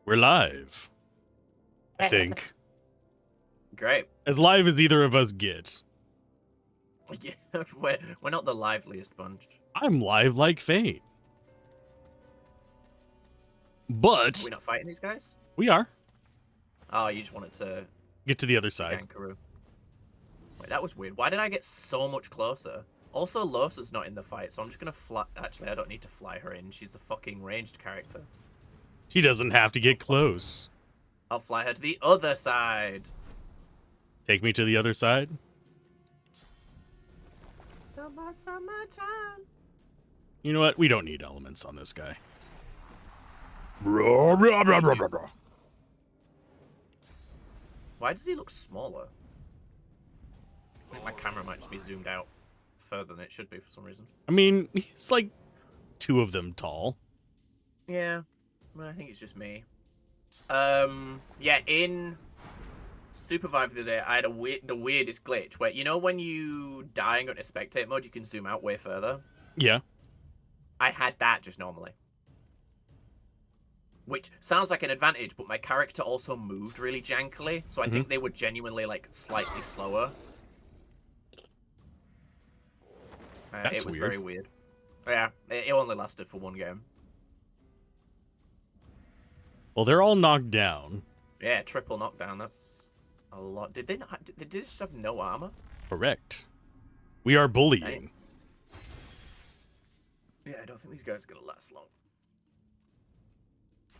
We're live. I think. Great. As live as either of us get. Yeah, we're not the liveliest bunch. I'm live like Fane. But Are we not fighting these guys? we are. Oh, you just wanted to Get to the other side. gankaroo. Wait, that was weird. Why did I get so much closer? Also, Losa's not in the fight, so I'm just gonna fly. Actually, I don't need to fly her in. She's the fucking ranged character. She doesn't have to get close. I'll fly her to the other side. Take me to the other side. Summertime. You know what? We don't need elements on this guy. Why does he look smaller? I think my camera might just be zoomed out further than it should be for some reason. I mean, he's like 2 of them tall. Yeah, I think it's just me. Yeah, in Supervive the day, I had the weirdest glitch where, you know, when you die and go into spectate mode, you can zoom out way further. Yeah. I had that just normally. Which sounds like an advantage, but my character also moved really jankily, so I think they were genuinely, like, slightly slower. That's it was weird. very weird. Yeah, it only lasted for one game. Well, they're all knocked down. Yeah, triple knockdown, that's a lot. Did they not? Did they just have no armor? Correct. We are bullying. Yeah, I don't think these guys are gonna last long.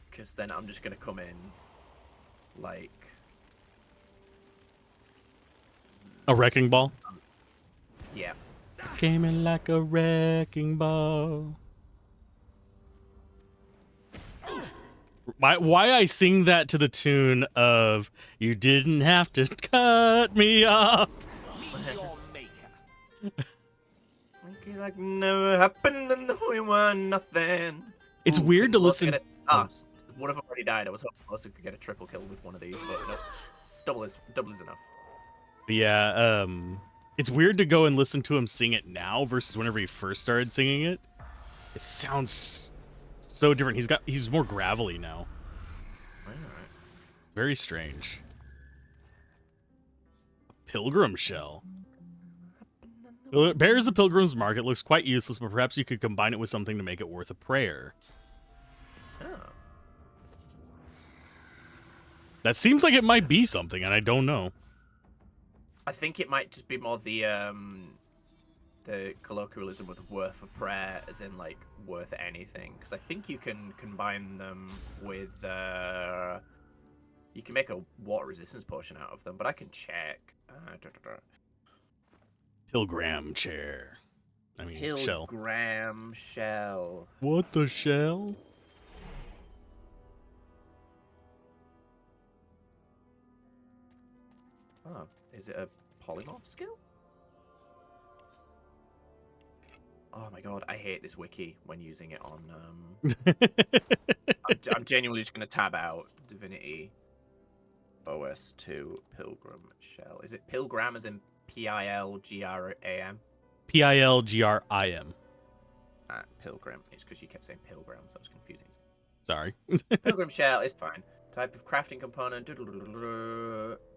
Because then I'm just gonna come in like A wrecking ball? yeah. Came in like a wrecking ball. Why I sing that to the tune of "You didn't have to cut me off." Like never happened and we were nothing. It's weird to listen. Would have already died. I was hoping Losa could get a triple kill with one of these, but nope. Double is enough. Yeah, it's weird to go and listen to him sing it now versus whenever he first started singing it. It sounds so different. He's more gravelly now. Alright. Very strange. A pilgrim shell. It bears a pilgrim's mark. It looks quite useless, but perhaps you could combine it with something to make it worth a prayer. Oh. That seems like it might be something, and I don't know. I think it might just be more the colloquialism with worth a prayer, as in like worth anything. Because I think you can combine them with you can make a water resistance potion out of them, but I can check. Pilgrim chair. I mean, shell. Pilgrim shell. What the shell? Oh, is it a polymorph skill? Oh my god, I hate this wiki when using it on. I'm genuinely just gonna tab out Divinity OS2 Pilgrim Shell. Is it Pilgrim as in Pilgram? Pilgrim. Pilgrim. It's because you kept saying Pilgrim, so it was confusing. Sorry. Pilgrim Shell is fine. Type of crafting component.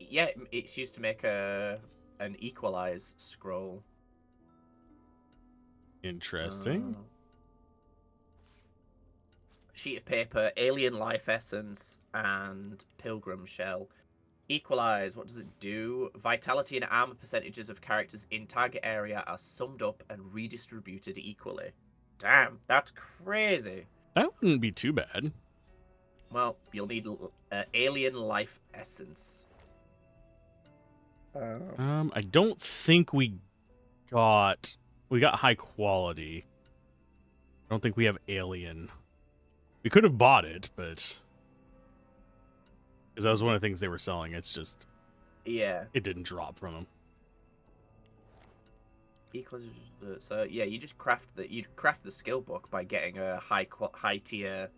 Yeah, it's used to make an equalize scroll. Interesting. Sheet of paper, alien life essence, and pilgrim shell. Equalize, what does it do? Vitality and armor percentages of characters in target area are summed up and redistributed equally. Damn, that's crazy. That wouldn't be too bad. Well, you'll need alien life essence. I don't think we got high quality. I don't think we have alien. We could have bought it, but because that was one of the things they were selling. It's just it didn't drop from them. Equals so yeah, you just craft the skill book by getting a high tier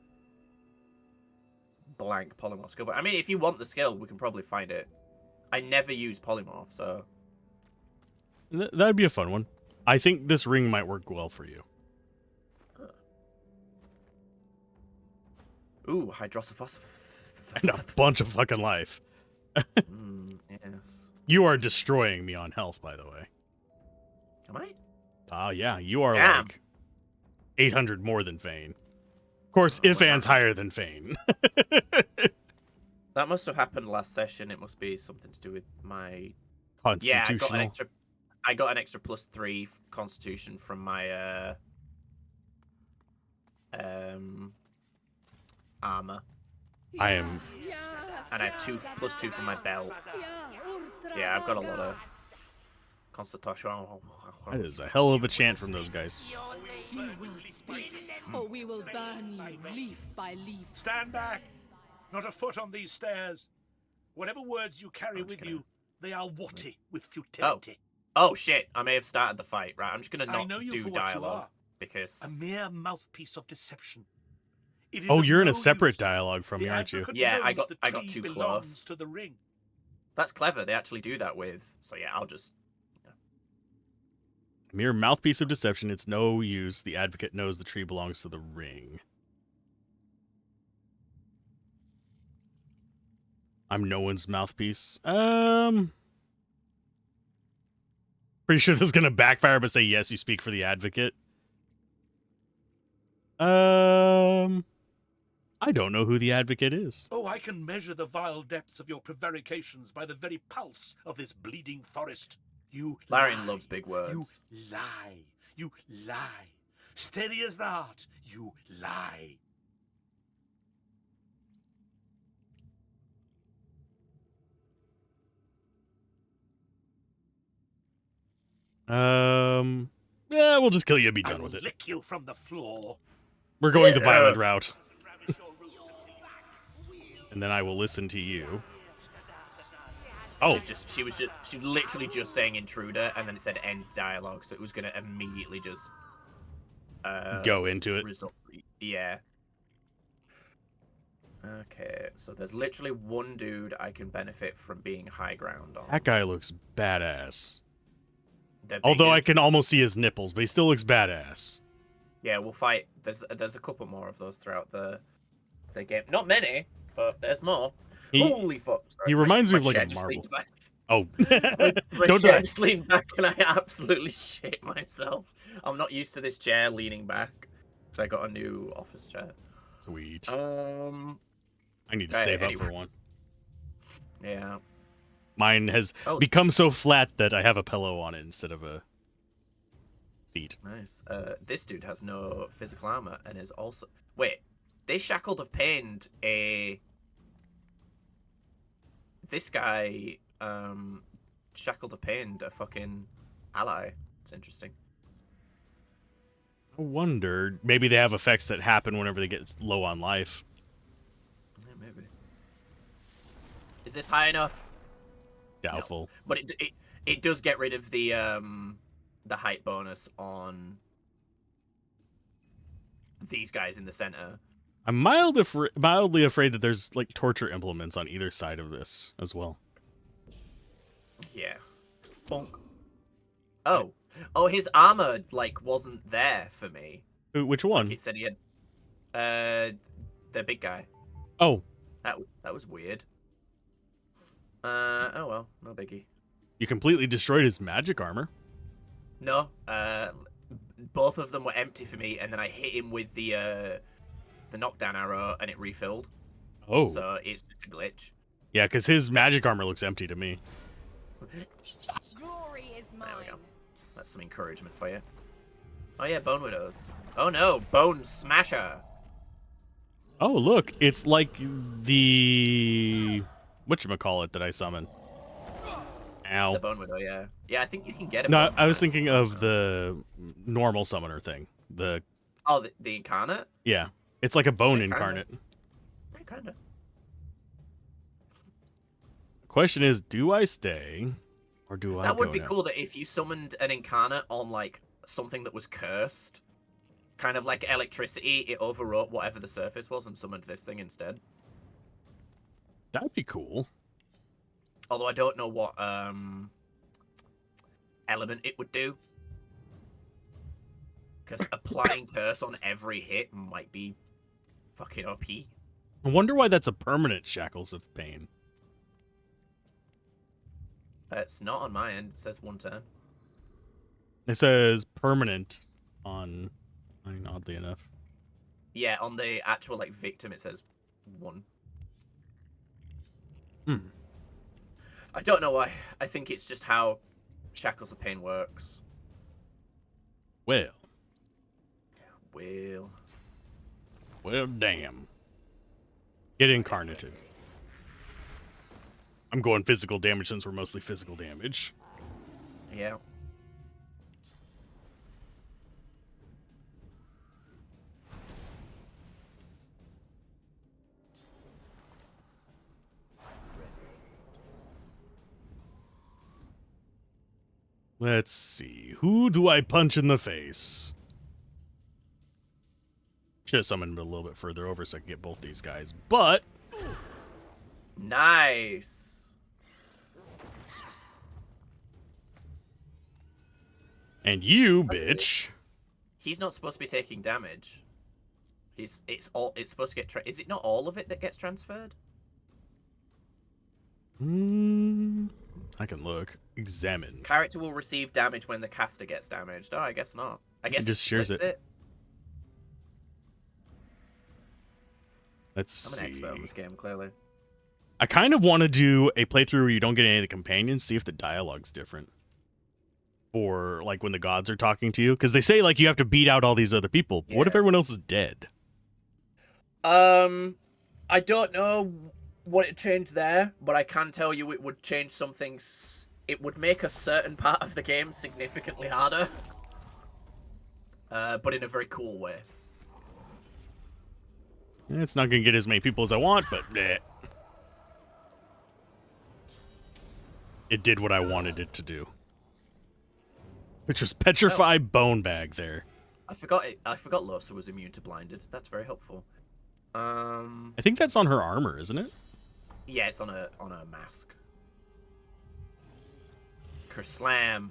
blank polymorph skill book. I mean, if you want the skill, we can probably find it. I never use polymorph, so That'd be a fun one. I think this ring might work well for you. Ooh, hydroxyphosphate. And a bunch of fucking life. Yes. You are destroying me on health, by the way. Am I? Oh, yeah. You are Damn. like 800 more than Fane. Of course, Oh, Ifan's wow. higher than Fane. That must have happened last session. It must be something to do with my... Yeah, Constitutional. I got an extra +3 constitution from my armor. I am... And I have +2 from my belt. Yeah, I've got a lot of constitution. That is a hell of a chant from those guys. You will speak, or we will burn you leaf by leaf. Stand back! Not a foot on these stairs. Whatever words you carry with you, they are watty with futility. Oh shit! I may have started the fight. Right, I'm just gonna I not know you do for what you dialogue are. because A mere mouthpiece of deception. It is Oh, of you're in a no separate use. dialogue from The me, aren't you? advocate Yeah, I knows got- the I got tree too belongs close. to the ring. that's clever. They actually do that with. So yeah, I'll just. Mere mouthpiece of deception. It's no use. The advocate knows the tree belongs to the ring. I'm no one's mouthpiece. Pretty sure this is gonna backfire, but say yes, you speak for the advocate. I don't know who the advocate is. Oh, I can measure the vile depths of your prevarications by the very pulse of this bleeding forest. You Larian lie. loves big words. You lie. You lie. Steady as the heart. You lie. Yeah, we'll just kill you and be I done will with it. lick you from the floor. We're going the violent route. And then I will listen to you. Oh, She's literally just saying intruder, and then it said end dialogue, so it was gonna immediately just go into it. result. Yeah. Okay, so there's literally one dude I can benefit from being high ground on. That guy looks badass. The Although I biggest- can almost see his nipples, but he still looks badass. Yeah, we'll fight. There's a couple more of those throughout the game. Not many, but there's more. Holy fuck! Sorry, he reminds me of, my like, a chair just marble. leaned back. Oh, My don't chair die. just leaned back, and I absolutely shit myself. I'm not used to this chair leaning back, because I got a new office chair. Sweet. Um, I need to right, save up anyway. for one. yeah. Mine has Oh. become so flat that I have a pillow on it instead of a seat. Nice. This dude has no physical armor and is also. Wait, they shackled of pained a. This guy, shackled of pained a fucking ally. It's interesting. I wonder, maybe they have effects that happen whenever they get low on life. Yeah, maybe. Is this high enough? Doubtful. But it does get rid of the height bonus on these guys in the center. I'm mildly afraid that there's like torture implements on either side of this as well. Yeah. Bonk. Oh, his armor like wasn't there for me. Which one? Like it said he had the big guy. Oh, That was weird. Oh well, no biggie. you completely destroyed his magic armor. No, both of them were empty for me, and then I hit him with the knockdown arrow, and it refilled. Oh, So it's just a glitch. yeah, because his magic armor looks empty to me. Glory is mine. There we go. That's some encouragement for you. Oh yeah, Bone Widows. Oh no, Bone Smasher. Oh, look, it's like the whatchamacallit that I summon. Ow. The Bone Widow, yeah. Yeah, I think you can get it. No, I was thinking of the normal summoner thing. Oh, the incarnate? Yeah, it's like a bone Yeah, kinda. incarnate. Yeah, kinda. Question is, do I stay or do I That would go be now? cool that if you summoned an incarnate on like something that was cursed, kind of like electricity, it overwrote whatever the surface was and summoned this thing instead. That'd be cool. Although I don't know what element it would do. Because applying curse on every hit might be fucking OP. I wonder why that's a permanent Shackles of Pain. It's not on my end. It says 1 turn. It says permanent on mine, oddly enough. Yeah, on the actual like victim, it says 1. I don't know why. I think it's just how Shackles of Pain works. Well, damn. Get incarnated. I'm going physical damage since we're mostly physical damage. Yeah. Let's see. Who do I punch in the face? Should have summoned a little bit further over so I could get both these guys, but... Nice. And you, bitch. He's not supposed to be taking damage. It's supposed to get... Is it not all of it that gets transferred? I can look. Examine. Character will receive damage when the caster gets damaged. Oh, I guess not. I guess It just shares splits it. I'm Let's see. an expert on this game, clearly. I kind of want to do a playthrough where you don't get any of the companions, see if the dialogue's different. Or, like, when the gods are talking to you. Because they say, like, you have to beat out all these other people. But what if Yeah. everyone else is dead? I don't know what it changed there, but I can tell you it would change something. It would make a certain part of the game significantly harder. But in a very cool way. It's not going to get as many people as I want, but it did what I wanted it to do. Which was petrify bone bag there. I forgot Losa was immune to blinded. That's very helpful. I think that's on her armor, isn't it? Yeah, it's on a mask. Kerslam.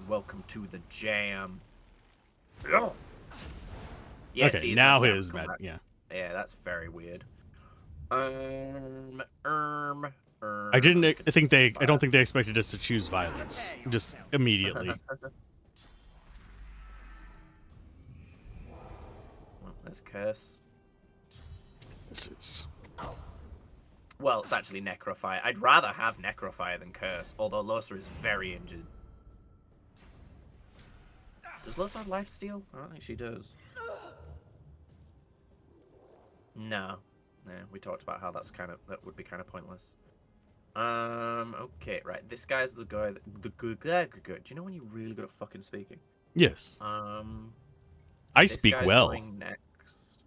Welcome to the jam. Yeah, Okay, see, now my his snap's come bad. back. Yeah. Yeah, that's very weird. I don't think they expected us to choose violence just immediately. Well, there's curse. This is Well, it's actually Necrofire. I'd rather have Necrofire than Curse, although Losa is very injured. Does Losa have lifesteal? I don't think she does. No. Yeah, we talked about how that would be kind of pointless. Okay, right. This guy's the guy that, do you know when you're really good at fucking speaking? yes. I This speak guy's well. going next.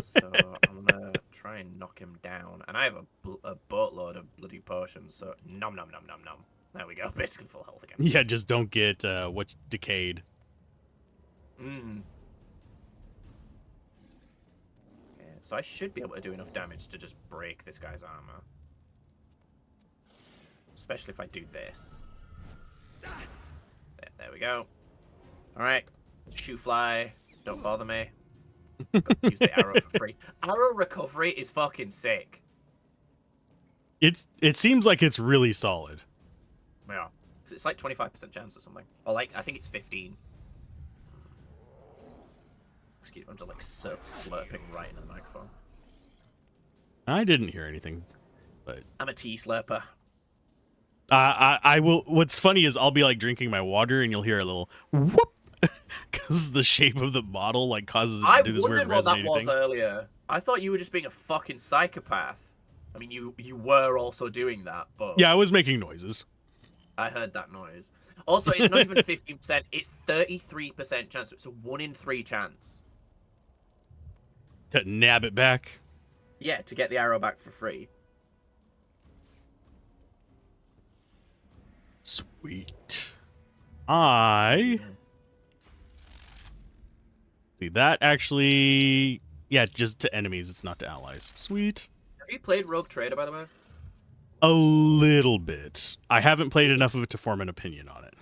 So I'm gonna try and knock him down, and I have a boatload of bloody potions. So nom nom nom nom nom. There we go, basically full health again. Yeah, just don't get what decayed. Mm. Yeah, so I should be able to do enough damage to just break this guy's armor, especially if I do this. There we go. All right, shoe fly. Don't bother me. Got to use the arrow for free. Arrow recovery is fucking sick. It seems like it's really solid. Yeah. It's like 25% chance or something. Or like, I think it's 15. Excuse me, I'm just like slurping right into the microphone. I didn't hear anything, but I'm a tea slurper. I will. What's funny is I'll be like drinking my water and you'll hear a little whoop because the shape of the bottle like causes it to do this weird I wondered what that resonating was thing. earlier. I thought you were just being a fucking psychopath. I mean, you were also doing that, but Yeah, I was making noises. I heard that noise. Also, it's not even 15%. It's 33% chance. So it's a 1 in 3 chance. To nab it back. Yeah, to get the arrow back for free. Sweet. See, that actually... Yeah, just to enemies. It's not to allies. Sweet. Have you played Rogue Trader, by the way? A little bit. I haven't played enough of it to form an opinion on it.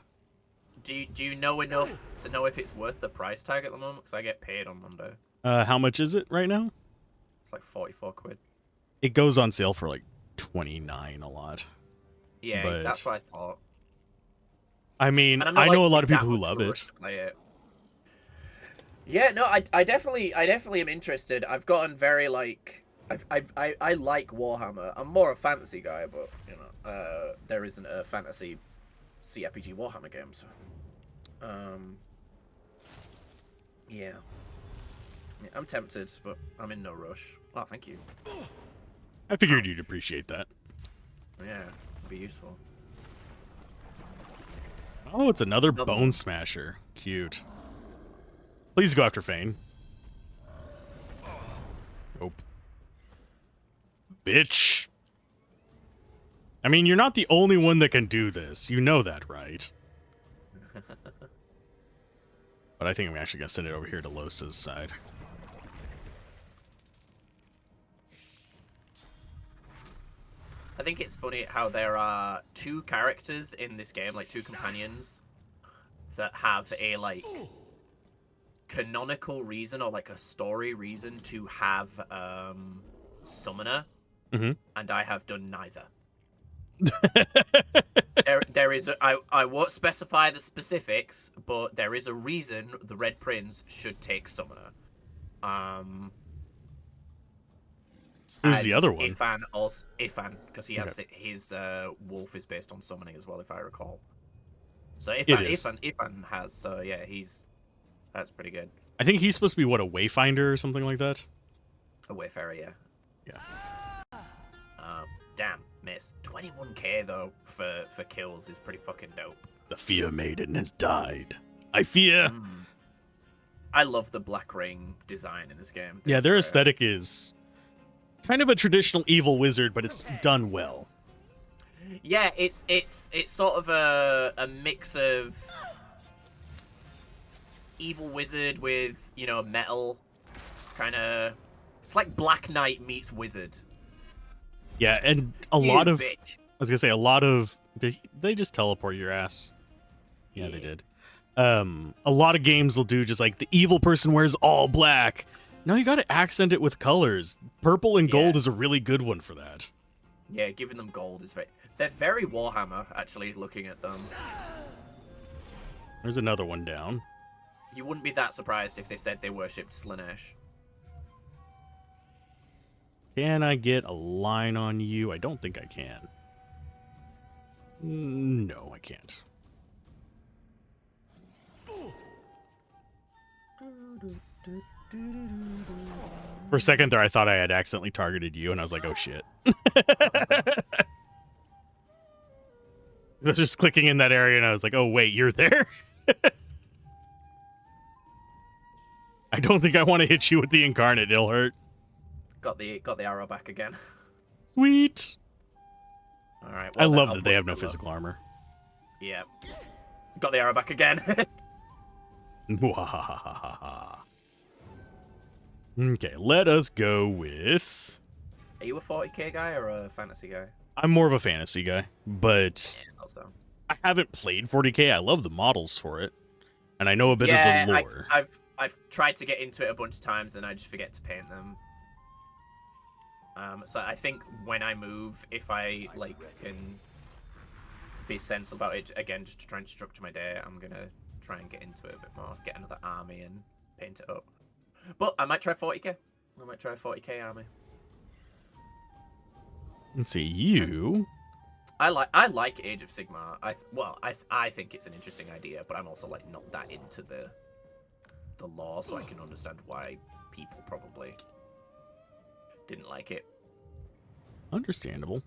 Do you know enough to know if it's worth the price tag at the moment? Because I get paid on Monday. How much is it right now? It's like 44 quid. It goes on sale for like 29 a lot. Yeah, but... that's what I thought. I mean, And I'm I not, know like, a lot of that people who much love of a it. rush to play it. Yeah, no, I definitely am interested. I've gotten very like I like Warhammer. I'm more a fantasy guy, but you know, there isn't a fantasy CRPG Warhammer game, so yeah. Yeah, I'm tempted, but I'm in no rush. Oh, thank you. I figured you'd appreciate that. Yeah, it'd be useful. Oh, it's another Another Bone one. Smasher. Cute. Please go after Fane. Nope. Bitch. I mean, you're not the only one that can do this. You know that, right? But I think I'm actually going to send it over here to Losa's side. I think it's funny how there are two characters in this game, like two companions, that have a like canonical reason or like a story reason to have summoner, and I have done neither. there is I won't specify the specifics, but there is a reason the Red Prince should take summoner. Who's the other one? Ifan, because he has his wolf is based on summoning as well, if I recall. So Ifan has, so yeah, that's pretty good. I think he's supposed to be, what, a Wayfinder or something like that? A Wayfarer, yeah. Yeah. Damn, miss. 21k though for kills is pretty fucking dope. The Fear Maiden has died. I fear. I love the Black Ring design in this game. Yeah, their aesthetic is kind of a traditional evil wizard, but it's done well. Yeah, it's sort of a mix of evil wizard with, you know, metal kind of. It's like Black Knight meets wizard. Yeah, and a lot of bitch. I was gonna say a lot of they just teleport your ass. Yeah, they did. A lot of games will do just like the evil person wears all black. No, you got to accent it with colors. Purple and gold is a really good one for that. Yeah, giving them gold is they're very Warhammer, actually, looking at them. There's another one down. You wouldn't be that surprised if they said they worshipped Slanesh. Can I get a line on you? I don't think I can. No, I can't. For a second there, I thought I had accidentally targeted you, and I was like, oh shit. I was just clicking in that area, and I was like, oh wait, you're there? I don't think I want to hit you with the Incarnate. It'll hurt. Got the arrow back again. Sweet. All right. I Well, love that they have no physical armor. Yeah. Got the arrow back again. Okay, let us go with... Are you a 40k guy or a fantasy guy? I'm more of a fantasy guy, but Yeah, also. I haven't played 40k. I love the models for it, and I know a bit of the lore. I've tried to get into it a bunch of times, and I just forget to paint them. So I think when I move, if I can be sensible about it again, just to try and structure my day, I'm gonna try and get into it a bit more, get another army and paint it up. But I might try 40k. I might try a 40k army. Let's see, you. I like Age of Sigmar. I think it's an interesting idea, but I'm also like not that into the lore, so I can understand why people probably didn't like it. Understandable.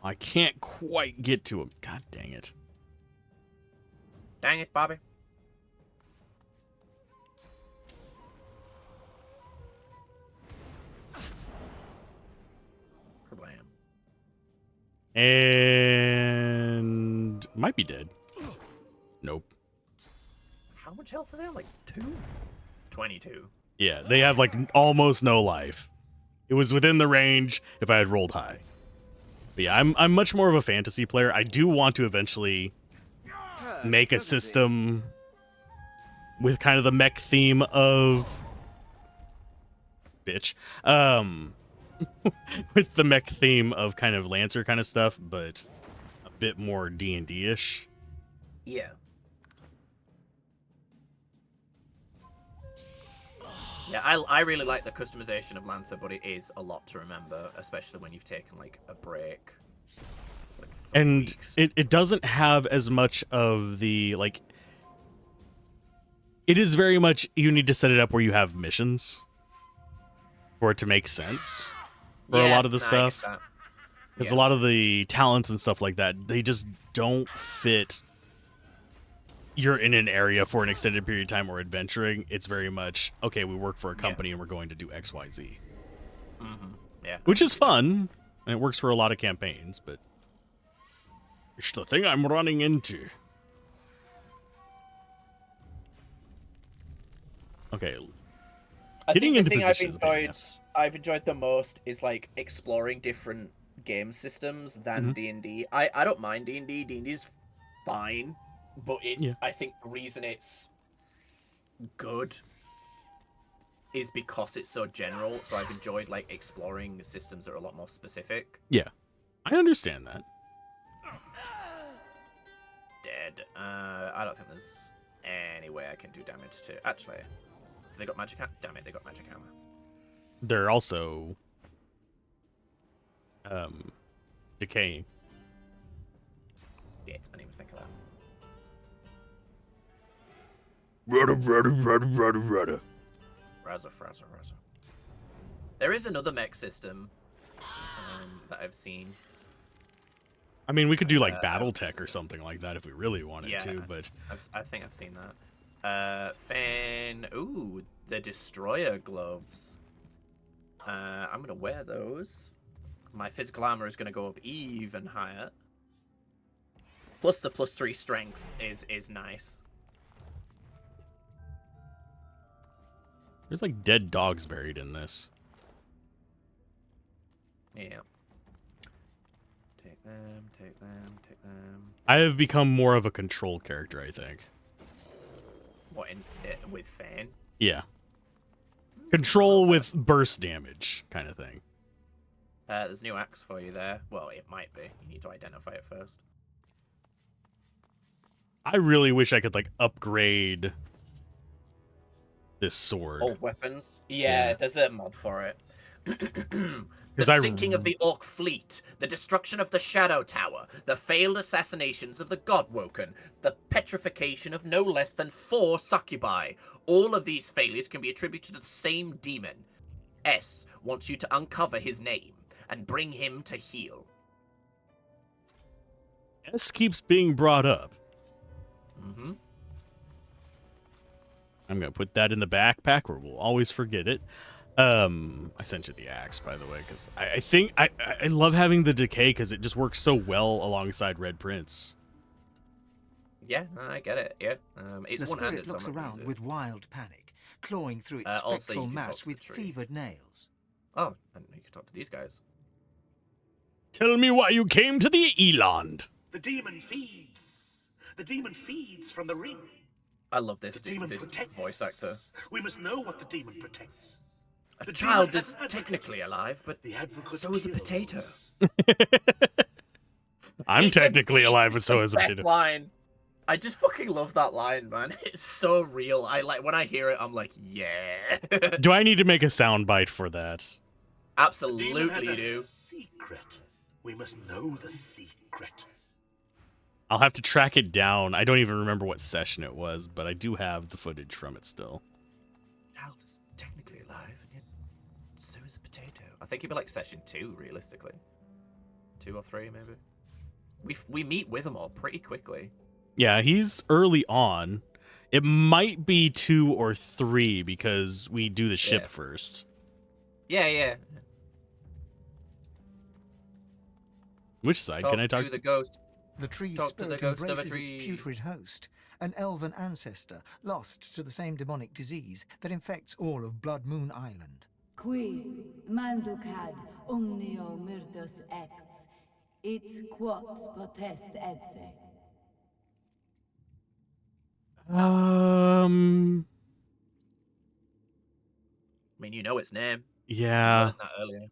I can't quite get to him. God dang it. Dang it, Bobby. Kablam. And might be dead. Nope. How much health are they? Like 2? 22. Yeah, they have like almost no life. It was within the range if I had rolled high. But yeah, I'm much more of a fantasy player. I do want to eventually make a system with kind of the mech theme of with the mech theme of kind of Lancer kind of stuff, but a bit more D&D-ish. Yeah. Yeah, I really like the customization of Lancer, but it is a lot to remember, especially when you've taken like a break. Like 3 And weeks. it doesn't have as much of the like. It is very much you need to set it up where you have missions for it to make sense for a lot of the stuff. Because a lot of the talents and stuff like that, they just don't fit. You're in an area for an extended period of time or adventuring. It's very much, okay, we work for a company and we're going to do X, Y, Z. Mm-hmm. Yeah. Which is fun, and it works for a lot of campaigns, but it's the thing I'm running into. Okay. I Getting think into the thing positions, I've enjoyed the most is like exploring different game systems than D&D. I don't mind D&D. D&D is fine, but it's I think the reason it's good is because it's so general. So I've enjoyed like exploring systems that are a lot more specific. Yeah, I understand that. Dead. I don't think there's any way I can do damage to. Actually, have they got magic? Damn it, they got magic hammer. They're also decaying. Shit, I didn't even think of that. Rudder. Razza. There is another mech system that I've seen. I mean, we could do like BattleTech or something like that if we really wanted to, but I think I've seen that. Fane. Ooh, the Destroyer gloves. I'm gonna wear those. My physical armor is gonna go up even higher. Plus the +3 strength is nice. there's like dead dogs buried in this. Yeah. Take them. I have become more of a control character, I think. What with Fane? Yeah. Control with burst damage kind of thing. There's a new axe for you there. Well, it might be. You need to identify it first. I really wish I could like upgrade this sword. Old weapons? Yeah, there's a mod for it. The 'Cause sinking of the Orc fleet, the destruction of the Shadow Tower, the failed assassinations of the Godwoken, the petrification of no less than 4 succubi. All of these failures can be attributed to the same demon. S wants you to uncover his name and bring him to heel. S keeps being brought up. Mm-hmm. I'm gonna put that in the backpack where we'll always forget it. I sent you the axe, by the way, because I think I love having the decay because it just works so well alongside Red Prince. Yeah, I get it. Yeah, it's the one-handed. spirit looks around with wild panic, clawing through its Also, spectral you can talk mass to the with tree. fevered nails. Oh, and you can talk to these guys. Tell me why you came to the Eland. The demon feeds. The demon feeds from the ring. I love this The demon this protects. voice actor. We must know what the demon protects. A The child demon is has an advocate. technically alive, but The advocate so is a potato. kills. I'm technically alive, but so is a best potato. line. I just fucking love that line, man. It's so real. I like when I hear it. I'm like, yeah. Do I need to make a soundbite for that? The demon Absolutely, has you a do. secret. We must know the secret. I'll have to track it down. I don't even remember what session it was, but I do have the footage from it still. Child is technically alive, and yet so is a potato. I think it'd be like session 2, realistically. 2 or 3, maybe. We meet with them all pretty quickly. Yeah, he's early on. It might be 2 or 3 because we do the ship first. Yeah. Which side can I talk to the ghost? The tree's Talk to the spirit ghost of a embraces its tree. putrid host, an elven ancestor lost to the same demonic disease that infects all of Blood Moon Island. Qui mandukad omnio myrdos acts, It quot potest edse. I mean, you know its name. You Yeah. learned that earlier.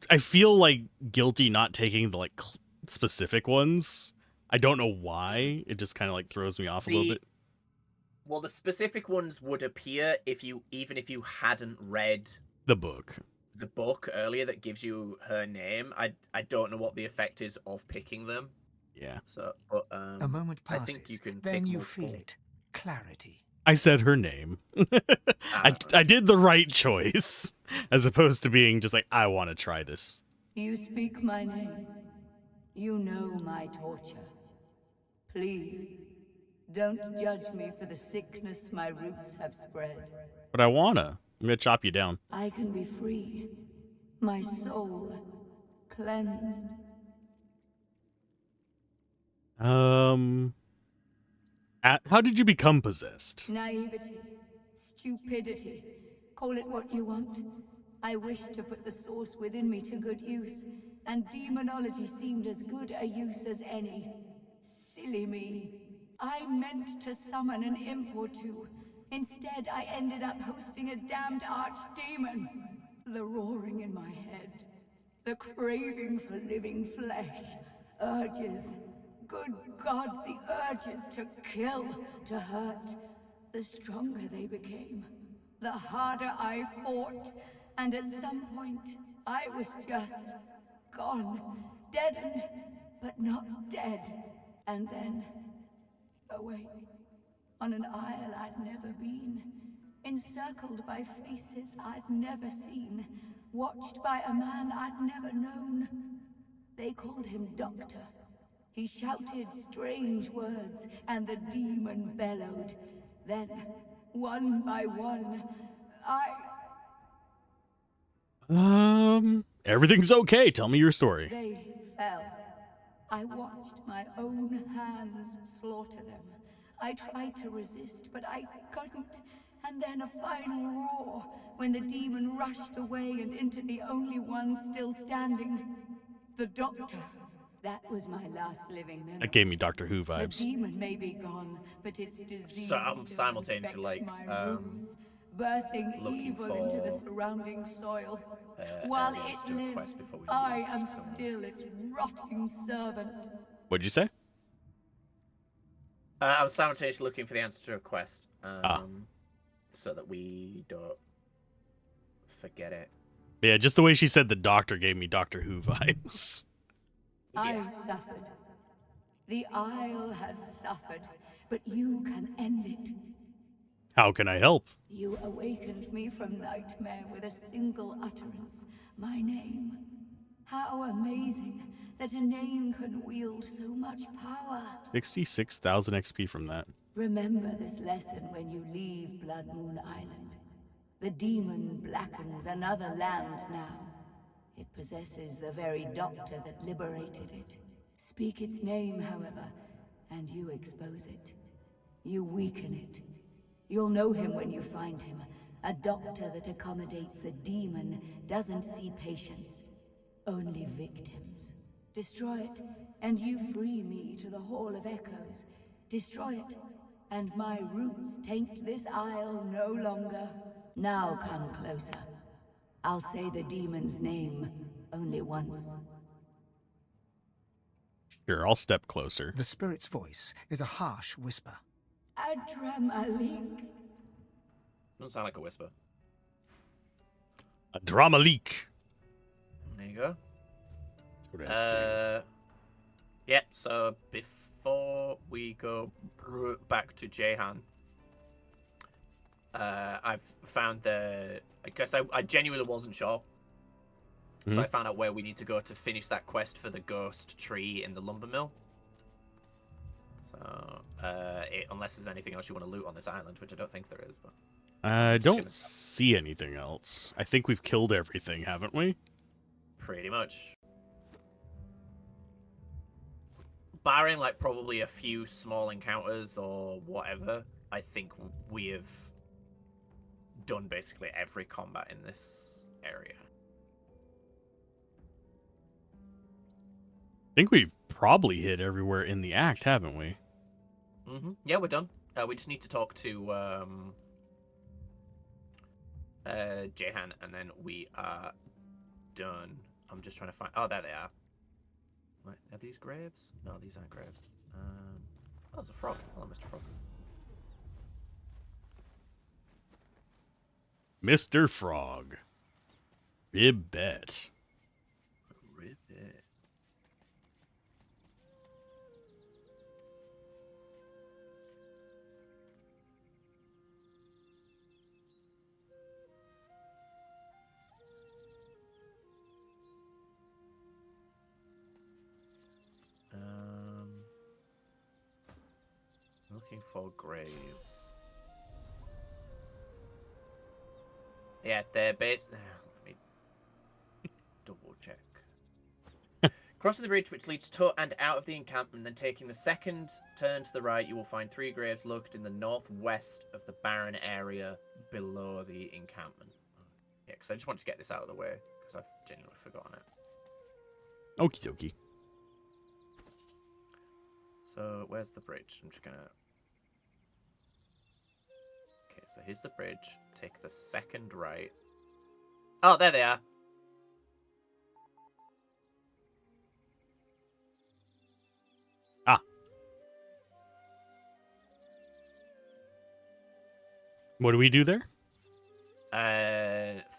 I feel like guilty not taking the like specific ones. I don't know why. It just kind of like throws me off a little bit. Well, the specific ones would appear even if you hadn't read The book. the book earlier that gives you her name. I don't know what the effect is of picking them. Yeah. So, but A moment I passes, think you can then pick you multiple. feel it. Clarity. I said her name. I did the right choice as opposed to being just like I want to try this. You speak my name. You know my torture. Please, don't judge me for the sickness my roots have spread. But I wanna. I'm gonna chop you down. I can be free. My soul cleansed. How did you become possessed? Naivety, stupidity, call it what you want. I wished to put the source within me to good use, and demonology seemed as good a use as any. Silly me. I meant to summon an imp or two. Instead, I ended up hosting a damned archdemon. The roaring in my head, the craving for living flesh, urges. Good gods, the urges to kill, to hurt. The stronger they became, the harder I fought. And at some point, I was just gone, deadened, but not dead. And then, awake, on an isle I'd never been, encircled by faces I'd never seen, watched by a man I'd never known. They called him Doctor. He shouted strange words, and the demon bellowed. Then, one by one, Everything's okay. Tell me your story. They fell. I watched my own hands slaughter them. I tried to resist, but I couldn't. And then a final roar, when the demon rushed away and into the only one still standing. The Doctor. That was my last living memory. That gave me Doctor Who The vibes. demon may be gone, but its disease So I'm still simultaneously, infects like, my roots, birthing looking evil into the for, surrounding soil. While areas it to request lives, before we I leave, am so- still its rotting servant. What'd you say? I was simultaneously looking for the answer to a quest, Ah. so that we don't forget it. Yeah, just the way she said the doctor gave me Doctor Who vibes. I've suffered. The Isle has suffered, but you can end it. How can I help? You awakened me from nightmare with a single utterance, my name. How amazing that a name can wield so much power. 66,000 XP from that. Remember this lesson when you leave Blood Moon Island. The demon blackens another land now. It possesses the very doctor that liberated it. Speak its name, however, and you expose it. You weaken it. You'll know him when you find him. A doctor that accommodates a demon doesn't see patients, only victims. Destroy it, and you free me to the Hall of Echoes. Destroy it, and my roots taint this isle no longer. Now come closer. I'll say the demon's name only once. Sure, I'll step closer. The spirit's voice is a harsh whisper. Adramalik. Doesn't sound like a whisper. A drama leak. There you go. Interesting. Yeah, so before we go back to Jehan, I've found I guess I genuinely wasn't sure. So I found out where we need to go to finish that quest for the ghost tree in the lumber mill. So, unless there's anything else you want to loot on this island, which I don't think there is. But I just gonna don't see anything else. I think we've killed everything, haven't we? pretty much. Barring like probably a few small encounters or whatever, I think we have done basically every combat in this area. think we've probably hit everywhere in the act, haven't we? Yeah, we're done. We just need to talk to Jehan, and then we are done. I'm just trying to find. Oh, there they are. Wait, are these graves? No, these aren't graves. Oh, there's a frog. Hello, Mr. Frog. Mr. Frog. Ribbit. Ribbit. Looking for graves. Yeah, they're based. Let me double check. Crossing the bridge which leads to and out of the encampment, then taking the second turn to the right, you will find 3 graves located in the northwest of the barren area below the encampment. Yeah, because I just wanted to get this out of the way, because I've genuinely forgotten it. Okie dokie. So, where's the bridge? I'm just gonna... Okay, so here's the bridge. Take the second right. Oh, there they are. Ah. What do we do there?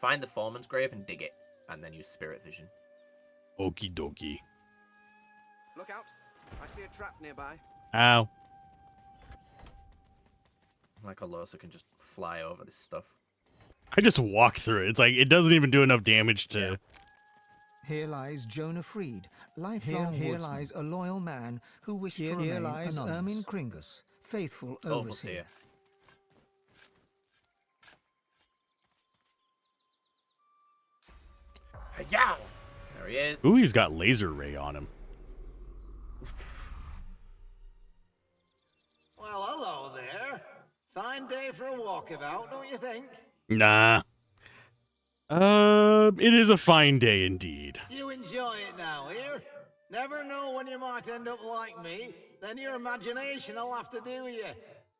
Find the foreman's grave and dig it, and then use spirit vision. Okie dokie. Look out! I see a trap nearby. Ow. Like Alosa can just fly over this stuff. I just walk through it. It's like, it doesn't even do enough damage to... Yeah. Here lies Jonah Freed, lifelong Here lies a loyal man who wished to remain anonymous. Ermin Kringus, faithful overseer. Yow! There he is. Ooh, he's got laser ray on him. Well, hello there. Fine day for a walkabout, don't you think? Nah. It is a fine day indeed. You enjoy it now, here? Never know when you might end up like me. Then your imagination will have to do you.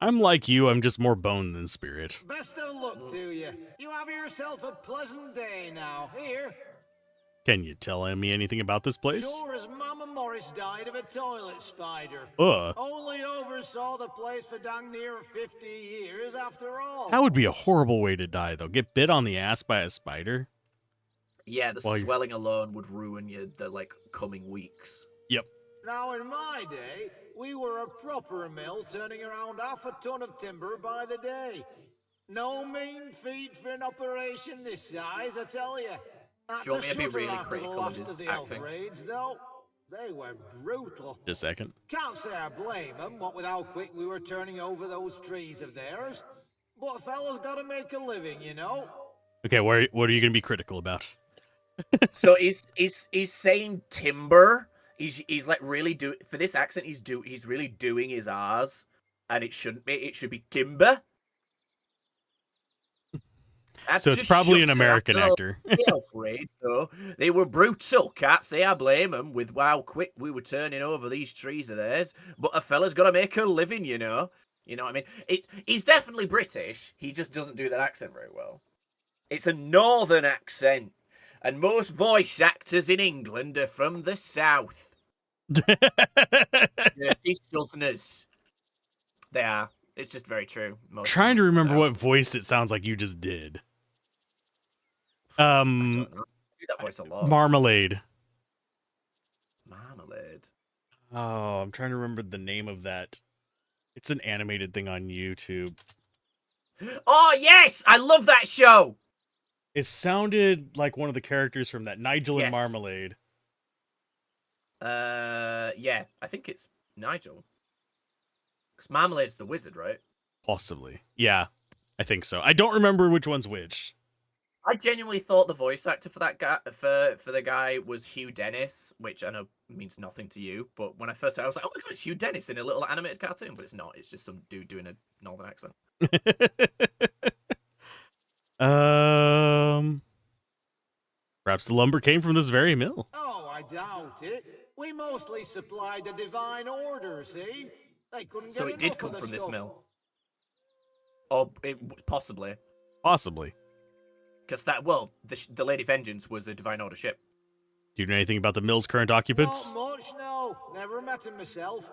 I'm like you, I'm just more bone than spirit. Best of luck to you. You have yourself a pleasant day now, here. Can you tell me anything about this place? Sure as Mama Morris died of a toilet spider. Only oversaw the place for dang near 50 years after all. That would be a horrible way to die, though. Get bit on the ass by a spider? Yeah, the swelling alone would ruin you the, coming weeks. Yep. Now, in my day, we were a proper mill turning around half a ton of timber by the day. No mean feat for an operation this size, I tell you. Do you want me to be really critical of his acting? Upgrades, though, they were brutal. Just a second. Can't say I blame them, what with how quick we were turning over those trees of theirs. But a fellow's got to make a living, you know. Okay, what are you going to be critical about? So he's saying timber. He's like really for this accent. He's really doing his R's, and it shouldn't be. It should be timber. So it's probably an American actor. Afraid, though. They were brutal. Can't say I blame them with how quick we were turning over these trees of theirs. But a fella's got to make a living, you know. You know what I mean? He's definitely British. He just doesn't do that accent very well. It's a northern accent. And most voice actors in England are from the south. These southerners. They are. It's just very true. Trying to remember what voice it sounds like you just did. I don't know. I do that voice a lot. Marmalade. Marmalade. Oh, I'm trying to remember the name of that. It's an animated thing on YouTube. Oh, yes! I love that show! It sounded like one of the characters from that Nigel and Marmalade. Yeah, I think it's Nigel. Because Marmalade's the wizard, right? Possibly. Yeah, I think so. I don't remember which one's which. I genuinely thought the voice actor for that guy, for the guy, was Hugh Dennis, which I know means nothing to you. But when I first heard it, I was like, "Oh my god, it's Hugh Dennis in a little animated cartoon," but it's not. It's just some dude doing a northern accent. Perhaps the lumber came from this very mill. Oh, I doubt it. We mostly supplied the Divine Order, see? They couldn't get So it did enough come of the from this stuff. mill. Or possibly. Possibly. Because the Lady Vengeance was a Divine Order ship. Do you know anything about the mill's current occupants? Not much, no. Never met him myself.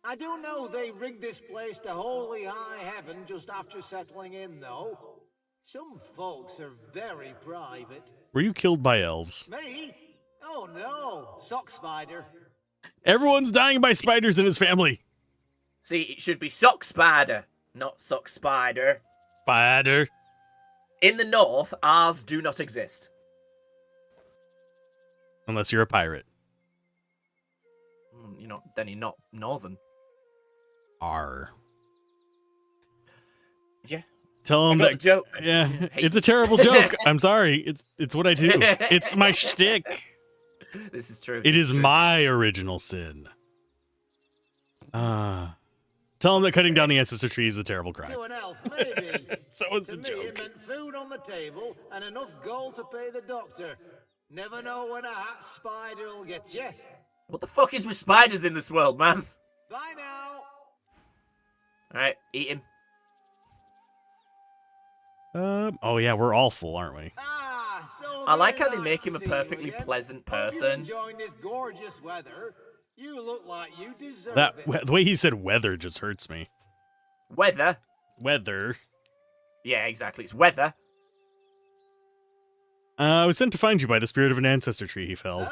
I do know they rigged this place to holy high heaven just after settling in, though. Some folks are very private. Were you killed by elves? Me? Oh no, Sock Spider. Everyone's dying by spiders in his family. See, it should be Sock Spider, not Sock Spider. Spider. In the north, ours do not exist. Unless you're a pirate. Then you're not northern. R. Yeah. Tell him I got that. a joke. Yeah, Hey. it's a terrible joke. I'm sorry. It's what I do. It's my shtick. This is true. It this is true. my original sin. Tell him that cutting down the ancestor tree is a terrible crime. To an elf, maybe. So is To the me, it joke. meant food on the table and enough gold to pay the doctor. Never know when a hat spider will get you. What the fuck is with spiders in this world, man? Bye now. Alright, eat him. Oh yeah, we're all full, aren't we? So I like very how they nice make to him a see you perfectly again. pleasant Hope you're person. enjoying this gorgeous weather. You look like you deserve That it. the way he said weather just hurts me. Weather. Weather. Yeah, exactly. It's weather. I was sent to find you by the spirit of an ancestor tree he felled.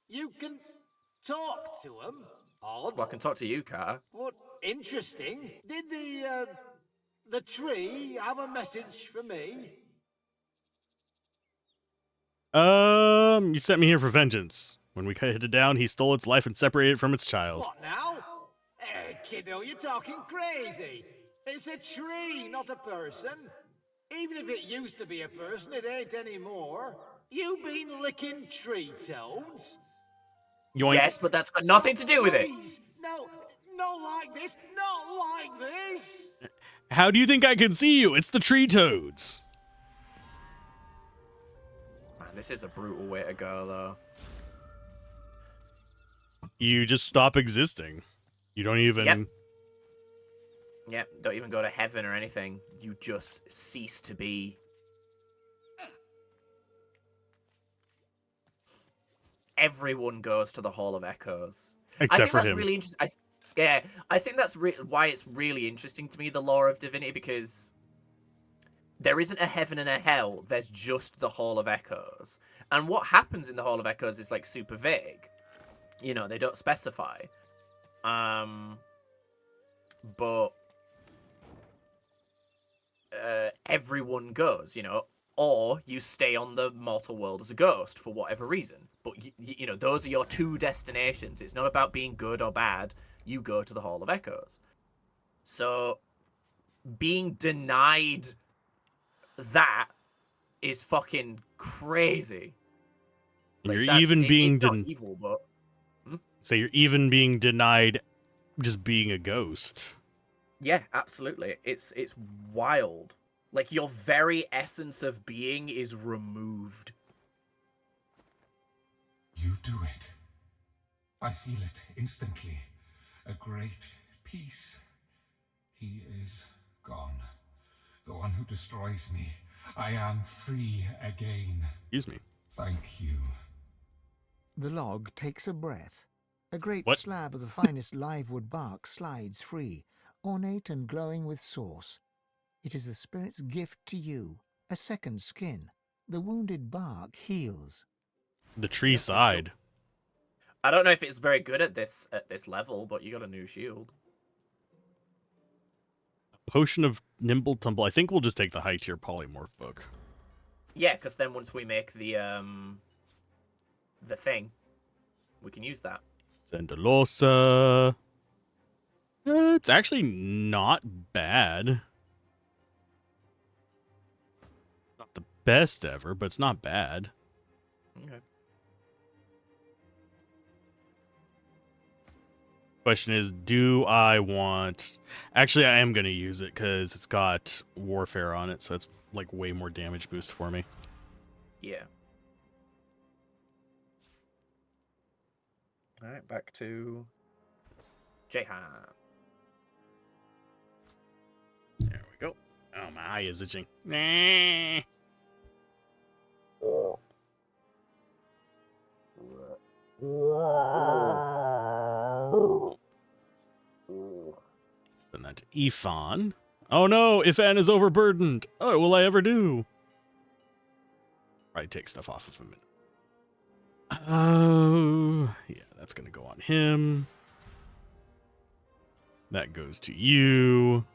You can talk to him. Odd. Well, I can talk to you, Carter. What interesting. Did the tree have a message for me? You sent me here for vengeance. When we cut it down, he stole its life and separated it from its child. What now? Hey, kiddo, you're talking crazy. It's a tree, not a person. Even if it used to be a person, it ain't anymore. You been licking tree toads? Yoink. Yes, but that's got nothing to do with it. Please, no, not like this, not like this. How do you think I could see you? It's the tree toads. Man, this is a brutal way to go, though. You just stop existing. You don't even... Yep. Yep, don't even go to heaven or anything. You just cease to be. Everyone goes to the Hall of Echoes. Except for that's him. Really interesting. I think that's why it's really interesting to me, the lore of Divinity, because there isn't a heaven and a hell. There's just the Hall of Echoes, and what happens in the Hall of Echoes is like super vague. You know, they don't specify. But everyone goes, you know, or you stay on the mortal world as a ghost for whatever reason. But, you know, those are your two destinations. It's not about being good or bad. You go to the Hall of Echoes. So, being denied that is fucking crazy. You're that's- even being it's not evil, but So you're even being denied just being a ghost. yeah, absolutely. It's wild. Like, your very essence of being is removed. You do it. I feel it instantly. A great peace. He is gone. The one who destroys me. I am free again. Excuse me. Thank you. The log takes a breath. A great What? slab of the finest livewood bark slides free, ornate and glowing with sauce. It is the spirit's gift to you, a second skin. The wounded bark heals. The tree sighed. I don't know if it's very good at this level, but you got a new shield. Potion of Nimble Tumble. I think we'll just take the high tier polymorph book. Yeah, because then once we make the thing, we can use that. Zendalosa. It's actually not bad. Not the best ever, but it's not bad. Okay. Question is, do I want... Actually, I am going to use it because it's got Warfare on it, so it's like way more damage boost for me. Yeah. All right, back to Jehan. There we go. Oh, my eye is itching. Nah. Send that to Ifan. Oh no, Ifan is overburdened. Oh, what will I ever do? Probably take stuff off of him. Oh, yeah, that's gonna go on him. That goes to you.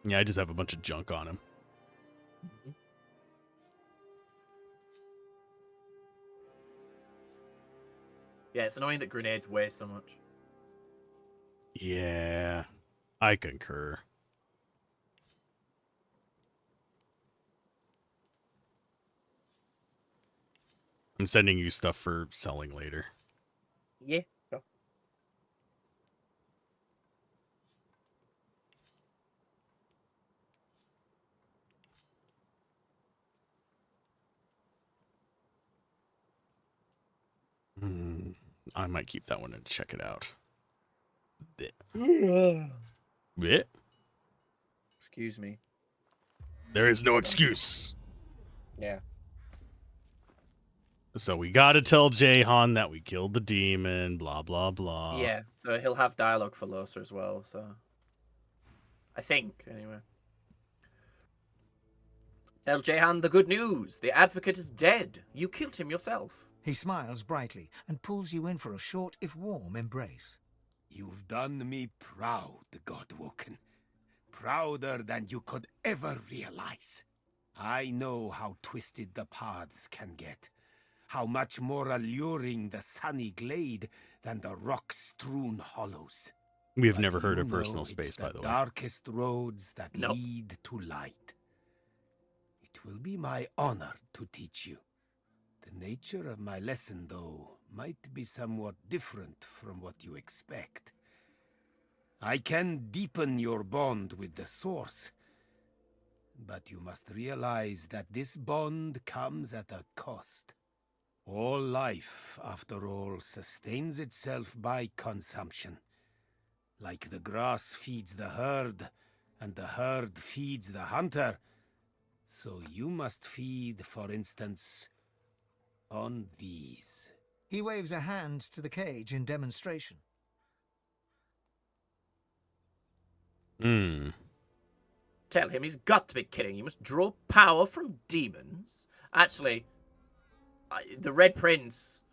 Yeah, I just have a bunch of junk on him. Yeah, it's annoying that grenades weigh so much. Yeah, I concur. I'm sending you stuff for selling later. Yeah. Go. I might keep that one and check it out. Blech. Excuse me. There is no excuse. Yeah. So we gotta tell Jehan that we killed the demon, blah, blah, blah. Yeah, so he'll have dialogue for Loser as well, so... I think, anyway. Tell Jehan the good news. The Advocate is dead. You killed him yourself. He smiles brightly and pulls you in for a short, if warm, embrace. You've done me proud, Godwoken. Prouder than you could ever realize. I know how twisted the paths can get. How much more alluring the sunny glade than the rock-strewn hollows. We have But never heard you of personal know space, it's by the way. darkest roads that Nope. lead to light. It will be my honor to teach you. The nature of my lesson, though, might be somewhat different from what you expect. I can deepen your bond with the Source, but you must realize that this bond comes at a cost. All life, after all, sustains itself by consumption. Like the grass feeds the herd, and the herd feeds the hunter, so you must feed, for instance, on these. He waves a hand to the cage in demonstration. Tell him he's got to be kidding. You must draw power from demons. Actually, the Red Prince...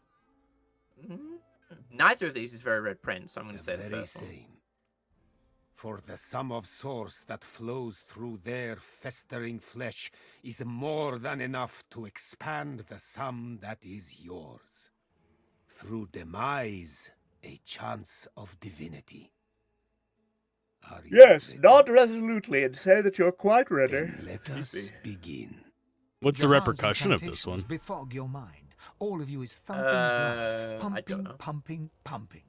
Neither of these is very Red Prince. I'm going to say the very first one. same. For the sum of source that flows through their festering flesh is more than enough to expand the sum that is yours. Through demise, a chance of divinity. Are you ready? nod resolutely and say that you're quite ready. Then let us begin. What's the Jahan's repercussion of this incantations one? befog your mind. All of you is thumping blood, I don't pumping, know. pumping, pumping.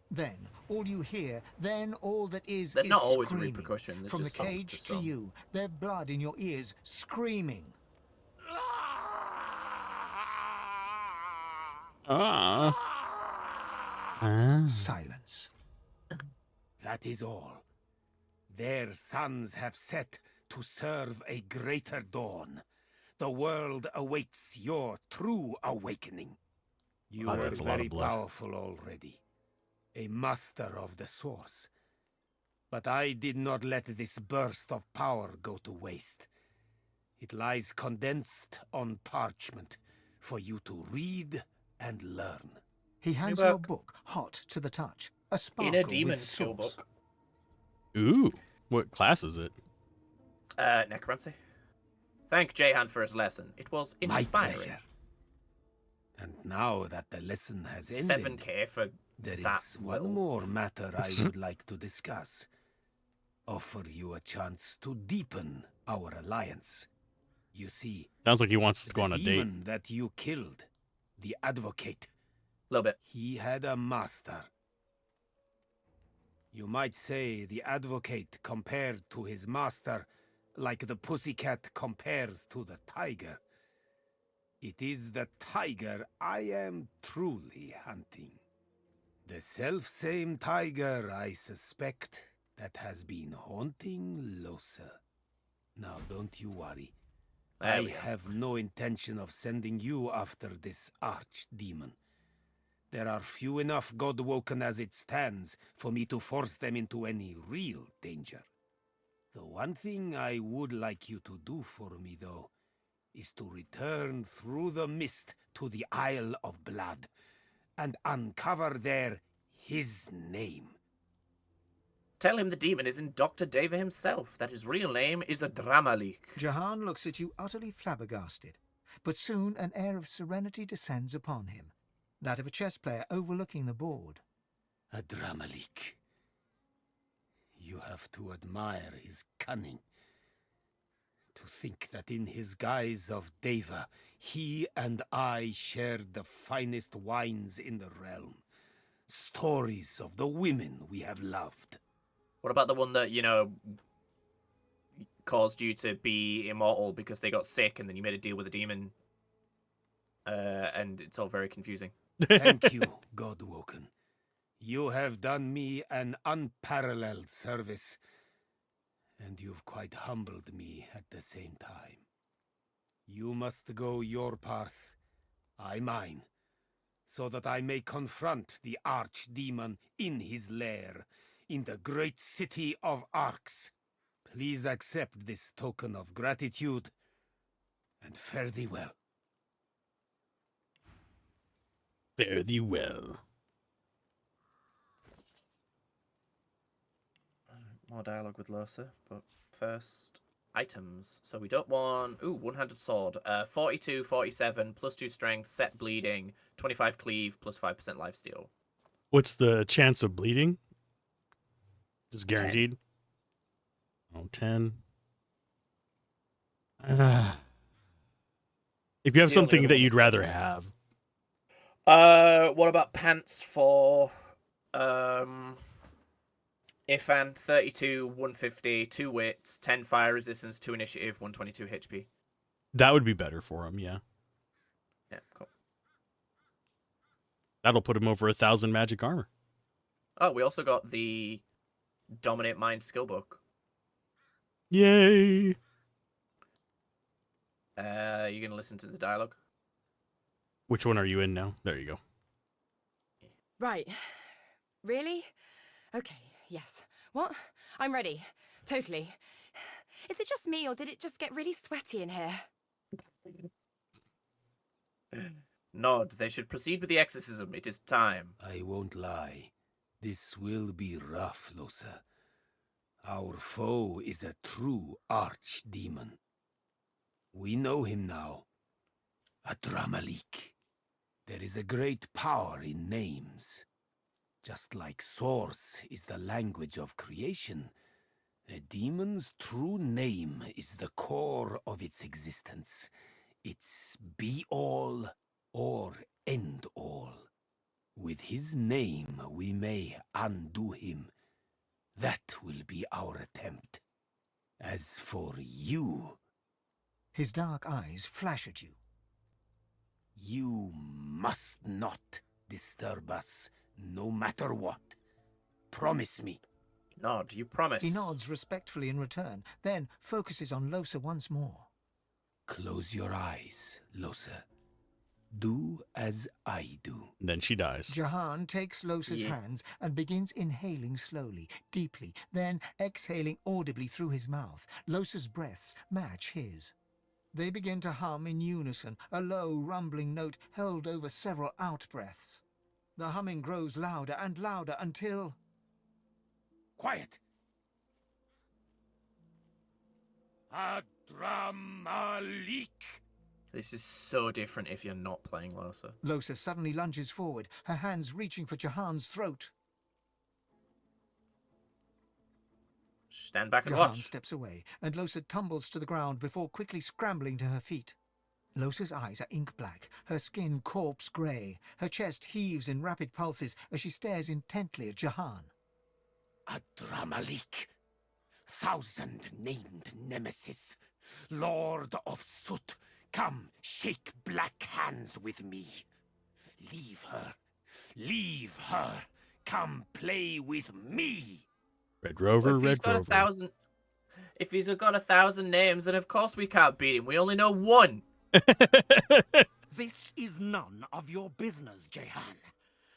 Then all you hear, then all that is There's is not always a screaming. repercussion, there's From the just some- cage just to some. you, their blood in your ears, screaming. Ah. Silence. That is all. Their suns have set to serve a greater dawn. The world awaits your true awakening. You Oh, are that's a lot of very blood. powerful already. A master of the source. But I did not let this burst of power go to waste. It lies condensed on parchment for you to read and learn. He hands New you a book. book, hot to the touch. A sparkle In a demon with skill source. book. Ooh, what class is it? Necromancy. Thank Jehan for his lesson. It was My inspiring. pleasure. And now that the lesson has ended, 7k for there that is one little- more matter I would like to discuss. Offer you a chance to deepen our alliance. You see, Sounds like he wants us to the go on a date. demon that you killed, the Advocate, little bit. he had a master. You might say the Advocate compared to his master like the pussycat compares to the tiger. It is the tiger I am truly hunting. The self-same tiger, I suspect, that has been haunting Losa. Now, don't you worry. I have no intention of sending you after this archdemon. There are few enough God-woken as it stands for me to force them into any real danger. The one thing I would like you to do for me, though, is to return through the mist to the Isle of Blood and uncover there his name. Tell him the demon is in Dr. Deva himself, that his real name is Adramalik. Jahan looks at you utterly flabbergasted, but soon an air of serenity descends upon him, that of a chess player overlooking the board. Adramalik. You have to admire his cunning. To think that in his guise of Deva, he and I shared the finest wines in the realm. Stories of the women we have loved. What about the one that, caused you to be immortal because they got sick and then you made a deal with a demon? And it's all very confusing. Thank you, Godwoken. You have done me an unparalleled service, and you've quite humbled me at the same time. You must go your path, I mine, so that I may confront the archdemon in his lair, in the great city of Arx. Please accept this token of gratitude, and fare thee well. Fare thee well. More dialogue with Losa, but first, items. So we don't want... one-handed sword. 42, 47, plus 2 strength, set bleeding, 25 cleave, plus 5% lifesteal. What's the chance of bleeding? Just guaranteed? 10. If you have something that you'd rather have. What about pants for... Ifan, 32, 150, 2 wits, 10 fire resistance, 2 initiative, 122 HP. That would be better for him, yeah. Yeah, cool. That'll put him over 1,000 magic armor. Oh, we also got the Dominate Mind skill book. Yay! You gonna listen to the dialogue? Which one are you in now? There you go. Right. Really? Okay, yes. What? I'm ready. Totally. Is it just me, or did it just get really sweaty in here? Nod, they should proceed with the exorcism. It is time. I won't lie. This will be rough, Losa. Our foe is a true archdemon. We know him now. Adramalik. There is a great power in names. Just like Source is the language of creation, a demon's true name is the core of its existence. It's be-all or end-all. With his name, we may undo him. That will be our attempt. As for you... His dark eyes flash at you. You must not disturb us, no matter what. Promise me. Nod, you promise. He nods respectfully in return, then focuses on Losa once more. Close your eyes, Losa. Do as I do. Then she dies. Jahan takes Losa's hands and begins inhaling slowly, deeply, then exhaling audibly through his mouth. Losa's breaths match his. They begin to hum in unison, a low, rumbling note held over several out-breaths. The humming grows louder and louder until... Quiet! Adramalik! This is so different if you're not playing Losa. Losa suddenly lunges forward, her hands reaching for Jahan's throat. Stand back and Jahan watch. steps away, and Losa tumbles to the ground before quickly scrambling to her feet. Losa's eyes are ink black, her skin corpse grey. Her chest heaves in rapid pulses as she stares intently at Jahan. Adramalik, thousand-named nemesis, Lord of Soot, Come, shake black hands with me. Leave her. Leave her. Come play with me. Red Rover, Well, if he's Red got Rover. 1,000, if he's got 1,000 names, then of course we can't beat him. We only know one. This is none of your business, Jehan.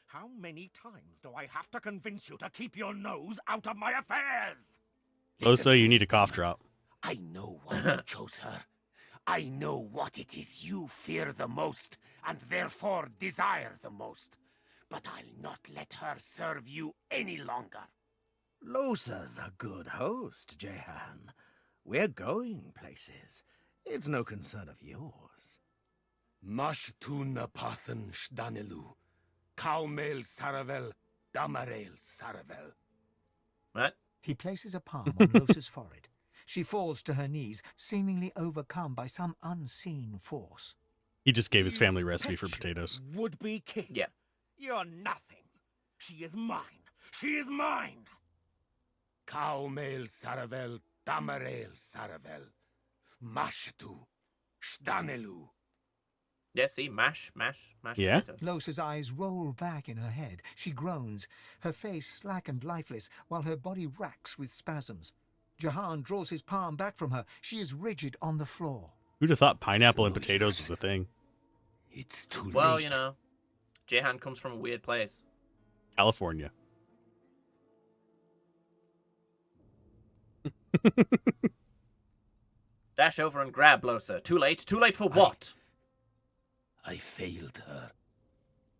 How many times do I have to convince you to keep your nose out of my affairs? Losa, you need a cough drop. I know why you chose her. I know what it is you fear the most, and therefore desire the most. But I'll not let her serve you any longer. Losa's a good host, Jehan. We're going places. It's no concern of yours. Mashtuna Pathan Shdanelu, Kaumel Saravel, Damarel Saravel. What? He places a palm on Losa's forehead. She falls to her knees, seemingly overcome by some unseen force. He just gave his family recipe for potatoes. Would-be king. Yeah. You're nothing. She is mine. She is mine. Kaumel Saravel, Damarel Saravel, Mashtu, Shdanelu. Yeah, see, mash Yeah? potatoes. Losa's eyes roll back in her head. She groans, her face slack and lifeless, while her body racks with spasms. Jahan draws his palm back from her. She is rigid on the floor. Who'd have thought pineapple and potatoes was a thing? It's too Well, late. you know, Jehan comes from a weird place. California. Dash over and grab Losa. Too late. Too late for what? I failed her.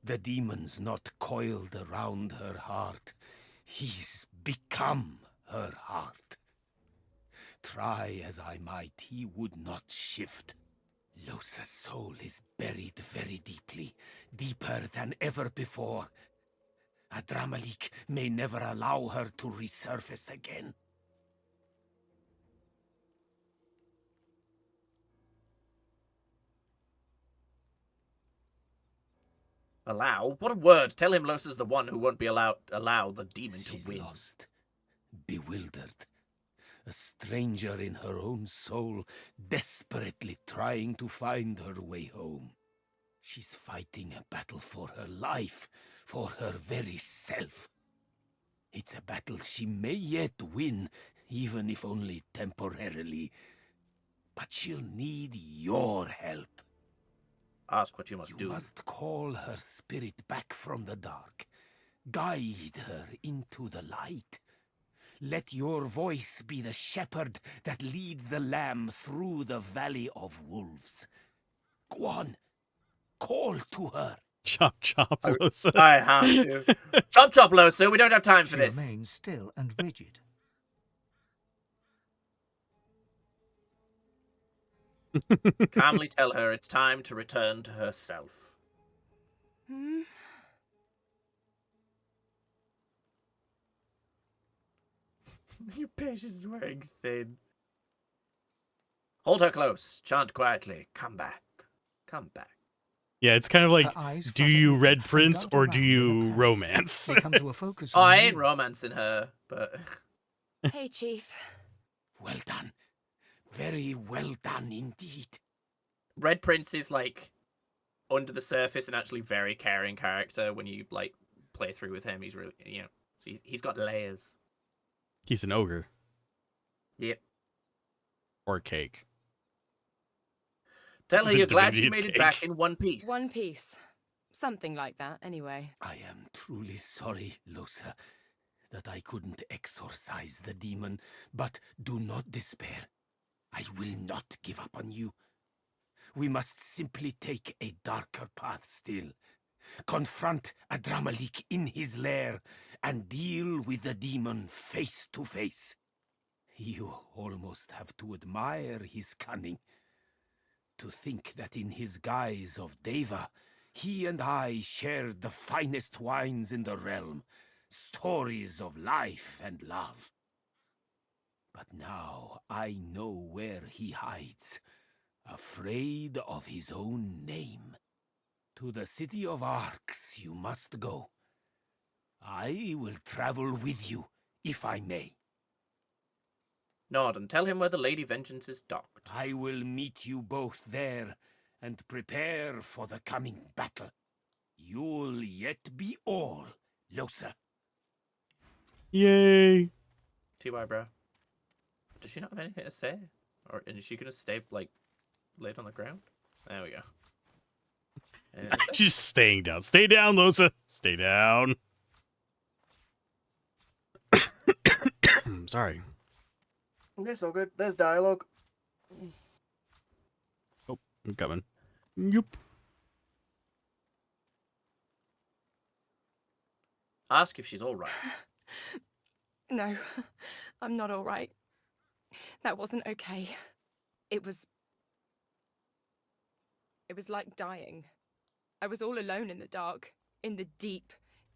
The demon's not coiled around her heart. He's become her heart. Try as I might, he would not shift. Losa's soul is buried very deeply, deeper than ever before. Adramalik may never allow her to resurface again. Allow? What a word. Tell him Losa's the one who won't be allow the demon She's to win. lost, bewildered. A stranger in her own soul, desperately trying to find her way home. She's fighting a battle for her life, for her very self. It's a battle she may yet win, even if only temporarily. But she'll need your help. Ask what you must do. You must call her spirit back from the dark. Guide her into the light. Let your voice be the shepherd that leads the lamb through the valley of wolves. Go on, call to her. Chop, chop, Losa. I have to. Chop, chop, Losa. We don't have time for She this. remains still and rigid. Calmly tell her it's time to return to herself. Hmm? Your patience is wearing thin. Hold her close. Chant quietly. Come back. Come back. Yeah, it's kind of like, Her eyes do flutter you and Red Prince dart or around do in a you panic. romance? They come to a focus Oh, on I ain't you. romancing her, but Hey, Chief. Well done. Very well done indeed. Red Prince is like under the surface and actually very caring character. When you like play through with him, he's really, you know, so he's got layers. He's an ogre. Yep. Or cake. Tell This her is you're glad Divinity, she it's made it cake. back in one piece. One piece. Something like that, anyway. I am truly sorry, Losa, that I couldn't exorcise the demon, but do not despair. I will not give up on you. We must simply take a darker path still. Confront Adramalik in his lair and deal with the demon face to face. You almost have to admire his cunning. To think that in his guise of Deva, he and I shared the finest wines in the realm, stories of life and love. But now I know where he hides, afraid of his own name. To the city of Arx you must go. I will travel with you, if I may. Nod and tell him where the Lady Vengeance is docked. I will meet you both there and prepare for the coming battle. You'll yet be all, Losa. Yay! TY, bro. Does she not have anything to say? Or is she gonna stay, like, laid on the ground? There we go. She's staying down. Stay down, Losa. Stay down. Sorry. It's all good. There's dialogue. Oh, I'm coming. Yup. Ask if she's all right. No, I'm not all right. That wasn't okay. It was like dying. I was all alone in the dark, in the deep,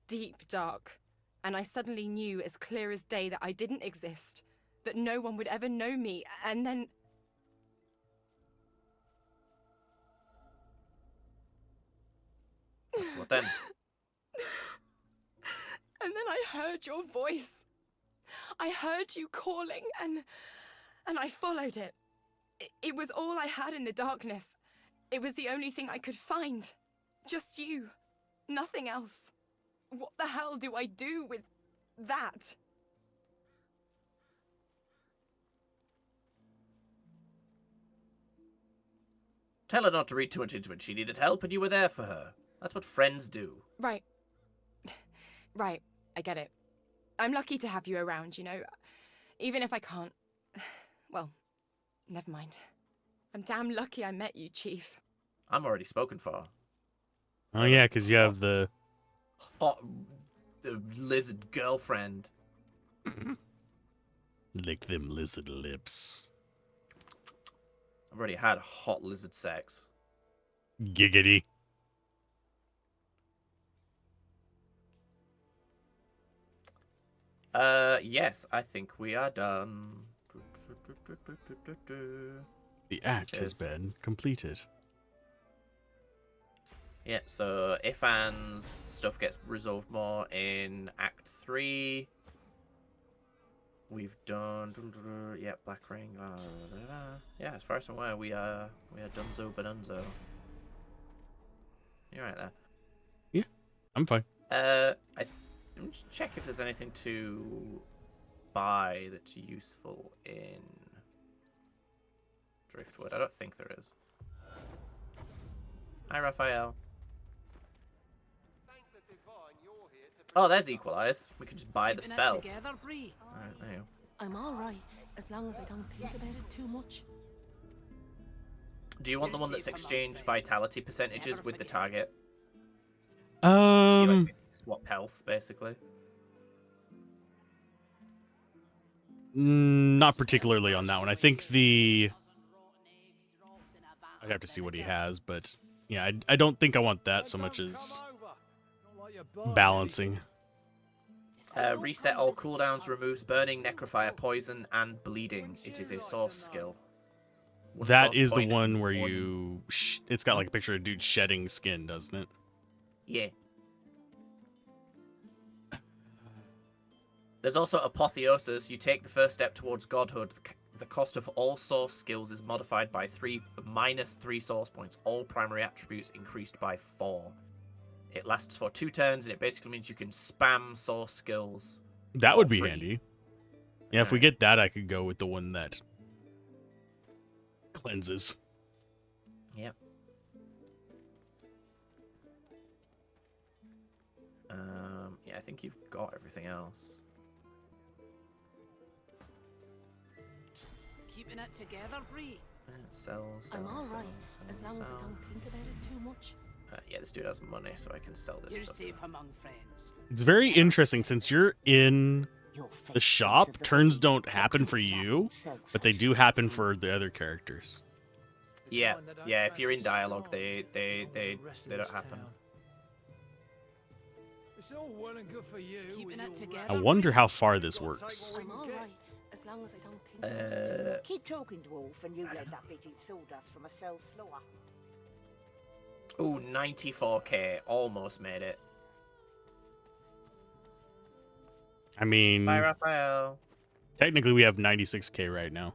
deep dark. And I suddenly knew as clear as day that I didn't exist, that no one would ever know me, and then... What then? And then I heard your voice. I heard you calling, and I followed it. It was all I had in the darkness. It was the only thing I could find. Just you. Nothing else. What the hell do I do with that? Tell her not to read too much into it. She needed help and you were there for her. That's what friends do. Right. Right, I get it. I'm lucky to have you around, you know. Even if I can't... Well, never mind. I'm damn lucky I met you, Chief. I'm already spoken for. Oh, yeah, because you have the... Hot lizard girlfriend. Lick them lizard lips. I've already had hot lizard sex. Giggity. Yes, I think we are done. The act has been completed. Yeah, so Ifan's stuff gets resolved more in Act 3. We've done... Yeah, Black Ring. Yeah, as far as I'm aware, we are Dunzo Bonunzo. You're right there. Yeah, I'm fine. Let me just check if there's anything to buy that's useful in Driftwood. I don't think there is. Hi, Raphael. Oh, there's Equalize. We could just buy the spell. Alright, there you go. I'm alright, as long as I don't think about it too much. Do you want the one that's exchange vitality percentages with the target? Um... So you, like, swap health, basically? Not particularly on that one. I think the... I'd have to see what he has, but... Yeah, I don't think I want that so much as... balancing. Reset all cooldowns, removes burning, necrofire, poison, and bleeding. It is a source skill. That is the one where you... it's got like a picture of a dude shedding skin, doesn't it? Yeah. There's also Apotheosis. You take the first step towards godhood. The cost of all source skills is modified by minus 3 source points. All primary attributes increased by 4. It lasts for 2 turns, and it basically means you can spam source skills. That would be free. handy. Yeah, if we get that, I could go with the one that cleanses. Yep. Yeah, I think you've got everything else. Keeping it together, Bree. Sell, I'm alright, sell, as long as I sell. don't think about it too much. Yeah, this dude has money, so I can sell this You're stuff. safe among friends. It's very interesting since you're in the shop. Turns don't happen for you, but they do happen for the other characters. Yeah, yeah. If you're in dialogue, they don't happen. It's all well and good for you. Keeping it together. I wonder how far this works. I'm alright, as long as I don't think about it. Keep talking, dwarf, and you let that bit in sawdust from a cell floor. Ooh, 94k. Almost made it. I mean... Bye, Raphael. Technically, we have 96k right now.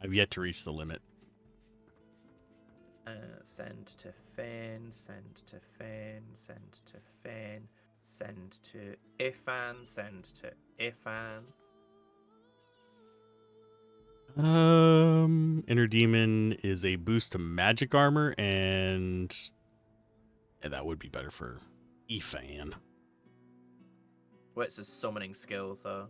I've yet to reach the limit. Send to Fane, send to Fane, send to Fane, send to Ifan, send to Ifan. Inner Demon is a boost to magic armor, and that would be better for Ifan. Well, it's a summoning skill, so.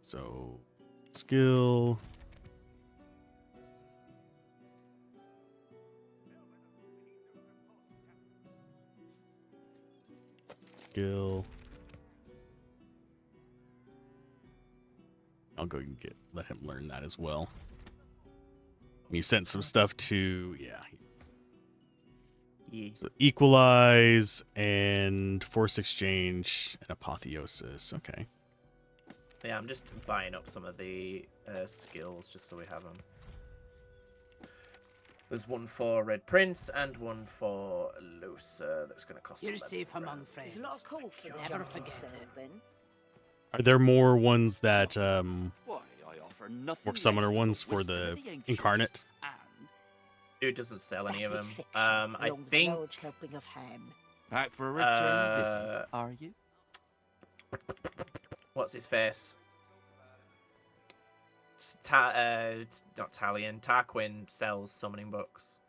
So, skill. Skill. I'll go and let him learn that as well. You sent some stuff to, yeah. So equalize and force exchange and apotheosis. Okay. Yeah, I'm just buying up some of the skills just so we have them. There's one for Red Prince and one for Losa that's going to cost. You're safe among friends. There's a lot of call for the Never jungle forget cell, it. then. Are there more ones that Why, I offer nothing work summoner less than ones for wisdom the of ancients incarnate? and Dude doesn't sell any of Vapid them. fiction, I along with a think. large helping of ham. back for a return visit, are you? What's his face? It's not Talion. Tarquin sells summoning books.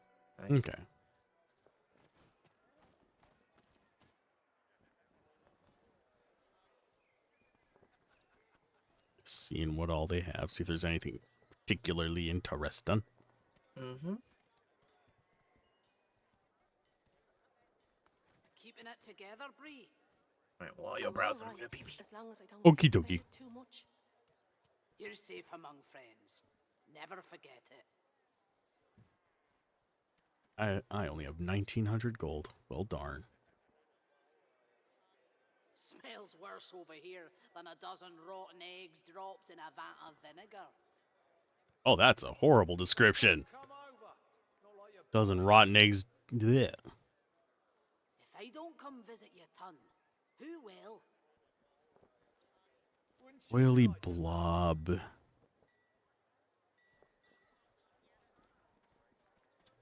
I think. Okay. Seeing what all they have. See if there's anything particularly interesting. Mm-hmm. Keeping it together, Bree. Right, while you're I'm browsing, all I'm gonna right, pee pee. as long as I don't Okie think about dokie. it too much. You're safe among friends. Never forget it. I only have 1900 gold. Well, darn. Smells worse over here than a dozen rotten eggs dropped in a vat of vinegar. Oh, that's a horrible description. Dozen rotten eggs. Blech. If I don't come visit your ton, who will? Oily blob.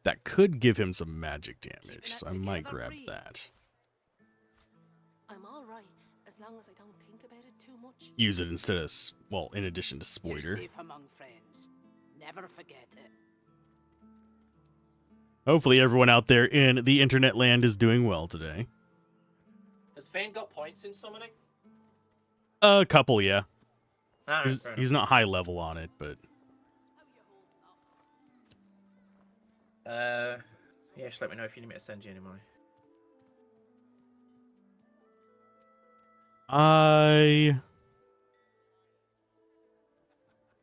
That could give him some magic damage, so I might grab that. I'm all right as long as I don't think about it too much. Use it instead of, well, in addition to You're Spoiter. safe among friends. Never forget it. Hopefully everyone out there in the internet land is doing well today. Has Fane got points in summoning? A couple, yeah. Alright, He's not high level on it, but... Yeah, just let me know if you need me to send you any money.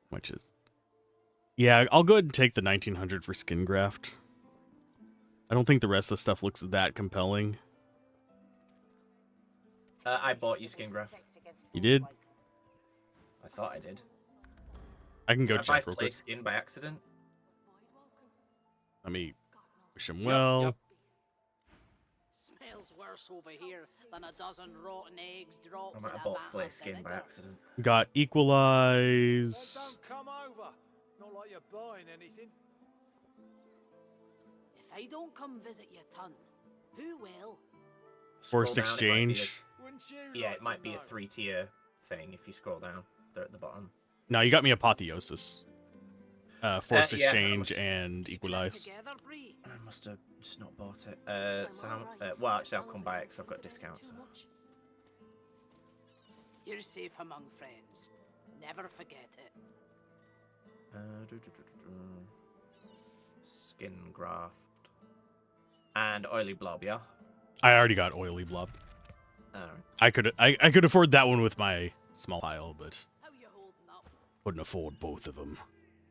Which is... Yeah, I'll go ahead and take the 1900 for skin graft. I don't think the rest of the stuff looks that compelling. I bought you skin graft. You did? I thought I did. I can go Did I check buy real flay quick. skin by accident? Let me wish him well. Yep. Smells worse over here than a dozen rotten eggs dropped I might in have a bought vat flay of skin by vinegar. accident. Got equalize. Don't come over. Not like you're buying anything. If I don't come visit your ton, who will? Force Scroll down, it might be exchange. Wouldn't you Yeah, like it might to be a know? 3-tier thing if you scroll down. They're at the bottom. No, you got me apotheosis. Force yeah, exchange I and equalize. Together, Bree. I must have just not bought it. I'm So all right, well, as actually, I'll long come as I buy it don't because I've got think about it discounts. too So. much. You're safe among friends. Never forget it. Skin graft and oily blob, yeah. I already got oily blob. Alright. I could afford that one with my small pile, but How you holding up? couldn't afford both of them.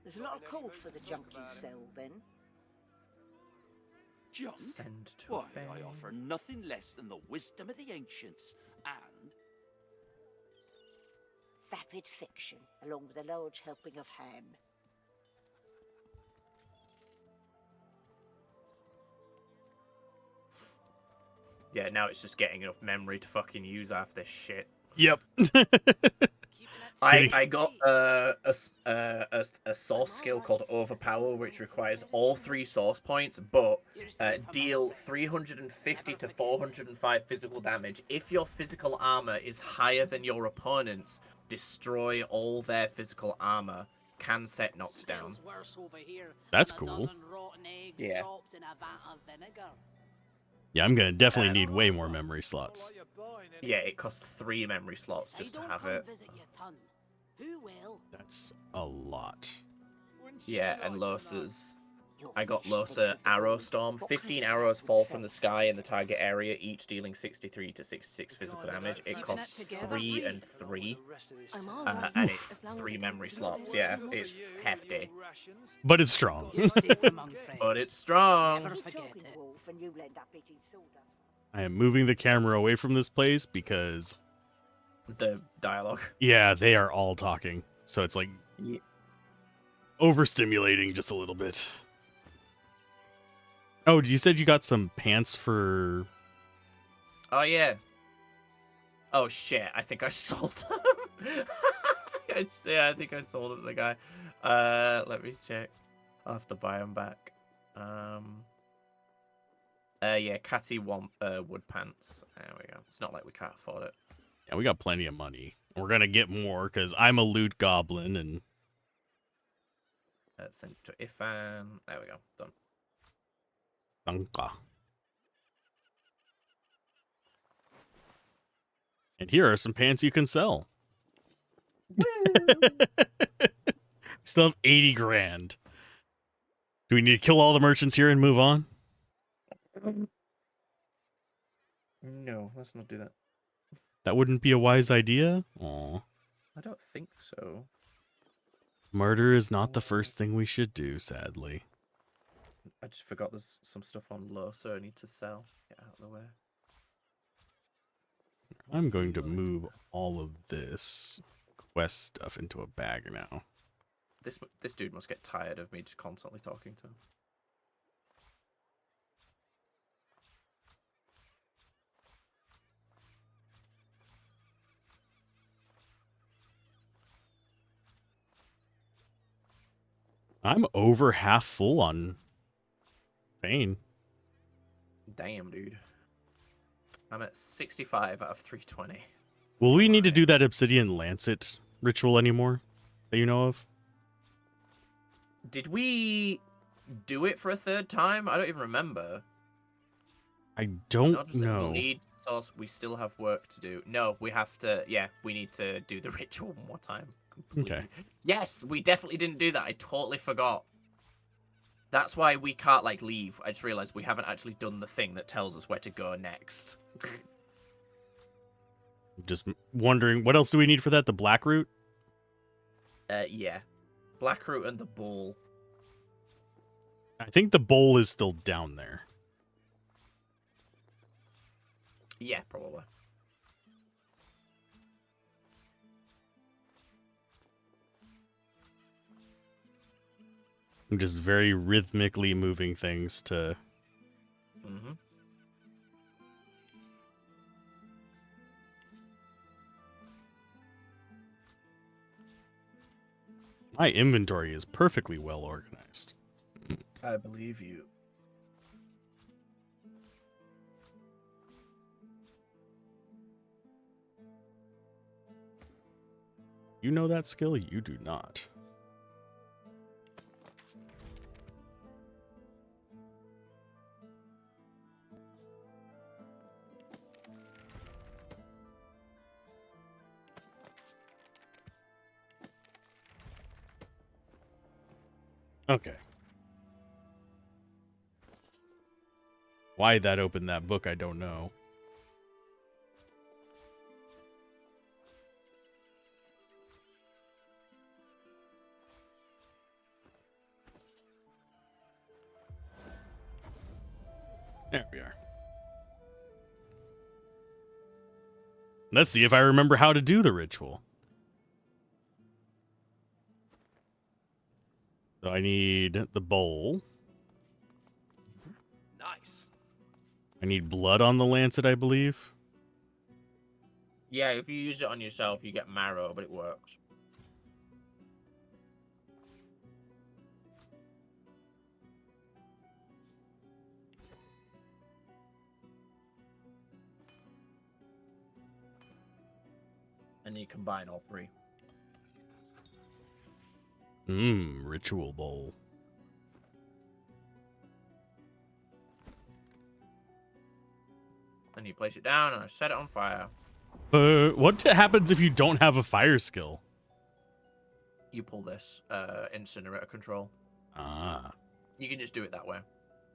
There's a lot of call for the junk you sell, then. Junk? Send to Why, Fane. I offer nothing less than the wisdom of the ancients and Vapid fiction, along with a large helping of ham. Yeah, now it's just getting enough memory to fucking use half this shit. Yep. I got a source skill called Overpower, which requires all 3 source points, but deal 350 to 405 physical damage. If your physical armor is higher than your opponent's, destroy all their physical armor. Can set knocked down. That's cool. Yeah. Yeah, I'm gonna definitely need way more memory slots. Yeah, it costs 3 memory slots just to have it. That's a lot. Yeah, and Los's... I got Losa Arrow Storm. 15 arrows fall from the sky in the target area, each dealing 63 to 66 physical damage. It costs 3 and 3. And it's 3 memory slots. Yeah, it's hefty. But it's strong. But it's strong. I am moving the camera away from this place because... The dialogue. Yeah, they are all talking. So it's like... Yeah. Overstimulating just a little bit. Oh, you said you got some pants for... Oh, yeah. Oh, shit. I think I sold them. I think I sold them to the guy. Let me check. I'll have to buy them back. Yeah, Catty want wood pants. There we go. It's not like we can't afford it. Yeah, we got plenty of money. We're gonna get more, because I'm a loot goblin, and... Send to Ifan. There we go. Done. Sanka. And here are some pants you can sell. Still have 80 grand. Do we need to kill all the merchants here and move on? No, let's not do that. That wouldn't be a wise idea? Aw. I don't think so. Murder is not the first thing we should do, sadly. I just forgot there's some stuff on low, so I need to sell. Get out of the way. I'm going to move all of this quest stuff into a bag now. This dude must get tired of me just constantly talking to him. I'm over half full on Fane. Damn, dude. I'm at 65 out of 320. Will we need to do that Obsidian Lancet ritual anymore that you know of? Did we do it for a 3rd time? I don't even remember. I don't know. We'll need source. We still have work to do. No, we have to. Yeah, we need to do the ritual one more time. Completely. Okay. Yes, we definitely didn't do that. I totally forgot. That's why we can't, like, leave. I just realized we haven't actually done the thing that tells us where to go next. Just wondering, what else do we need for that? The black root? Yeah. Blackroot and the bowl. I think the bowl is still down there. Yeah, probably. I'm just very rhythmically moving things to... Mm-hmm. My inventory is perfectly well organized. I believe you. You know that skill? You do not. Okay. Why that opened that book, I don't know. There we are. Let's see if I remember how to do the ritual. So I need the bowl. Nice. I need blood on the lancet, I believe. Yeah, if you use it on yourself, you get marrow, but it works. And you combine all three. Ritual bowl. And you place it down, and I set it on fire. What happens if you don't have a fire skill? You pull this incinerator control. Ah. You can just do it that way.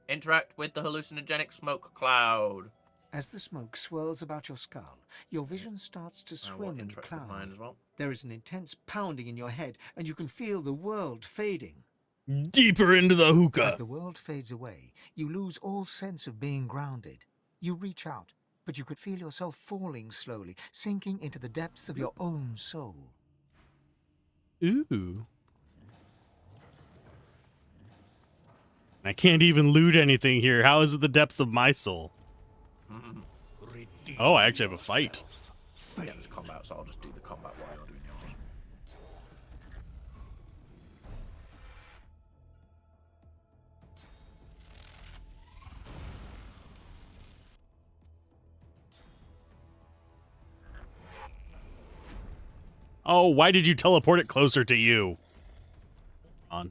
Interact with the hallucinogenic smoke cloud. As the smoke swirls about your skull, your vision starts to swim in the cloud. As well. There is an intense pounding in your head, and you can feel the world fading. Deeper into the hookah. As the world fades away, you lose all sense of being grounded. You reach out, but you could feel yourself falling slowly, sinking into the depths of your own soul. Ooh. I can't even loot anything here. How is it the depths of my soul? Oh, I actually have a fight. Yeah, there's combat, so I'll just do the combat while you're doing yours. Oh, why did you teleport it closer to you? On.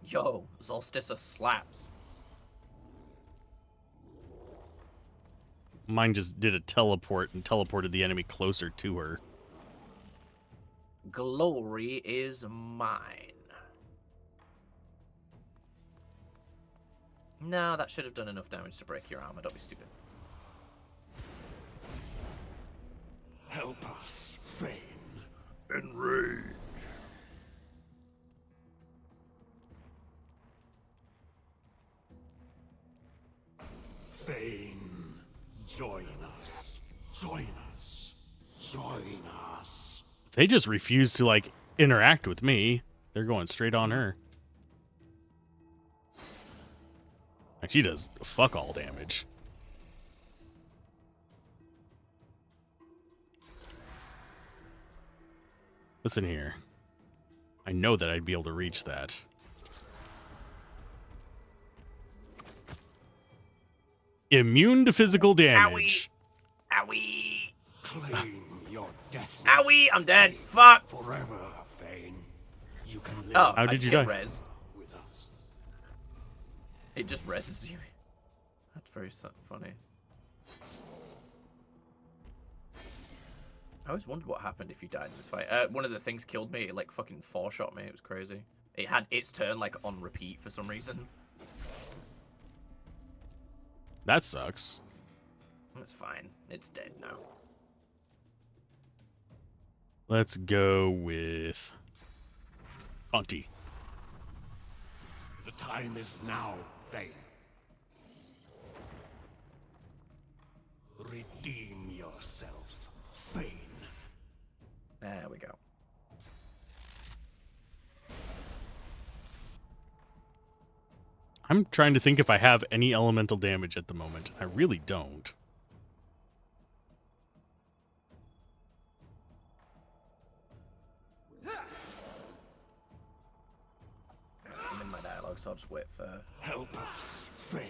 Yo, Solstice slaps. Mine just did a teleport and teleported the enemy closer to her. Glory is mine. No, that should have done enough damage to break your armor. Don't be stupid. Help us, Fane. Enrage. Fane, join us. Join us. Join us. They just refuse to, like, interact with me. They're going straight on her. And she does fuck all damage. Listen here. I know that I'd be able to reach that. Immune to physical damage. Owie! Claim your death. Owie! I'm dead. Fuck! Forever, Fane. You can live. Oh, how did you die? Rezzed. It just reses you. That's very funny. I always wondered what happened if you died in this fight. One of the things killed me. It like fucking 4-shot me. It was crazy. It had its turn like on repeat for some reason. That sucks. That's fine. It's dead now. Let's go with Auntie. The time is now, Fane. Redeem yourself, Fane. There we go. I'm trying to think if I have any elemental damage at the moment. I really don't. I'm in my dialogue, so I'll just wait for... Help us, Fane.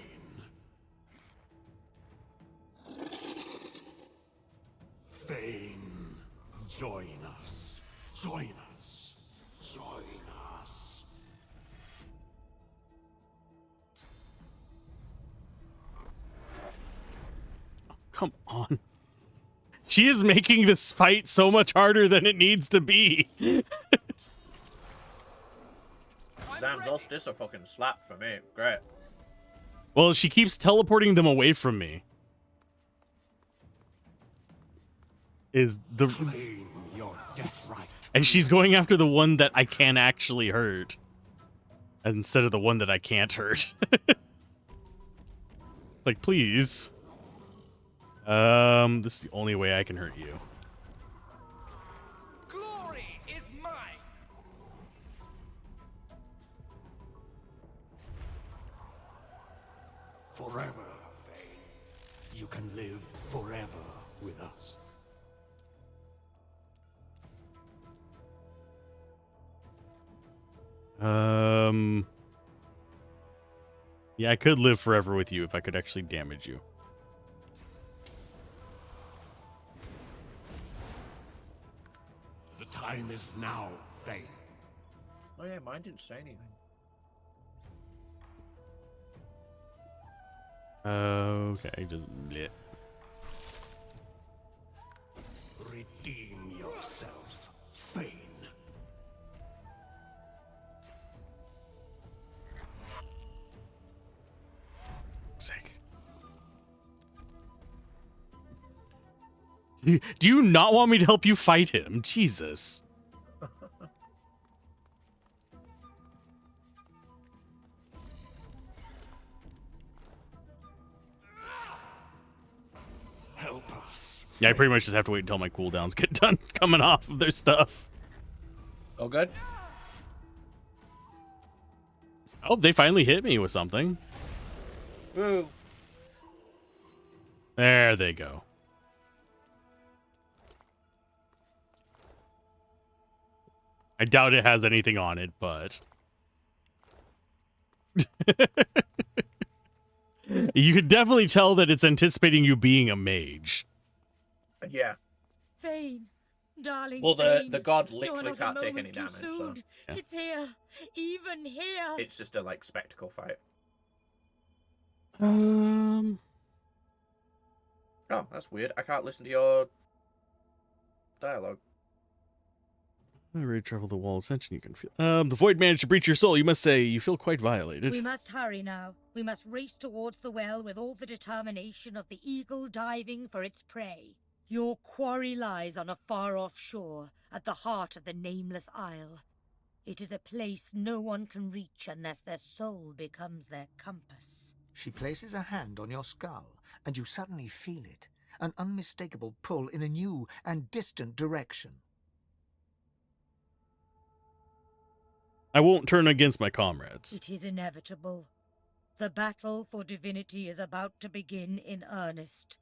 Fane, join us. Join us. Join us. Come on. She is making this fight so much harder than it needs to be. Sam's Solstice are fucking slapped for me. Great. Well, she keeps teleporting them away from me. Is the Claim your death right. And she's going after the one that I can actually hurt instead of the one that I can't hurt. Like, please. This is the only way I can hurt you. Glory is mine. forever, Fane. You can live forever with us. Yeah, I could live forever with you if I could actually damage you. The time is now, Fane. Oh yeah, mine didn't say anything. Okay, just bleh. Redeem yourself, Fane. Sake. Do you not want me to help you fight him? Jesus. Help us. Yeah, I pretty much just have to wait until my cooldowns get done coming off of their stuff. Oh, good. Oh, they finally hit me with something. Woo. There they go. I doubt it has anything on it, but... You could definitely tell that it's anticipating you being a mage. Yeah. Fane, darling. Well, Fane, the god you're literally not a can't take moment any too damage, so soon. Yeah. It's here, even here. it's just a like spectacle fight. Um. Oh, that's weird. I can't listen to your dialogue. I already traveled the wall ascension. You can feel. The void managed to breach your soul. You must say you feel quite violated. We must hurry now. We must race towards the well with all the determination of the eagle diving for its prey. Your quarry lies on a far-off shore, at the heart of the nameless isle. It is a place no one can reach unless their soul becomes their compass. She places a hand on your skull, and you suddenly feel it, an unmistakable pull in a new and distant direction. I won't turn against my comrades. It is inevitable. The battle for divinity is about to begin in earnest.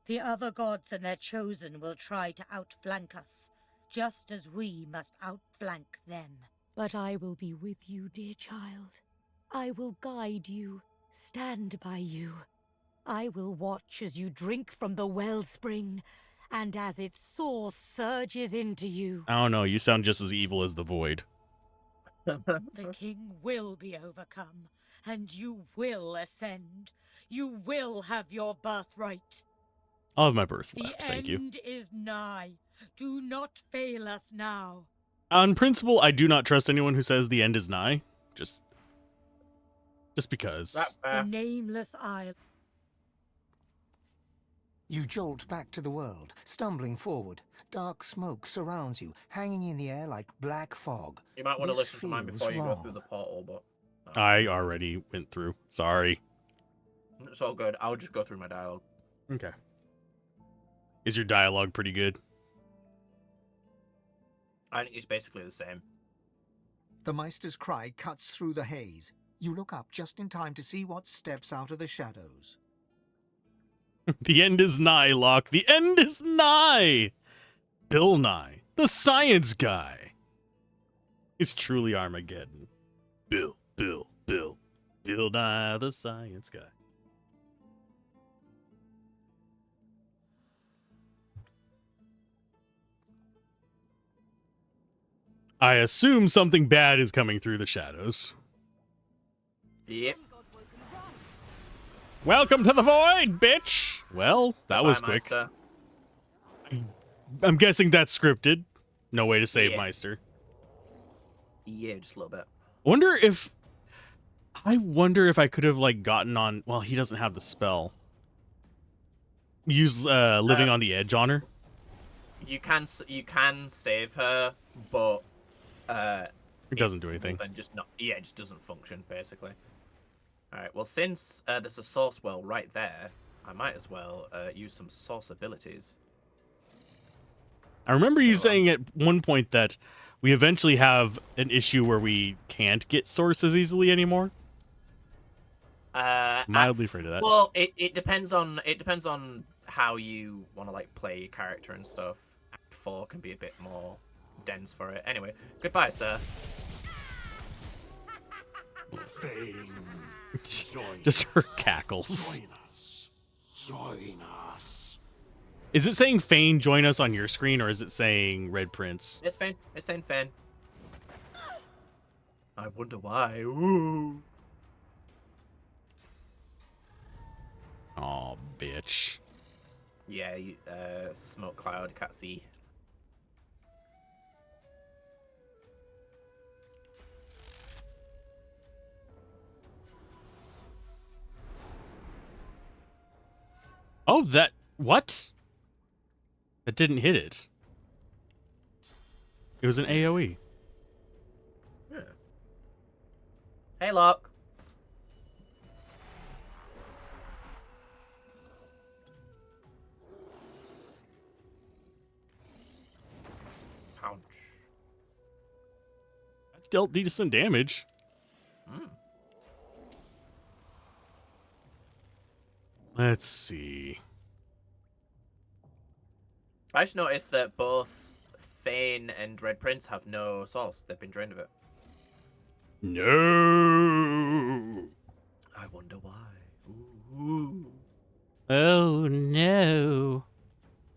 The other gods and their chosen will try to outflank us, just as we must outflank them. But I will be with you, dear child. I will guide you, stand by you. I will watch as you drink from the wellspring, and as its source surges into you. I don't know. You sound just as evil as the void. The king will be overcome, and you will ascend. You will have your birthright. I'll have my birth The left, thank you. end is nigh. Do not fail us now. On principle, I do not trust anyone who says the end is nigh. Just because. The nameless isle. You jolt back to the world, stumbling forward. Dark smoke surrounds you, hanging in the air like black fog. You might want to This listen to mine feels before you go wrong. through the portal, but I already went through. Sorry. it's all good. I'll just go through my dialogue. Okay. Is your dialogue pretty good? I think it's basically the same. The Meister's cry cuts through the haze. You look up just in time to see what steps out of the shadows. The end is nigh, Locke. The end is nigh. Bill Nye, the science guy. He's truly Armageddon. Bill Nye, the science guy. I assume something bad is coming through the shadows. Yep. Welcome to the void, bitch! Well, that was quick. Meister. I'm guessing that's scripted. No way to save Yeah. Meister. Yeah, just a little bit. I wonder if I could have like gotten on. Well, he doesn't have the spell. Use living on the edge on her. You can save her, but It doesn't do anything. Then just not. Yeah, it just doesn't function basically. All right. Well, since there's a source well right there, I might as well use some source abilities. I remember you saying at one point that we eventually have an issue where we can't get sources easily anymore. Mildly afraid of that. Well, it depends on how you want to like play your character and stuff. Act 4 can be a bit more dense for it. Anyway, goodbye, sir. Just her cackles. Join us. Join us. Is it saying Fane join us on your screen, or is it saying Red Prince? It's Fane. It's saying Fane. I wonder why. Ooh. Oh, bitch. Yeah, smoke cloud, can't see. Oh, what? That didn't hit it. It was an AoE. Yeah. Hey, Locke. Ouch. That dealt decent damage. Let's see. I just noticed that both Fane and Red Prince have no sauce. They've been drained of it. No. I wonder why. Ooh. Oh, no.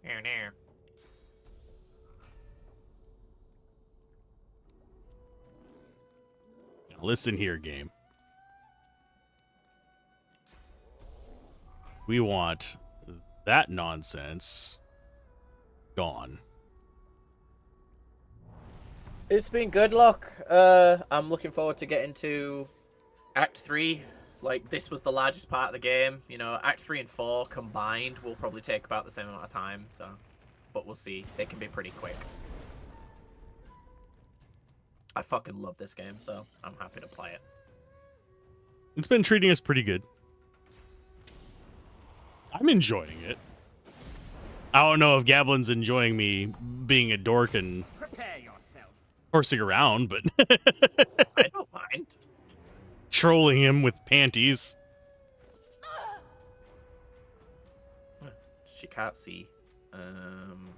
There, there. Listen here, game. We want that nonsense gone. It's been good luck. I'm looking forward to getting to Act 3. Like, this was the largest part of the game. You know, Act 3 and 4 combined will probably take about the same amount of time, so... But we'll see. They can be pretty quick. I fucking love this game, so I'm happy to play it. It's been treating us pretty good. I'm enjoying it. I don't know if Gablin's enjoying me being a dork and Prepare yourself. horsing around, but I don't mind. Trolling him with panties. She can't see. Can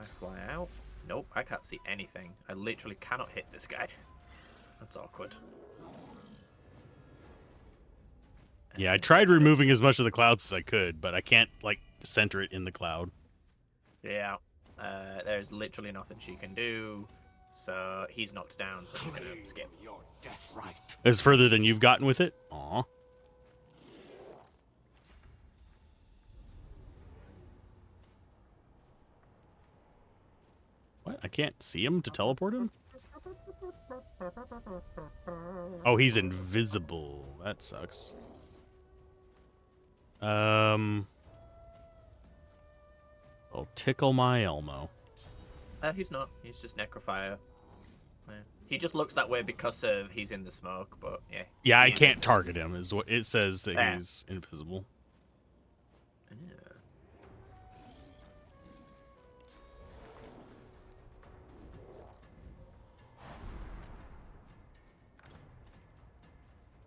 I fly out? Nope, I can't see anything. I literally cannot hit this guy. That's awkward. Yeah, I tried removing as much of the clouds as I could, but I can't, like, center it in the cloud. Yeah. There's literally nothing she can do. So he's knocked down, so she's gonna skip. Your death right. As further than you've gotten with it? Aw. What? I can't see him to teleport him? Oh, he's invisible. That sucks. I'll tickle my Elmo. He's not. He's just Necrofire. Yeah. He just looks that way because of he's in the smoke, but yeah. Yeah, I can't target him, is what it says that he's invisible. Yeah.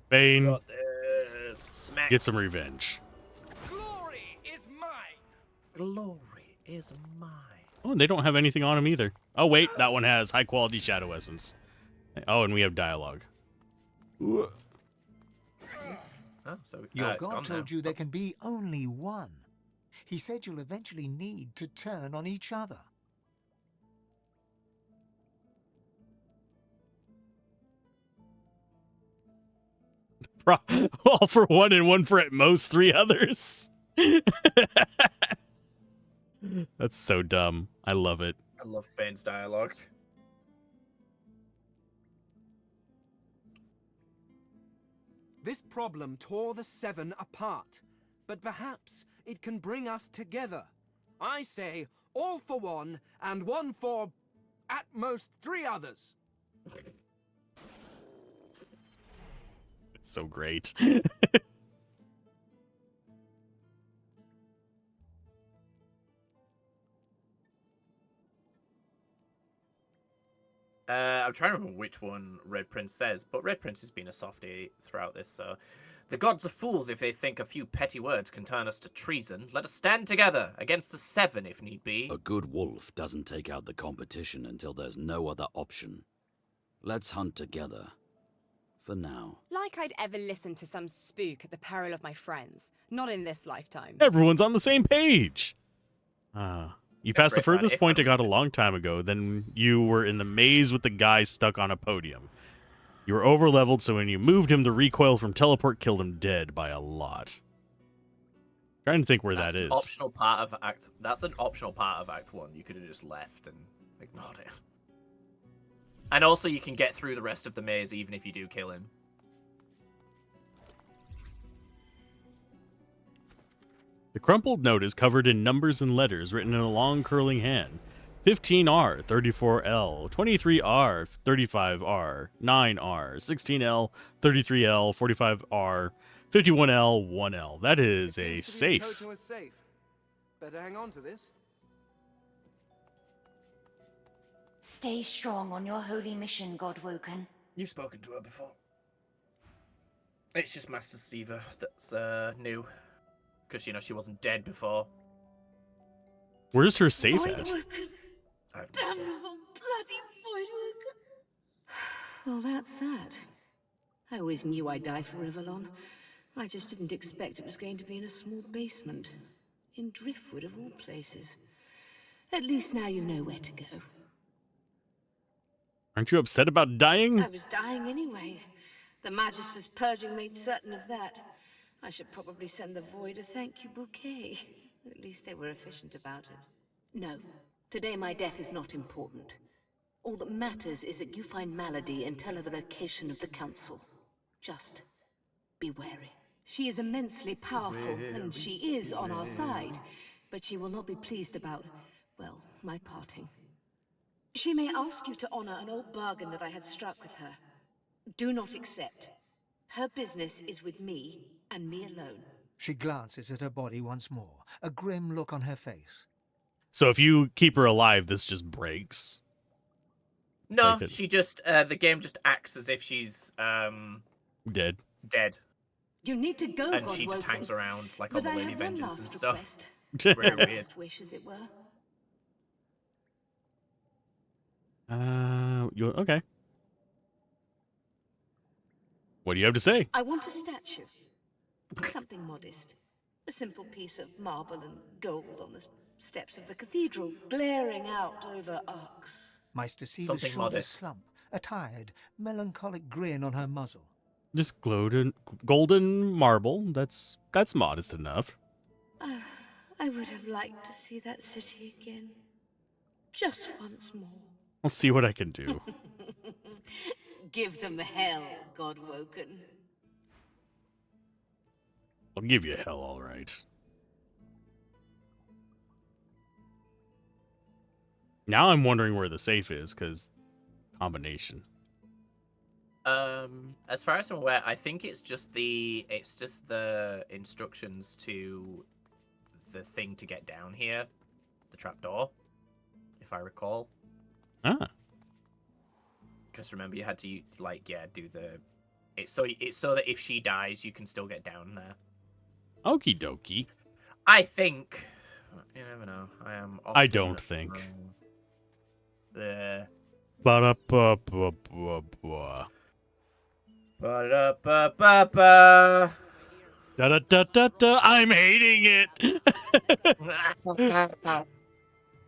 Bane, Got this. Smack. get some revenge. Glory is mine. Glory is mine. Oh, and they don't have anything on him either. Oh, wait, that one has high-quality Shadow Essence. Oh, and we have dialogue. Oh, so Your it's gone god told now. you there can be only one. He said you'll eventually need to turn on each other. All for one and one for at most 3 others. That's so dumb. I love it. I love Fane's dialogue. This problem tore the Seven apart, but perhaps it can bring us together. I say all for one and one for, at most, 3 others. It's so great. I'm trying to remember which one Red Prince says, but Red Prince has been a softie throughout this, so The gods are fools if they think a few petty words can turn us to treason. Let us stand together against the seven if need be. A good wolf doesn't take out the competition until there's no other option. Let's hunt together. For now. Like I'd ever listen to some spook at the peril of my friends. Not in this lifetime. Everyone's on the same page. You passed the Separate that furthest if point I I'm got a long time ago. Then you were in the maze with the guy stuck on a podium. You were over-leveled, so when you moved him, the recoil from teleport killed him dead by a lot. Trying to think where that is. Optional part of Act. That's an optional part of Act 1. You could have just left and ignored it. And also, you can get through the rest of the maze even if you do kill him. The crumpled note is covered in numbers and letters written in a long curling hand. 15R, 34L, 23R, 35R, 9R, 16L, 33L, 45R, 51L, 1L. That is a safe. Safe. Better hang on to this. Stay strong on your holy mission, Godwoken. You've spoken to her before. It's just Master Siva that's new. Because, you know, she wasn't dead before. Where's her safe at? Damnable bloody Voidwoken. Well, that's that. I always knew I'd die for Rivellon. I just didn't expect it was going to be in a small basement. In Driftwood, of all places. At least now you know where to go. Aren't you upset about dying? I was dying anyway. The Magister's purging made certain of that. I should probably send the Void a thank you bouquet. At least they were efficient about it. No. Today my death is not important. All that matters is that you find Malady and tell her the location of the Council. Just be wary. She is immensely powerful, and she is on our side, but she will not be pleased about, well, my parting. She may ask you to honor an old bargain that I had struck with her. Do not accept. Her business is with me, and me alone. She glances at her body once more, a grim look on her face. So if you keep her alive, this just breaks? No, she just, the game just acts as if she's, dead. Dead. You need to go, And she just hangs around, like on the Lady Vengeance and stuff. It's Very very weird. last wish, as it were. Okay. What do you have to say? I want a statue. Something modest. A simple piece of marble and gold on the steps of the cathedral, glaring out over arcs. Meister Siva's Something shoulders modest. slump, a tired, melancholic grin on her muzzle. Just golden marble. That's modest enough. I would have liked to see that city again. Just once more. I'll see what I can do. Give them hell, Godwoken. I'll give you hell, all right. Now I'm wondering where the safe is, because combination. As far as I'm aware, I think it's just the instructions to the thing to get down here, the trapdoor, if I recall. Ah. Because remember, you had to do the. It's so that if she dies, you can still get down there. Okie dokie. I think. You never know. I don't think. The. Ba-da-ba-ba-ba-ba. Ba-da-ba-ba-ba. Da-da-da-da-da. I'm hating it.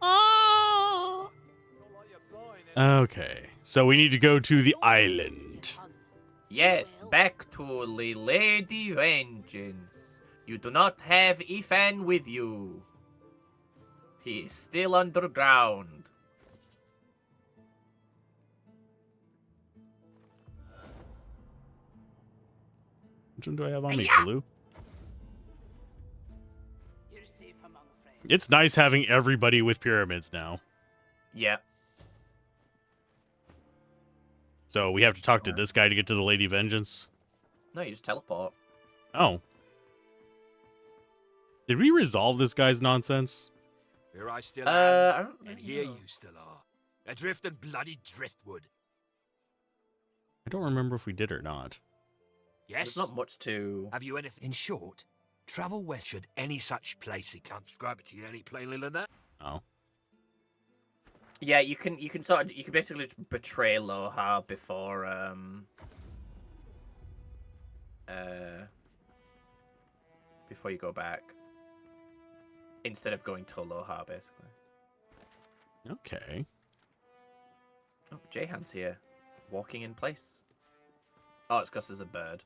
Oh. Okay, so we need to go to the island. Yes, back to the Lady Vengeance. You do not have Ethan with you. He is still underground. Which one do I have on me, Blue? You're safe among friends. It's nice having everybody with pyramids now. Yeah. So we have to talk to this guy to get to the Lady Vengeance? No, you just teleport. Oh. Did we resolve this guy's nonsense? Here I still I am, don't and really here know. you still are. Adrift in bloody driftwood. I don't remember if we did or not. Yes? There's not much to... Have you anything? In short, travel west should any such place. He can't describe it to you any plainly than that. Oh. Yeah, you can basically betray Lohar before you go back. Instead of going to Lohar, basically. Okay. Oh, Jahan's here. Walking in place. Oh, it's because there's a bird.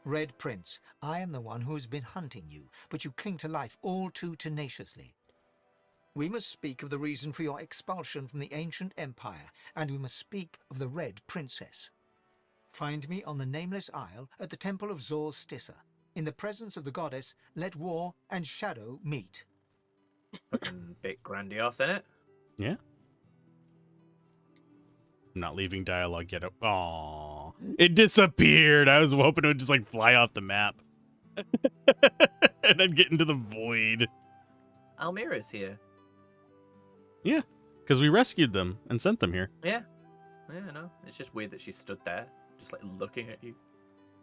Red Prince, I am the one who has been hunting you, but you cling to life all too tenaciously. We must speak of the reason for your expulsion from the ancient empire, and we must speak of the Red Princess. Find me on the Nameless Isle at the Temple of Zor Stissa. In the presence of the goddess, let war and shadow meet. Fucking bit grandiose, innit? Yeah. I'm not leaving dialogue yet. Aww. It disappeared. I was hoping it would just like fly off the map. And then get into the void. Almira's here. Yeah. Because we rescued them and sent them here. Yeah. Yeah, no. It's just weird that she stood there, just like looking at you.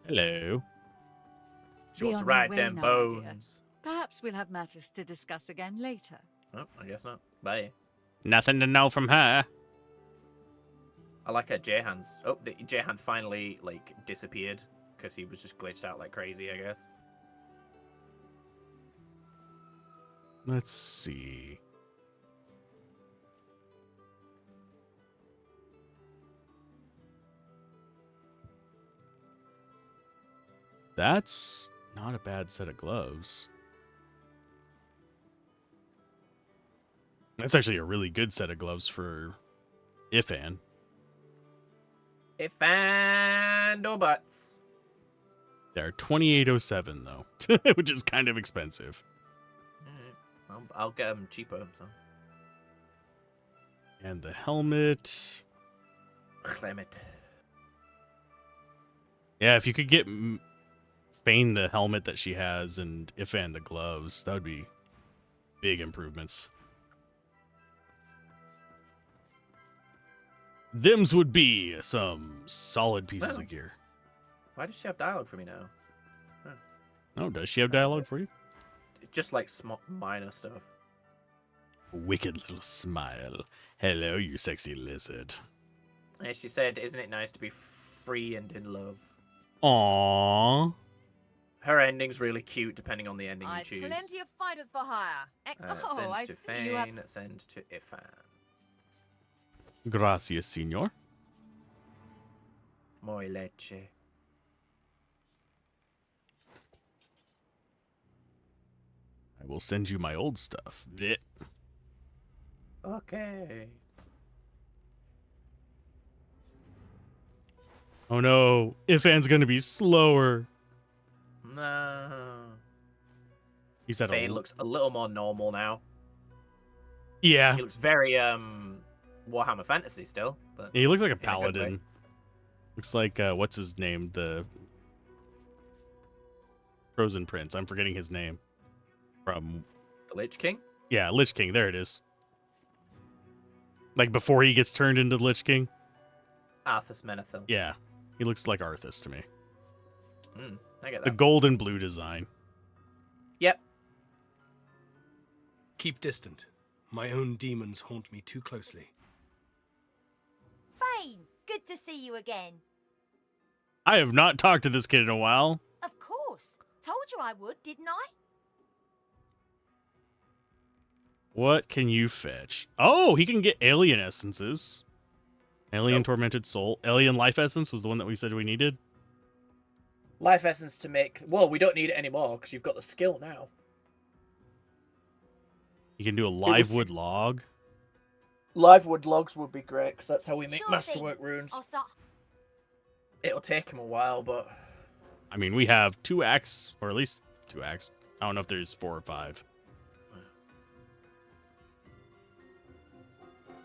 Hello. She wants to ride them bones. Perhaps we'll have matters to discuss again later. Oh, I guess not. Bye. Nothing to know from her. I like her Jahan's. Oh, Jahan finally like disappeared because he was just glitched out like crazy, I guess. Let's see. That's not a bad set of gloves. That's actually a really good set of gloves for Ifan. Ifan no butts. They're 2807 though, which is kind of expensive. Alright. I'll get them cheaper. So. And the helmet. Clement. Yeah, if you could get Fane the helmet that she has and Ifan the gloves, that would be big improvements. Thems would be some solid pieces of gear. Why does she have dialogue for me now? Huh. Oh, does she have dialogue for you? Just like small, minor stuff. Wicked little smile. Hello, you sexy lizard. And she said, "Isn't it nice to be free and in love?" Aww. Her ending's really cute, depending on the ending you I've choose. plenty of fighters for hire. Send I to see you have... Fane, send to Ifan. Gracias, senor. Muy leche. I will send you my old stuff. Blech. Okay. Oh no, Ifan's gonna be slower. No. He said Fane looks a little more normal now. Yeah. He looks very Warhammer Fantasy still, but He looks like a in good way. paladin. Looks like what's his name? The Frozen Prince. I'm forgetting his name. From the Lich King? Yeah, Lich King. There it is. Like before he gets turned into Lich King. Arthas Menethil. Yeah, he looks like Arthas to me. I get that. The gold and blue design. Yep. Keep distant. My own demons haunt me too closely. Fane, good to see you again. I have not talked to this kid in a while. Of course. Told you I would, didn't I? What can you fetch? Oh, he can get alien essences. Alien Tormented Soul. Alien Life Essence was the one that we said we needed. Life Essence to make... Well, we don't need it anymore because you've got the skill now. You can do a live wood log. Live wood logs would be great because that's how we make Sure masterwork thing. runes. I'll start. It'll take him a while, but... I mean, we have 2 acts, or at least 2 acts. I don't know if there's 4 or 5.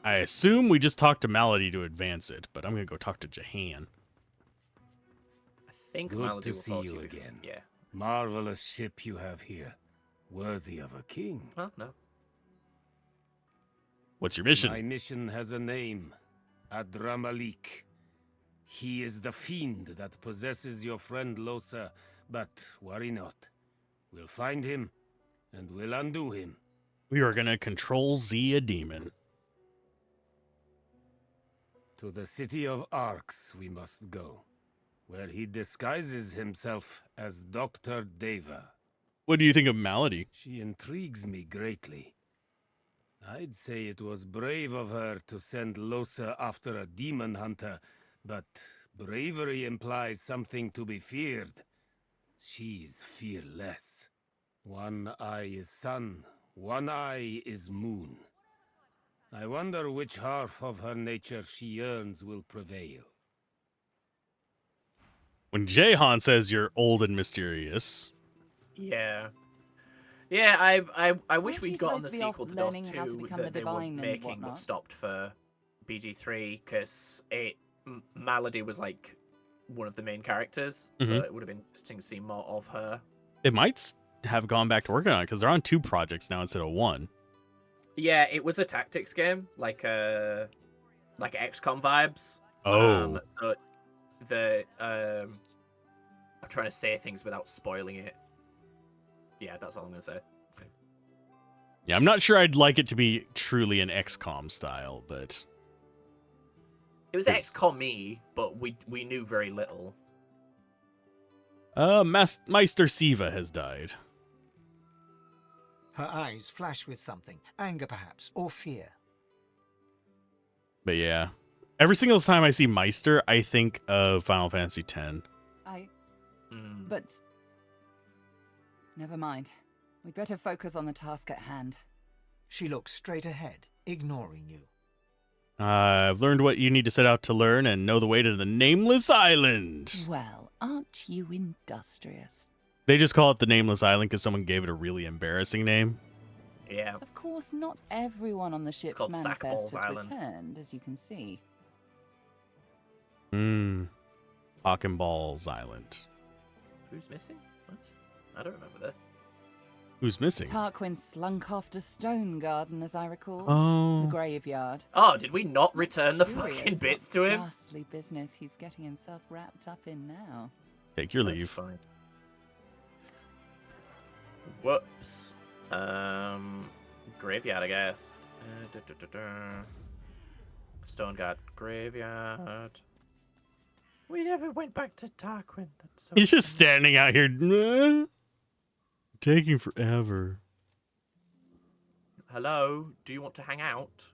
I assume we just talked to Malady to advance it, but I'm going to go talk to Jahan. I think Good Malady to will see talk you to you again. Yeah. Marvelous ship you have here. Worthy of a king. Oh, no. What's your mission? My mission has a name. Adramalik. He is the fiend that possesses your friend Losa, but worry not. We'll find him, and we'll undo him. We are gonna control Z a demon. To the city of Arx we must go, where he disguises himself as Dr. Deva. What do you think of Malady? She intrigues me greatly. I'd say it was brave of her to send Losa after a demon hunter, but bravery implies something to be feared. She's fearless. One eye is sun, one eye is moon. I wonder which half of her nature she yearns will prevail. When Jahan says you're old and mysterious. Yeah. Yeah, I wish Aren't we'd you got on the supposed to be off sequel to DOS learning how to 2 become that the they were divine and making but whatnot? stopped for BG3, because Malady was like one of the main characters, so Mhm. it would have been interesting to see more of her. They might have gone back to working on it because they're on 2 projects now instead of 1. Yeah, it was a tactics game, like XCOM vibes. Oh. So I'm trying to say things without spoiling it. Yeah, that's all I'm gonna say. Yeah, I'm not sure I'd like it to be truly an XCOM style, but It was XCOM-y, but we knew very little. Meister Siva has died. Her eyes flash with something. Anger, perhaps, or fear. But yeah, every single time I see Meister, I think of Final Fantasy X. But never mind. We'd better focus on the task at hand. She looks straight ahead, ignoring you. I've learned what you need to set out to learn and know the way to the Nameless Island. Well, aren't you industrious? They just call it the Nameless Island because someone gave it a really embarrassing name. Yeah. Of course, not everyone on the ship's called manifest Sackballs has Island. returned, as you can see. Cock and Balls Island. Who's missing? What? I don't remember this. Who's missing? Tarquin slunk off to Stone Garden, as I recall. Oh. The graveyard. Oh, did we not return the Curious fucking what bits to him? Ghastly business he's getting himself wrapped up in now. Take your That's leave. fine. Whoops. Graveyard, I guess. Stone Guard Graveyard. We never went back to Tarquin. That's so He's just standing out here. Taking forever. Hello, do you want to hang out?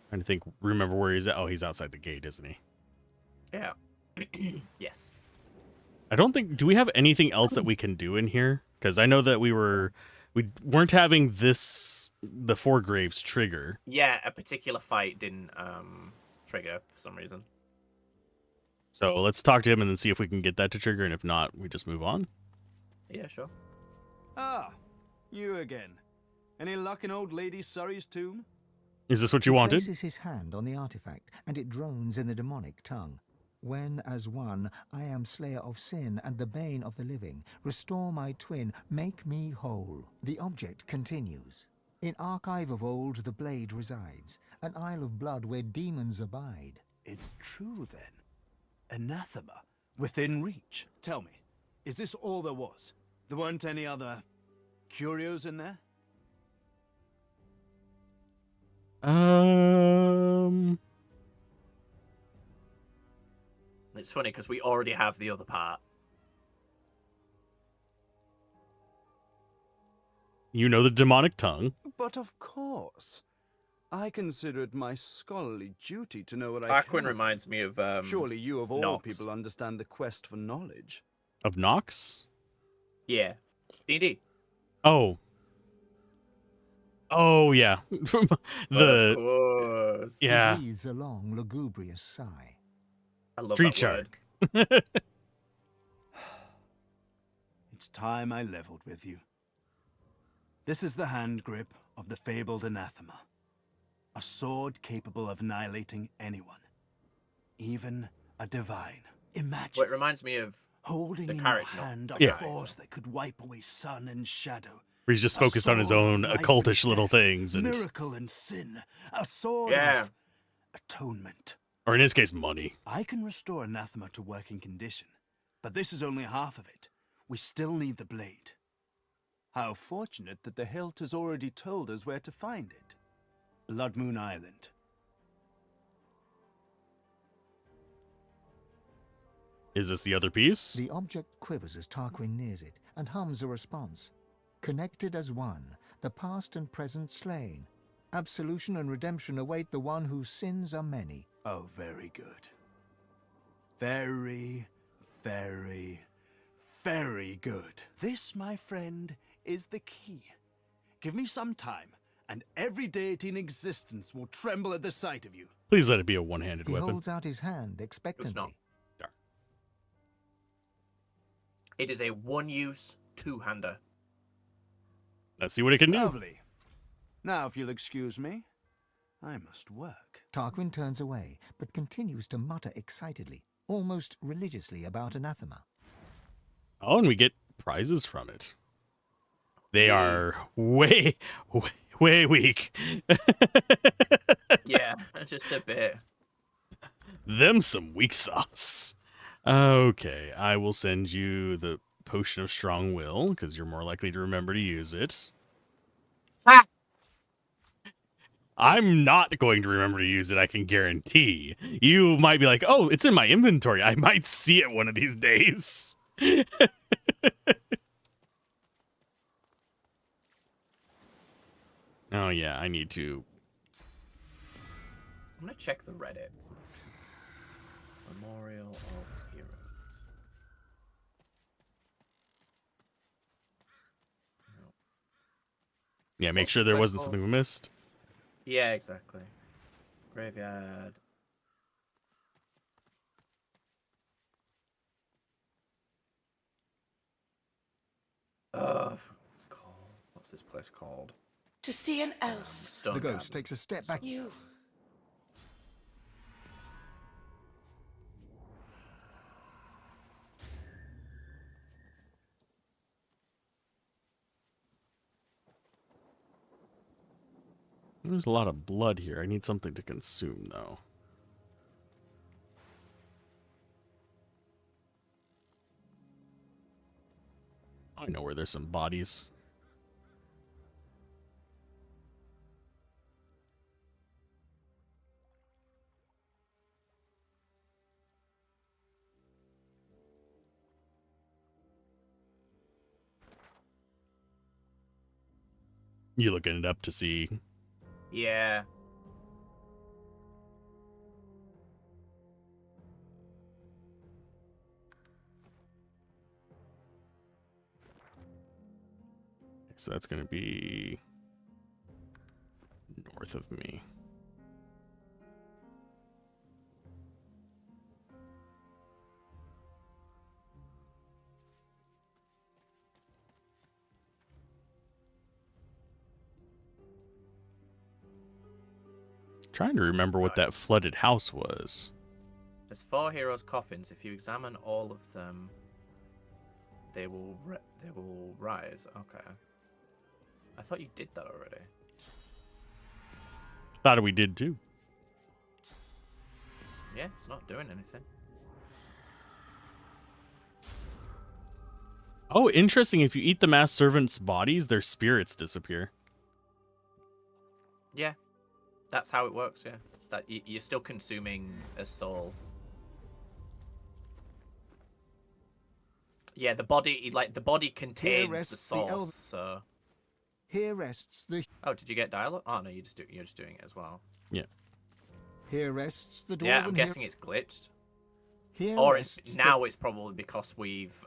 Trying to think, remember where he's at. Oh, he's outside the gate, isn't he? Yeah. Yes. I don't think. Do we have anything else that we can do in here? Because I know that we weren't having the 4 graves trigger. Yeah, a particular fight didn't trigger for some reason. So let's talk to him and then see if we can get that to trigger, and if not, we just move on. Yeah, sure. Ah, you again. Any luck in old Lady Surrey's tomb? Is this what you He wanted? places his hand on the artifact, and it drones in the demonic tongue. When, as one, I am slayer of sin and the bane of the living, restore my twin, make me whole. The object continues. In archive of old the blade resides, an isle of blood where demons abide. It's true, then. Anathema, within reach. Tell me, is this all there was? There weren't any other curios in there? It's funny because we already have the other part. You know the demonic tongue. But of course. I consider it my scholarly duty to know what I Tarquin can. reminds me of Surely you of all Nox. people understand the quest for knowledge. Of Nox? Yeah. D&D. Oh. Oh, yeah. Of the course. Yeah. He breathes a long, lugubrious sigh. I love Street that shark. word. It's time I leveled with you. This is the hand grip of the fabled anathema. A sword capable of annihilating anyone. Even a divine. Imagine Well, it reminds me of holding the in your character, not hand a the guy. force that could wipe away sun and shadow, Where he's just focused on his sword of own life occultish and little death, things, and miracle and sin, a sword Yeah. of atonement. or in his case, money. I can restore anathema to working condition, but this is only half of it. We still need the blade. How fortunate that the hilt has already told us where to find it. Blood Moon Island. Is this the other piece? The object quivers as Tarquin nears it and hums a response. Connected as one, the past and present slain. Absolution and redemption await the one whose sins are many. Oh, very good. Very, very, very good. This, my friend, is the key. Give me some time, and every deity in existence will tremble at the sight of you. Please let it be a one-handed He weapon. holds out his hand expectantly. It is a one-use two-hander. Let's see what it can do. Lovely. Now, if you'll excuse me, I must work. Tarquin turns away, but continues to mutter excitedly, almost religiously about anathema. Oh, and we get prizes from it. They are way, way, way weak. Yeah, just a bit. Them some weak sauce. Okay, I will send you the potion of strong will, because you're more likely to remember to use it. I'm not going to remember to use it, I can guarantee. You might be like, oh, it's in my inventory. I might see it one of these days. Oh, yeah, I need to. I'm gonna check the Reddit. Memorial of Heroes. No. Yeah, make sure there wasn't something we missed. Yeah, exactly. Graveyard. What's it called? What's this place called? To see an elf. Stone The Garden. ghost takes a step back. You. There's a lot of blood here. I need something to consume, though. I know where there's some bodies. You looking it up to see? Yeah. So that's going to be north of me. Trying to remember what that flooded house was. There's 4 heroes' coffins. If you examine all of them, they will rise. Okay. I thought you did that already. Thought we did too. Yeah, it's not doing anything. Oh, interesting. If you eat the mass servants' bodies, their spirits disappear. Yeah, that's how it works. Yeah, that you're still consuming a soul. Yeah, the body, like the body contains the rests the souls. elf- So Here rests the oh, did you get dialogue? Oh no, you're just doing it as well. Yeah. Here rests the dwarven Yeah, I'm guessing it's glitched. Here Or rests it's the- now it's probably because we've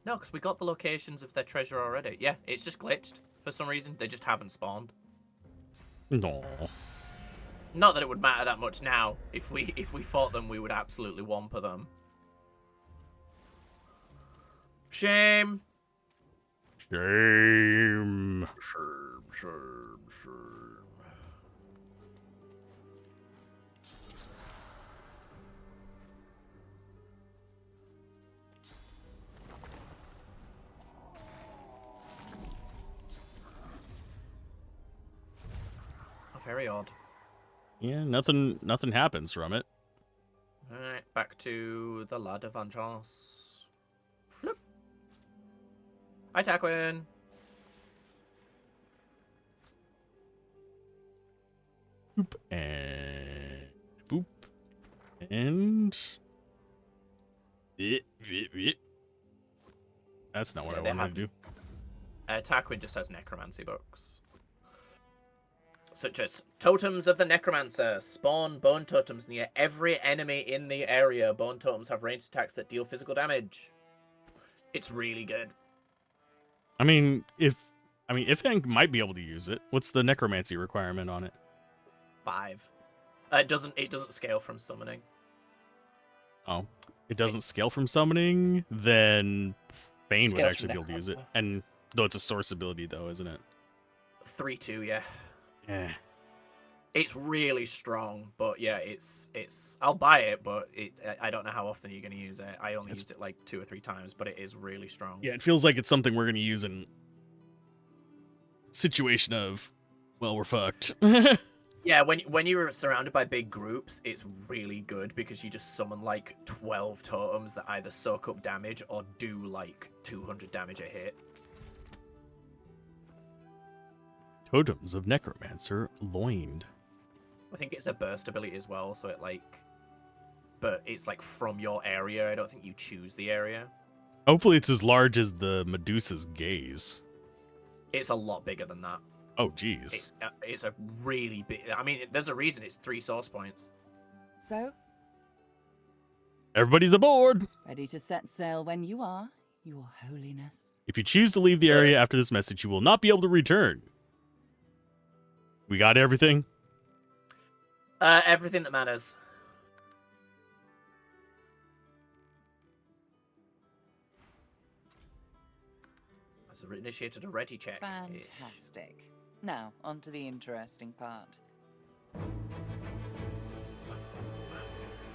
no, because we got the locations of their treasure already. Yeah, it's just glitched for some reason. They just haven't spawned. No. Not that it would matter that much now. If we fought them, we would absolutely whomper them. Shame. Shame. Shame. very odd. Yeah, nothing happens from it. Alright, back to the La de Vengeance. Flip. Hi, Taquin. Boop and boop and that's not what I wanted to do. Taquin just has necromancy books. Such as Totems of the Necromancer. Spawn bone totems near every enemy in the area. Bone totems have ranged attacks that deal physical damage. It's really good. I mean, if Fang might be able to use it. What's the necromancy requirement on it? 5. It doesn't scale from summoning. Oh, it doesn't scale from summoning. Then Fane would Scales actually from be able to use it. And though it's a source ability, though, isn't it? 3/2, yeah. Yeah. It's really strong, but yeah, it's. I'll buy it, but I don't know how often you're going to use it. I only used it like 2 or 3 times, but it is really strong. Yeah, it feels like it's something we're going to use in situation of, well, we're fucked. Yeah, when you're surrounded by big groups, it's really good because you just summon like 12 totems that either soak up damage or do like 200 damage a hit. Totems of Necromancer loined. I think it's a burst ability as well, so but it's like from your area. I don't think you choose the area. Hopefully it's as large as the Medusa's gaze. It's a lot bigger than that. Oh, jeez. It's a really big... I mean, there's a reason it's 3 source points. So, Everybody's aboard! ready to set sail when you are, Your Holiness. If you choose to leave the area after this message, you will not be able to return. We got everything? Everything that matters. Has initiated a ready check. Fantastic. Now, on to the interesting part.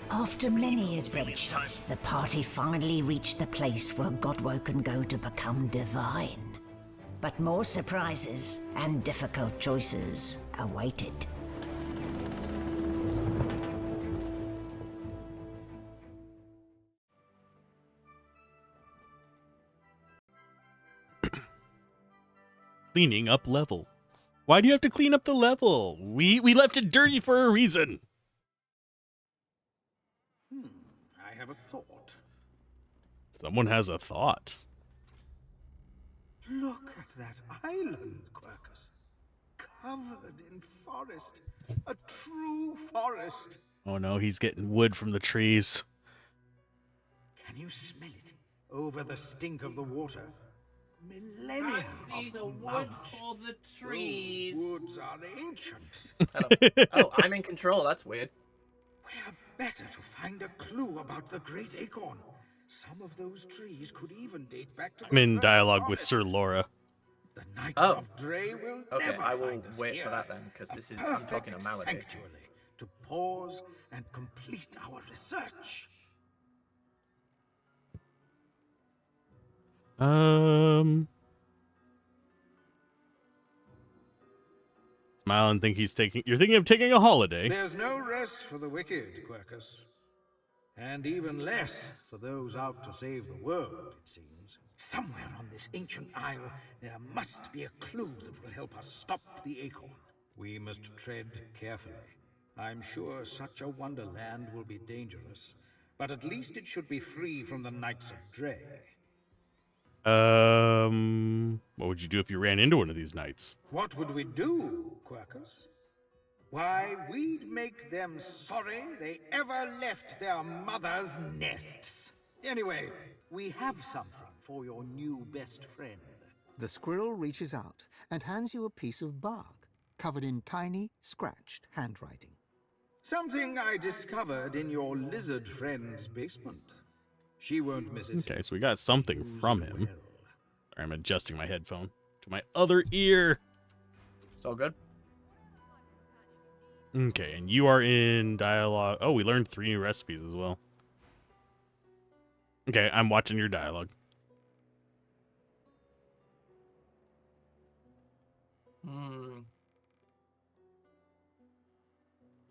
After many adventures, the party finally reached the place where Godwo can go to become divine. But more surprises and difficult choices awaited. Cleaning up level. Why do you have to clean up the level? We left it dirty for a reason. I have a thought. Someone has a thought. Look at that island, Quercus. Covered in forest. A true forest. Oh no, he's getting wood from the trees. Can you smell it? Over the stink of the water. Millennia see the of wood knowledge. for the trees. Those woods are ancient. Hello. Oh, I'm in control. That's weird. We're better to find a clue about the Great Acorn. Some of those trees could even date back to I'm in dialogue with Sir Laura. The Knights Oh. of Dre will Okay, never I will find us wait here. for that then, because this is... A I'm talking to perfect Malady. sanctuary to pause and complete our research. Smile and think you're thinking of taking a holiday. There's no rest for the wicked, Quercus. And even less for those out to save the world, it seems. Somewhere on this ancient isle, there must be a clue that will help us stop the Acorn. We must tread carefully. I'm sure such a wonderland will be dangerous, but at least it should be free from the Knights of Dre. What would you do if you ran into one of these knights? What would we do, Quercus? Why, we'd make them sorry they ever left their mother's nests. Anyway, we have something for your new best friend. The squirrel reaches out and hands you a piece of bark, covered in tiny, scratched handwriting. Something I discovered in your lizard friend's basement. She won't miss it. Okay, so we got something from him. Sorry, I'm adjusting my headphone to my other ear. It's all good. Okay, and you are in dialogue. Oh, we learned 3 new recipes as well. Okay, I'm watching your dialogue.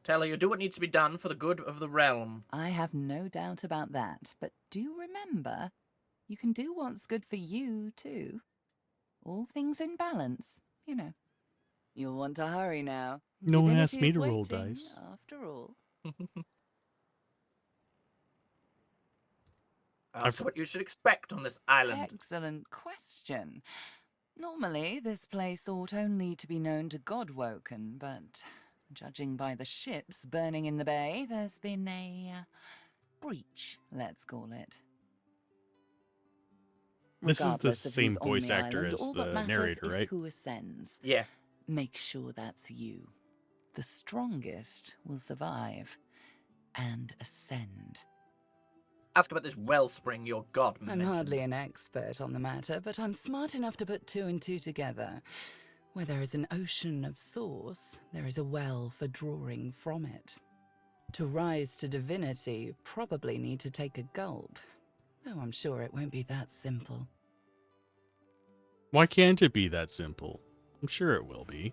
Taylor, you do what needs to be done for the good of the realm. I have no doubt about that, but do remember, you can do what's good for you, too. All things in balance, you know. You'll want to hurry now. No one asked Divinity me is to roll waiting, dice. after all. Ask what you should expect on this island. Excellent question. Normally, this place ought only to be known to Godwoken, but judging by the ships burning in the bay, there's been a breach, let's call it. This is the Regardless of same who's on voice the actor island, as all the that matters narrator, is right? who ascends. Yeah. Make sure that's you. The strongest will survive and ascend. Ask about this wellspring your god I'm mentioned. hardly an expert on the matter, but I'm smart enough to put 2 and 2 together. Where there is an ocean of source, there is a well for drawing from it. To rise to divinity, you probably need to take a gulp, though I'm sure it won't be that simple. Why can't it be that simple? I'm sure it will be.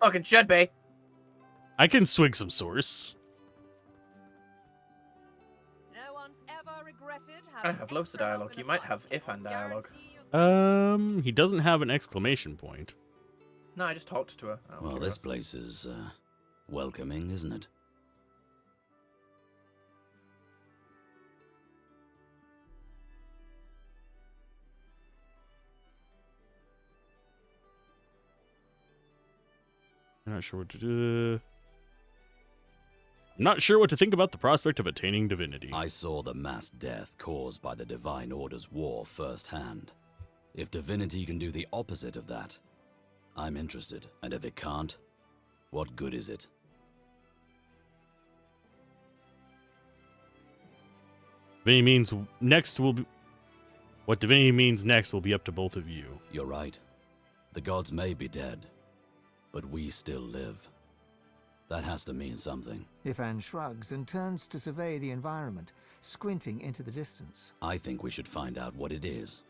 Fucking should be. I can swig some source. No one's ever regretted I have loads of dialogue. You might have if-and dialogue. He doesn't have an exclamation point. No, I just talked to her. Well, this place is welcoming, isn't it? I'm not sure what to do. I'm not sure what to think about the prospect of attaining divinity. I saw the mass death caused by the Divine Order's war firsthand. If divinity can do the opposite of that, I'm interested. And if it can't, what good is it? Divinity means next will be... What divinity means next will be up to both of you. You're right. The gods may be dead, but we still live. That has to mean something. Ifan shrugs and turns to survey the environment, squinting into the distance. I think we should find out what it is.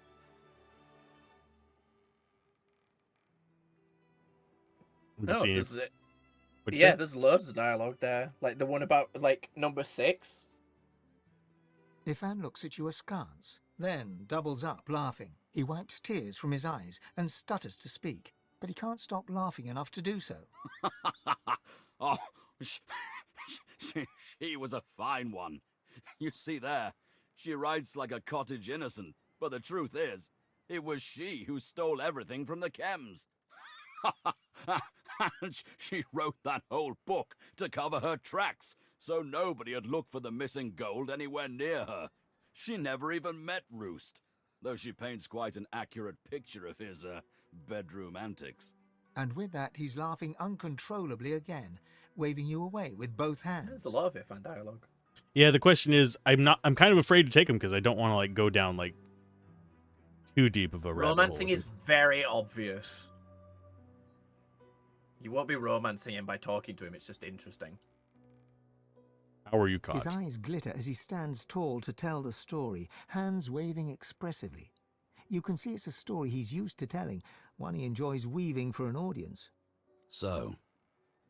I'm seeing this is it. What'd you Yeah, say? there's loads of dialogue there. Like the one about, like, number 6. Ifan looks at you askance, then doubles up, laughing. He wipes tears from his eyes and stutters to speak, but he can't stop laughing enough to do so. Oh, she was a fine one. You see there, she writes like a cottage innocent, but the truth is, it was she who stole everything from the chems. And she wrote that whole book to cover her tracks, so nobody'd look for the missing gold anywhere near her. She never even met Roost, though she paints quite an accurate picture of his, bedroom antics. And with that, he's laughing uncontrollably again, waving you away with both hands. There's a lot of if-and dialogue. Yeah, the question is, I'm kind of afraid to take him because I don't want to like go down like too deep of a rabbit Romancing hole. is very obvious. You won't be romancing him by talking to him, it's just interesting. How are you caught? His eyes glitter as he stands tall to tell the story, hands waving expressively. You can see it's a story he's used to telling, one he enjoys weaving for an audience. So,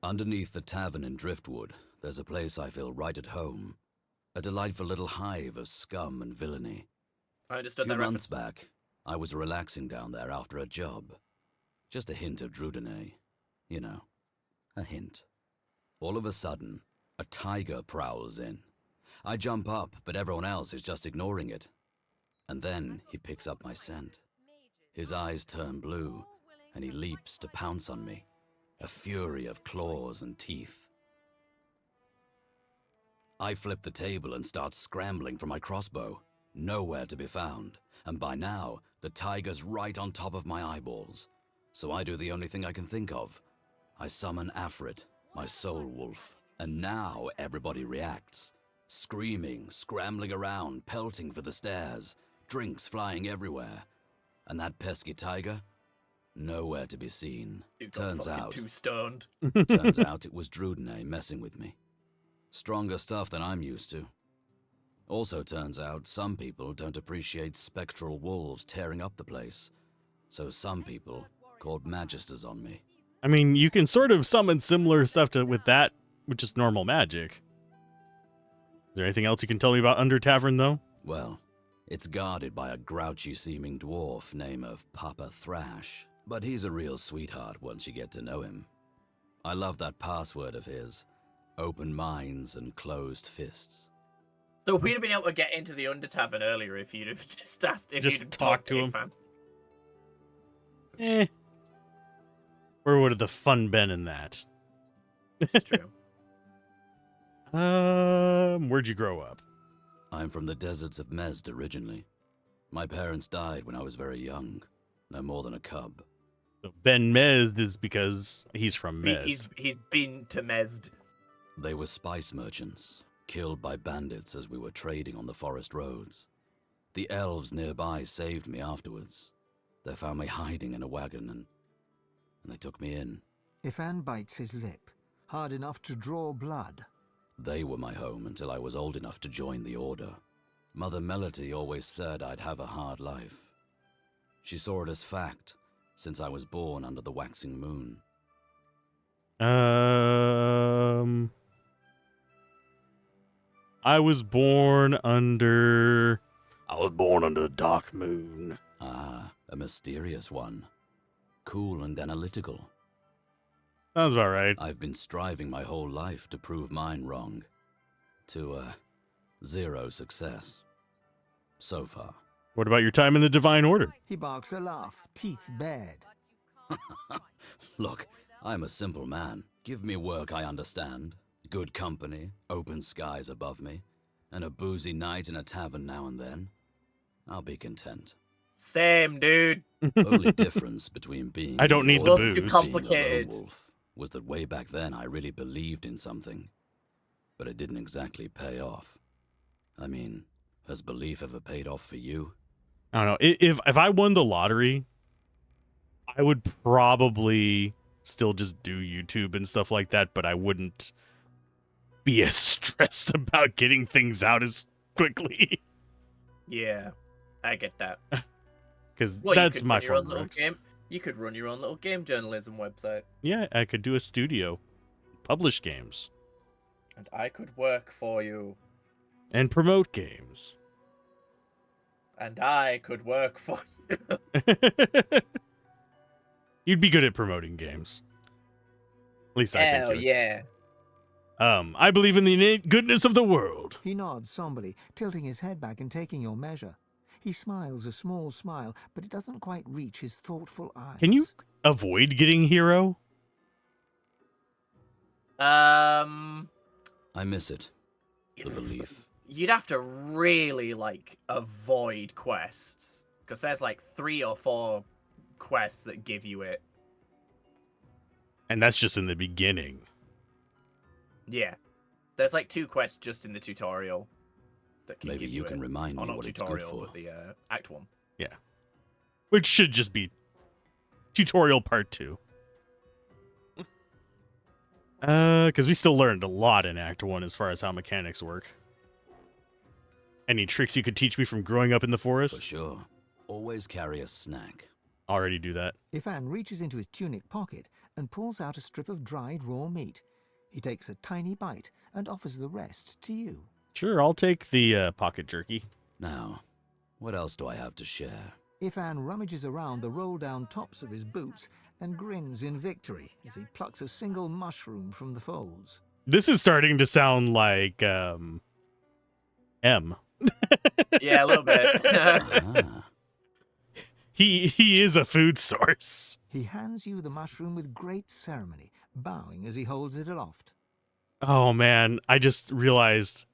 underneath the tavern in Driftwood, there's a place I feel right at home. A delightful little hive of scum and villainy. I understood A that few months reference. back, I was relaxing down there after a job. Just a hint of Drudene. You know, a hint. All of a sudden, a tiger prowls in. I jump up, but everyone else is just ignoring it. And then he picks up my scent. His eyes turn blue, and he leaps to pounce on me. A fury of claws and teeth. I flip the table and start scrambling for my crossbow. Nowhere to be found, and by now, the tiger's right on top of my eyeballs. So I do the only thing I can think of. I summon Afrit, my soul wolf, and now everybody reacts. Screaming, scrambling around, pelting for the stairs, drinks flying everywhere. And that pesky tiger? Nowhere to be seen. You got fucking too stoned. Turns out it was Drudene messing with me. Stronger stuff than I'm used to. Also turns out some people don't appreciate spectral wolves tearing up the place. So some people called magisters on me. I mean, you can sort of summon similar stuff with that with just normal magic. Is there anything else you can tell me about Under Tavern, though? Well, it's guarded by a grouchy-seeming dwarf named of Papa Thrash, but he's a real sweetheart once you get to know him. I love that password of his, open minds and closed fists. So we'd have been able to get into the Under Tavern earlier if you'd have just asked, if Just you'd have talk talked to him. Fan. Where would have the fun been in that? It's true. Where'd you grow up? I'm from the deserts of Mezd originally. My parents died when I was very young, no more than a cub. So Ben Mezd is because he's from Mezd. He's been to Mezd. They were spice merchants, killed by bandits as we were trading on the forest roads. The elves nearby saved me afterwards. They found me hiding in a wagon and they took me in. Ifan bites his lip, hard enough to draw blood. They were my home until I was old enough to join the Order. Mother Melody always said I'd have a hard life. She saw it as fact, since I was born under the waxing moon. I was born under the dark moon. Ah, a mysterious one. Cool and analytical. Sounds about right. I've been striving my whole life to prove mine wrong. To, zero success. So far. What about your time in the Divine Order? He barks a laugh, teeth bared. Look, I'm a simple man. Give me work I understand. Good company, open skies above me, and a boozy night in a tavern now and then. I'll be content. Same, dude. Only difference between being I don't need the booze. Too complicated. Being a lone wolf was that way back then I really believed in something, but it didn't exactly pay off. I mean, has belief ever paid off for you? I don't know. If I won the lottery, I would probably still just do YouTube and stuff like that, but I wouldn't be as stressed about getting things out as quickly. Yeah, I get that. Because that's my fun. fun. You could run your own little game journalism website. Yeah, I could do a studio, publish games, and I could work for you. And promote games. And I could work for you. You'd be good at promoting games. At least I think. Hell yeah. I believe in the innate goodness of the world. He nods somberly, tilting his head back and taking your measure. He smiles a small smile, but it doesn't quite reach his thoughtful eyes. Can you avoid getting hero? I miss it. The belief. You'd have to really, avoid quests. Because there's, 3 or 4 quests that give you it. And that's just in the beginning. Yeah. There's, 2 quests just in the tutorial. That can Maybe give you can remind me what it's good for. The Act 1. Yeah. Which should just be tutorial part 2. Because we still learned a lot in Act 1 as far as how mechanics work. Any tricks you could teach me from growing up in the forest? For sure. Always carry a snack. Already do that. Ifan reaches into his tunic pocket and pulls out a strip of dried raw meat. He takes a tiny bite and offers the rest to you. Sure, I'll take the pocket jerky. Now, what else do I have to share? Ifan rummages around the roll-down tops of his boots and grins in victory as he plucks a single mushroom from the folds. This is starting to sound like, M. Yeah, a little bit. He is a food source. He hands you the mushroom with great ceremony, bowing as he holds it aloft. Oh man, I just realized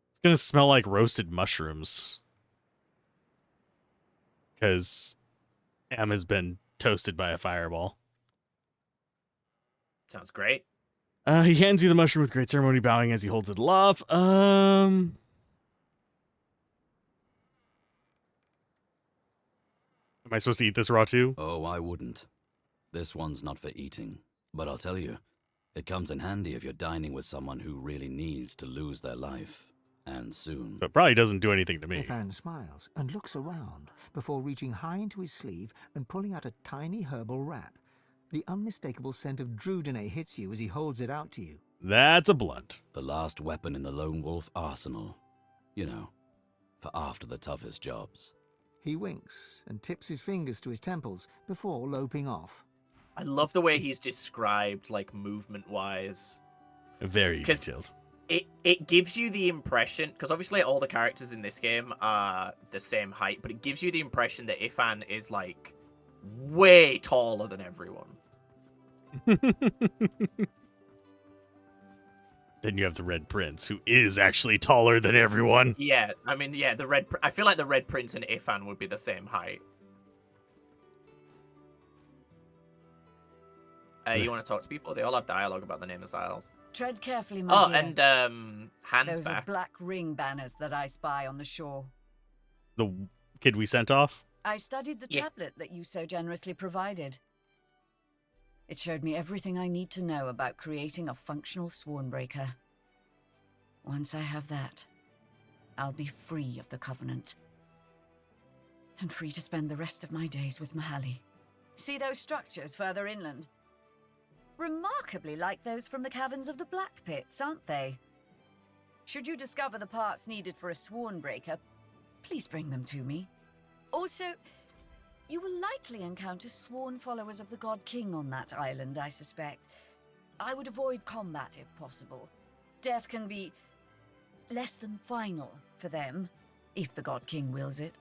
it's gonna smell like roasted mushrooms. Because M has been toasted by a fireball. Sounds great. He hands you the mushroom with great ceremony, bowing as he holds it aloft. Am I supposed to eat this raw too? Oh, I wouldn't. This one's not for eating. But I'll tell you, it comes in handy if you're dining with someone who really needs to lose their life. And soon. So it probably doesn't do anything to me. Ifan smiles and looks around before reaching high into his sleeve and pulling out a tiny herbal wrap. The unmistakable scent of Drudene hits you as he holds it out to you. That's a blunt. The last weapon in the lone wolf arsenal. You know, for after the toughest jobs. He winks and tips his fingers to his temples before loping off. I love the way he's described, like, movement-wise. Very detailed. It gives you the impression, because obviously all the characters in this game are the same height, but it gives you the impression that Ifan is, like, way taller than everyone. Then you have the Red Prince, who is actually taller than everyone. Yeah, I mean, yeah, I feel like the Red Prince and Ifan would be the same height. You want to talk to people? They all have dialogue about the name of Isles. Tread carefully, my dear. And Hands Those back. are black ring banners that I spy on the shore. The kid we sent off? I studied the tablet that you so generously provided. It showed me everything I need to know about creating a functional Swornbreaker. Once I have that, I'll be free of the Covenant. And free to spend the rest of my days with Mahali. See those structures further inland? Remarkably like those from the caverns of the Black Pits, aren't they? Should you discover the parts needed for a Swornbreaker, please bring them to me. Also, you will likely encounter sworn followers of the God King on that island, I suspect. I would avoid combat if possible. Death can be less than final for them, if the God King wills it.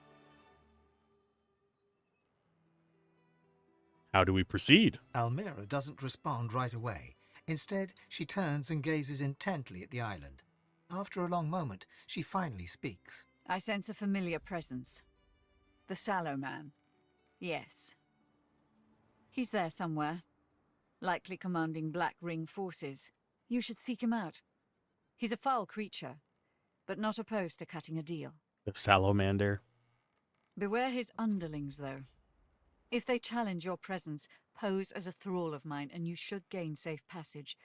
How do we proceed? Almira doesn't respond right away. Instead, she turns and gazes intently at the island. After a long moment, she finally speaks. I sense a familiar presence. The Sallow Man. Yes. He's there somewhere. Likely commanding Black Ring forces. You should seek him out. He's a foul creature, but not opposed to cutting a deal. The Salamander. Beware his underlings, though. If they challenge your presence, pose as a thrall of mine, and you should gain safe passage.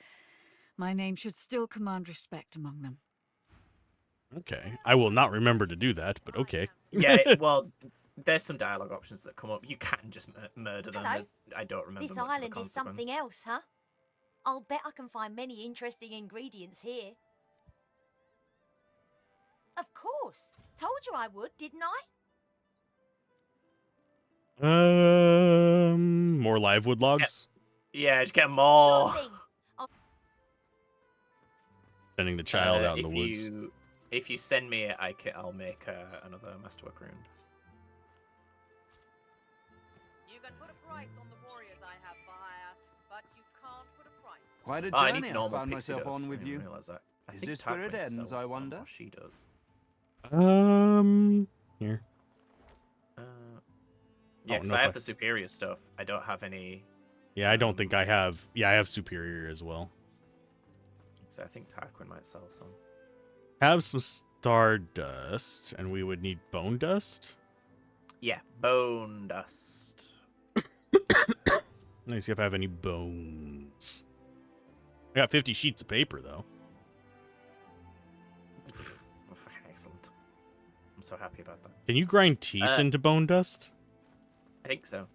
My name should still command respect among them. Okay. I will not remember to do that, but okay. Yeah, well, there's some dialogue options that come up. You can't just murder them. Hello. I don't remember This much of the island is something consequence. else, huh? I'll bet I can find many interesting ingredients here. Of course. Told you I would, didn't I? More live wood logs? Yeah, just get more. Sending the child out in the If woods. If you send me it, I'll make another masterwork rune. You can put a price on the warriors I have for hire, but you can't put a price. Quite a Oh, I journey need I normal found pixie myself dust. on I with didn't you. realize that. I Is think this where it Tarquin ends, sells I some, wonder? or she does. Here. Yeah, Oh, because no, I if have the superior stuff. I don't have any. Yeah, I don't think I have. Yeah, I have superior as well. So I think Tarquin might sell some. Have some stardust, and we would need bone dust. Yeah, bone dust. Let me see if I have any bones. I got 50 sheets of paper, though. Oh, fucking excellent. I'm so happy about that. Can you grind teeth into bone dust? I think so.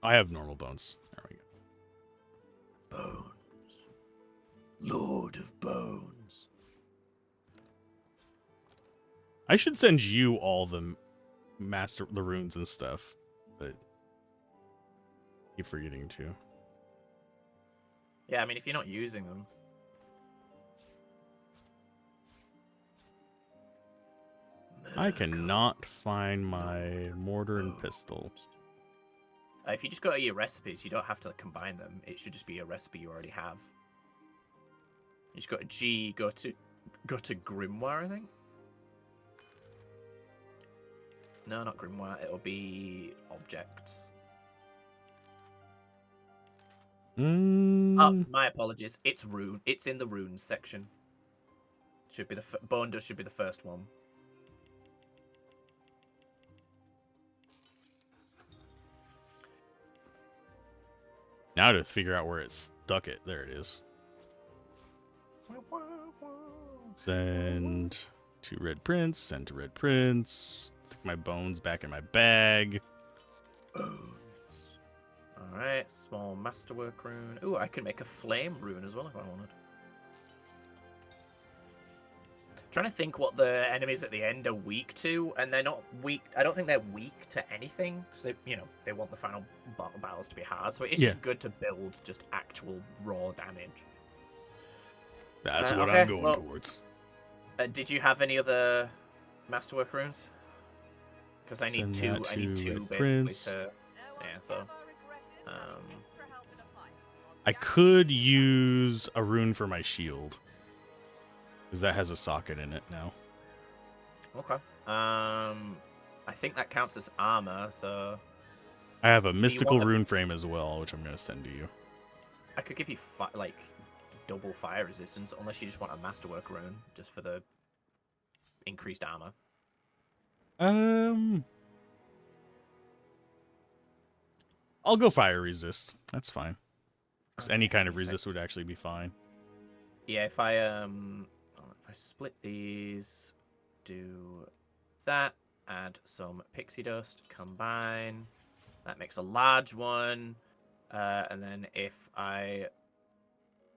I have normal bones. There we go. Bones. Lord of Bones. I should send you all the runes and stuff, but keep forgetting to. Yeah, I mean, if you're not using them. I cannot find my mortar and pistol. If you just go to your recipes, you don't have to combine them. It should just be a recipe you already have. You just go to G, go to Grimoire, I think. No, not Grimoire. It'll be objects. Oh, my apologies. It's rune. It's in the runes section. Should be the bone dust should be the first one. Now to figure out where it stuck it. There it is. Send to Red Prince. Send to Red Prince. Stick my bones back in my bag. Alright, small masterwork rune. Ooh, I could make a flame rune as well if I wanted. Trying to think what the enemies at the end are weak to, and they're not weak. I don't think they're weak to anything because they want the final battles to be hard. So it's just good to build just actual raw damage. That's what I'm going towards. Did you have any other masterwork runes? Because I need two. I need two basically Prince. to. Yeah. So. I could use a rune for my shield. Because that has a socket in it now. Okay. I think that counts as armor, so... I have a mystical rune frame as well, which I'm going to send to you. I could give you, like, double fire resistance, unless you just want a masterwork rune, just for the increased armor. I'll go fire resist. That's fine. Okay, any kind of resist would actually be fine. Yeah, if I split these, do that, add some pixie dust, combine, that makes a large one, and then if I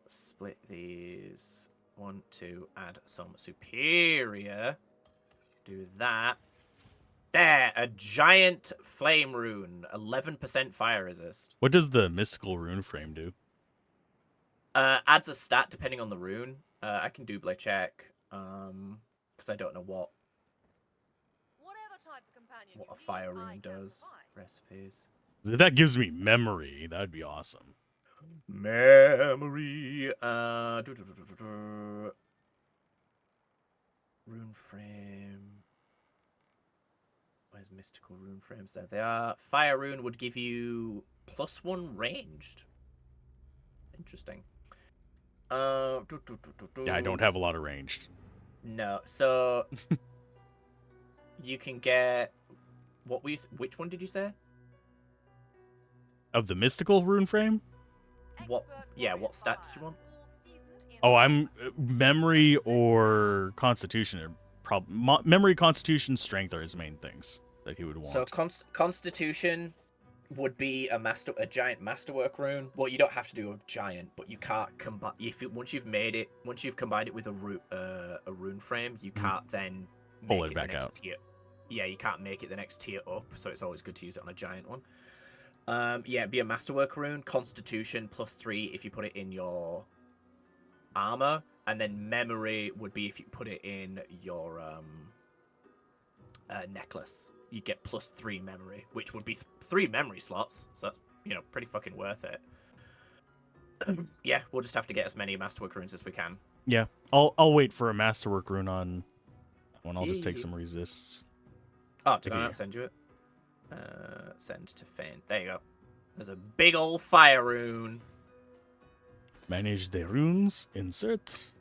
split these, 1, 2, add some superior, do that, there, a giant flame rune, 11% fire resist. What does the mystical rune frame do? Adds a stat depending on the rune. I can double check, because I don't know what a fire rune does. Recipes. That gives me memory. That'd be awesome. Memory. Rune frame. Where's mystical rune frames? There they are. Fire rune would give you +1 ranged. Interesting. Yeah, I don't have a lot of ranged. No, so you can get which one did you say? Of the mystical rune frame? What stat did you want? Oh, I'm memory or constitution. Memory, constitution, strength are his main things that he would want. So constitution would be a giant masterwork rune. Well, you don't have to do a giant, but you can't combine. Once you've combined it with a rune frame, you can't then pull it back out. Tier. Yeah, you can't make it the next tier up. So it's always good to use it on a giant one. Yeah, it'd be a masterwork rune. Constitution +3 if you put it in your armor, and then memory would be if you put it in your necklace. You get +3 memory, which would be 3 memory slots. So that's pretty fucking worth it. Yeah, we'll just have to get as many masterwork runes as we can. Yeah, I'll wait for a masterwork rune on one. I'll just take some resists. Oh, did I not send you it? Send to Fane. There you go. There's a big old fire rune. Manage the runes. Insert.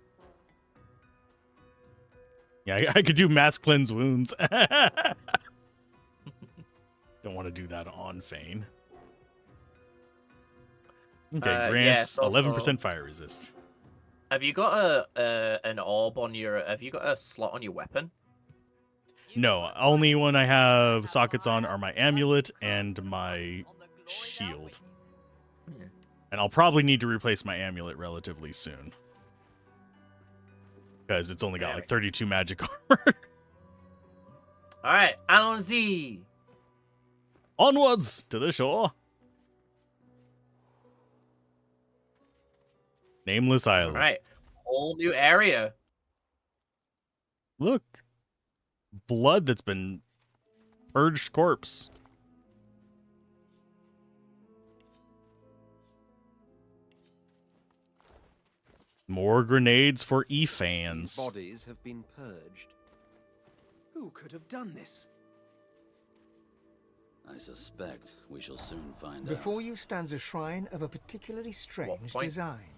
Yeah, I could do mass cleanse wounds. Don't want to do that on Fane. Okay, grants 11% fire resist. Have you got an orb on your? Have you got a slot on your weapon? No, only one I have sockets on are my amulet and my shield. Yeah. And I'll probably need to replace my amulet relatively soon. Because it's only got like 32 magic armor. Alright, allons-y! Onwards to the shore. Nameless Island. Alright, whole new area. Look. Blood that's been purged corpse. More grenades for E-fans. Bodies have been purged. Who could have done this? I suspect we shall soon find out. Before you stands a shrine of a particularly strange design.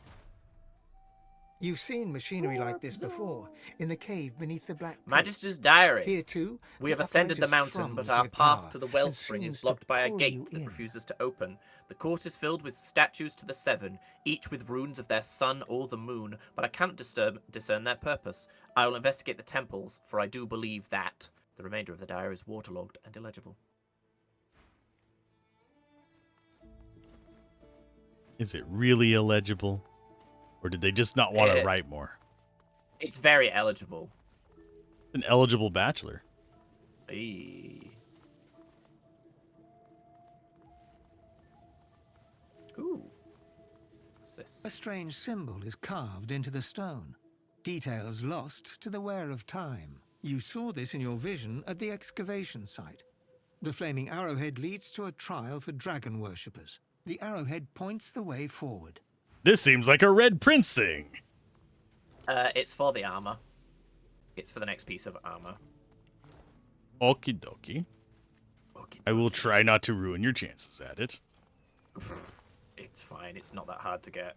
You've seen machinery like this before, in the cave beneath the Black Pit. Magister's Diary. Here too, we have ascended the mountain, but our path to the wellspring is blocked by a gate that refuses to open. The court is filled with statues to the 7, each with runes of their sun or the moon, but I cannot discern their purpose. I will investigate the temples, for I do believe that. The remainder of the diary is waterlogged and illegible. Is it really illegible? Or did they just not want to write more? It's very eligible. An eligible bachelor. Hey. Ooh. What's this? A strange symbol is carved into the stone. Details lost to the wear of time. You saw this in your vision at the excavation site. The flaming arrowhead leads to a trial for dragon worshippers. The arrowhead points the way forward. This seems like a Red Prince thing. It's for the armor. It's for the next piece of armor. Okie dokie. I will try not to ruin your chances at it. It's fine. It's not that hard to get.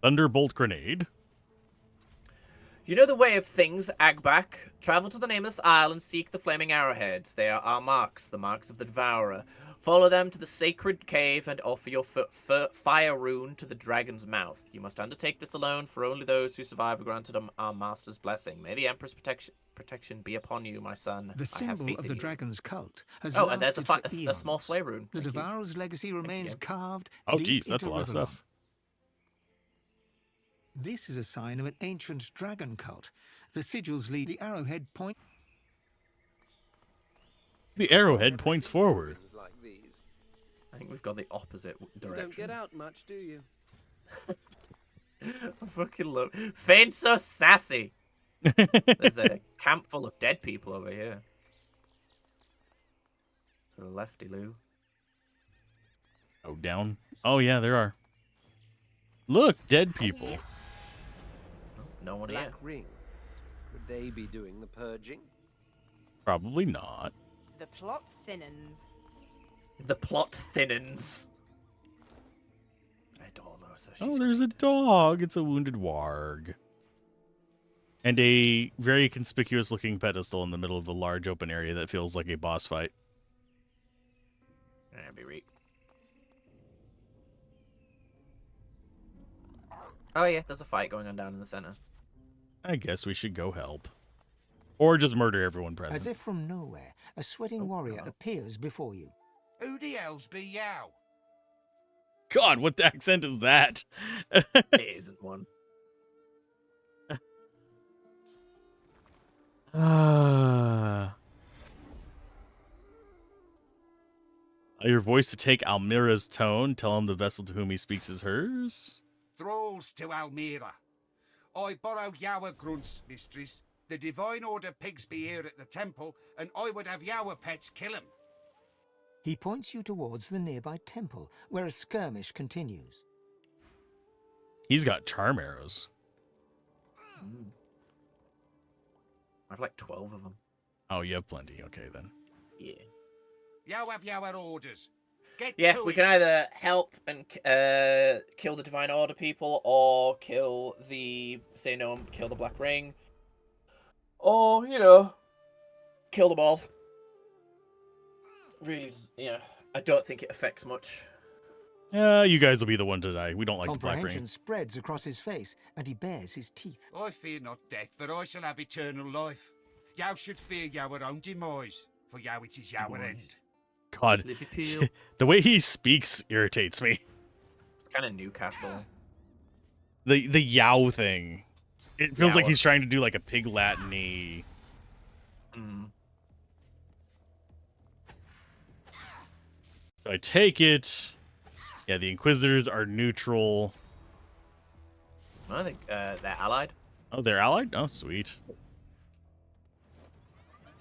Thunderbolt grenade. You know the way of things, Agbak. Travel to the Nameless Isle and seek the flaming arrowheads. They are our marks, the marks of the Devourer. Follow them to the sacred cave and offer your fire rune to the dragon's mouth. You must undertake this alone, for only those who survive are granted our master's blessing. May the Emperor's protection be upon you, my son. The I have symbol faith of in the you. dragon's cult has Oh, and there's lasted for a small flare rune. The Thank you. Devourer's legacy remains carved Oh, deep geez, that's a into lot of Riverrun. stuff. This is a sign of an ancient dragon cult. The sigils lead the arrowhead point. The arrowhead points forward. Like these. I think we've got the opposite You direction. don't get out much, do you? I fucking love Fane's so sassy. There's a camp full of dead people over here. To the lefty, Lou. Oh, down. Oh, yeah, there are. Look, dead people. No one Black here. Ring. Would they be doing the purging? Probably not. The plot thinnens. The plot thinnens. I adore Losa. Oh, there's a dog. It's a wounded warg. And a very conspicuous looking pedestal in the middle of the large open area that feels like a boss fight. Be right. Oh yeah, there's a fight going on down in the center. I guess we should go help. Or just murder everyone present. As if from nowhere, a sweating warrior appears before you. Who the hell's be yow? God, what accent is that? It isn't one. Your voice to take Almira's tone. Tell him the vessel to whom he speaks is hers. Thralls to Almira. I borrow Yawa grunts, mistress. The Divine Order pigs be here at the temple, and I would have Yawa pets kill him. He points you towards the nearby temple, where a skirmish continues. He's got charm arrows. I've like 12 of them. Oh, you have plenty. Okay, then. Yeah. Yow have Yawa orders. Get Yeah, to we it. can either help and kill the Divine Order people, or kill the kill the Black Ring, or kill them all. Really, I don't think it affects much. Yeah, you guys will be the one to die. We don't like the Black Comprehension Ring. spreads across his face, and he bares his teeth. I fear not death, for I shall have eternal life. Yow should fear your own demise, for yow it is your end. God, Liverpool. the way he speaks irritates me. It's kind of Newcastle. The yow thing. It feels like Yow. he's trying to do like a pig Latin-y. So I take it. Yeah, the Inquisitors are neutral. I think they're allied. Oh, they're allied? Oh, sweet.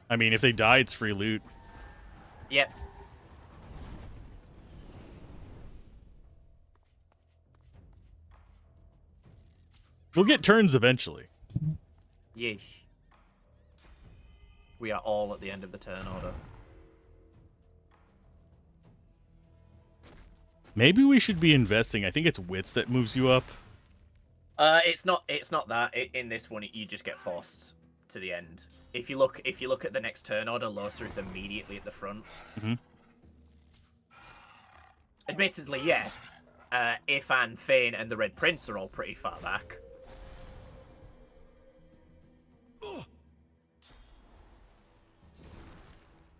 I mean, if they die, it's free loot. Yep. We'll get turns eventually. Yeesh. We are all at the end of the turn order. Maybe we should be investing. I think it's wits that moves you up. It's not that. In this one, you just get forced to the end. If you look at the next turn order, Losa is immediately at the front. Mm-hmm. Admittedly, yeah. Ifan, Fane, and the Red Prince are all pretty far back.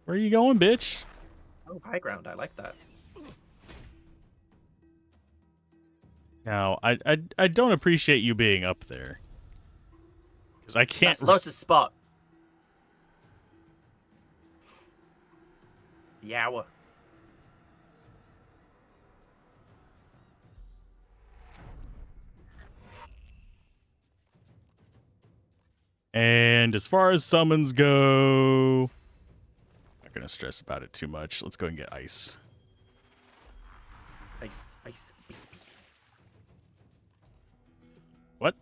Where are you going, bitch? Oh, high ground. I like that. Now, I don't appreciate you being up there. Because I can't... That's Losa's spot. Yower. And as far as summons go, not gonna stress about it too much. Let's go and get ice. Ice, ice, baby. What?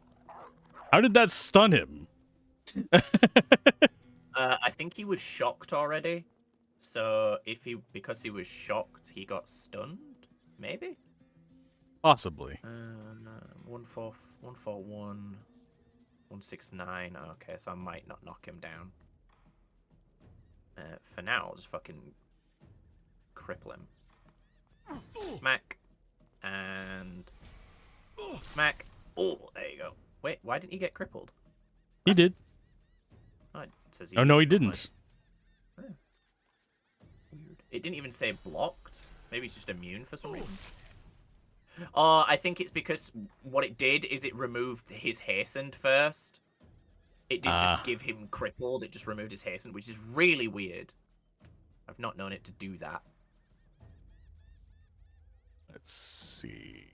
How did that stun him? I think he was shocked already. So because he was shocked, he got stunned. Maybe. Possibly. 141, 169. Okay, so I might not knock him down. For now, I'll just fucking cripple him. Smack. And smack. Oh, there you go. Wait, why didn't he get crippled? He did. Oh, it says Oh, no, he didn't. Weird. It didn't even say blocked. Maybe he's just immune for some reason. Oh, I think it's because what it did is it removed his hastened first. It didn't just give him crippled, it just removed his hastened, which is really weird. I've not known it to do that. Let's see.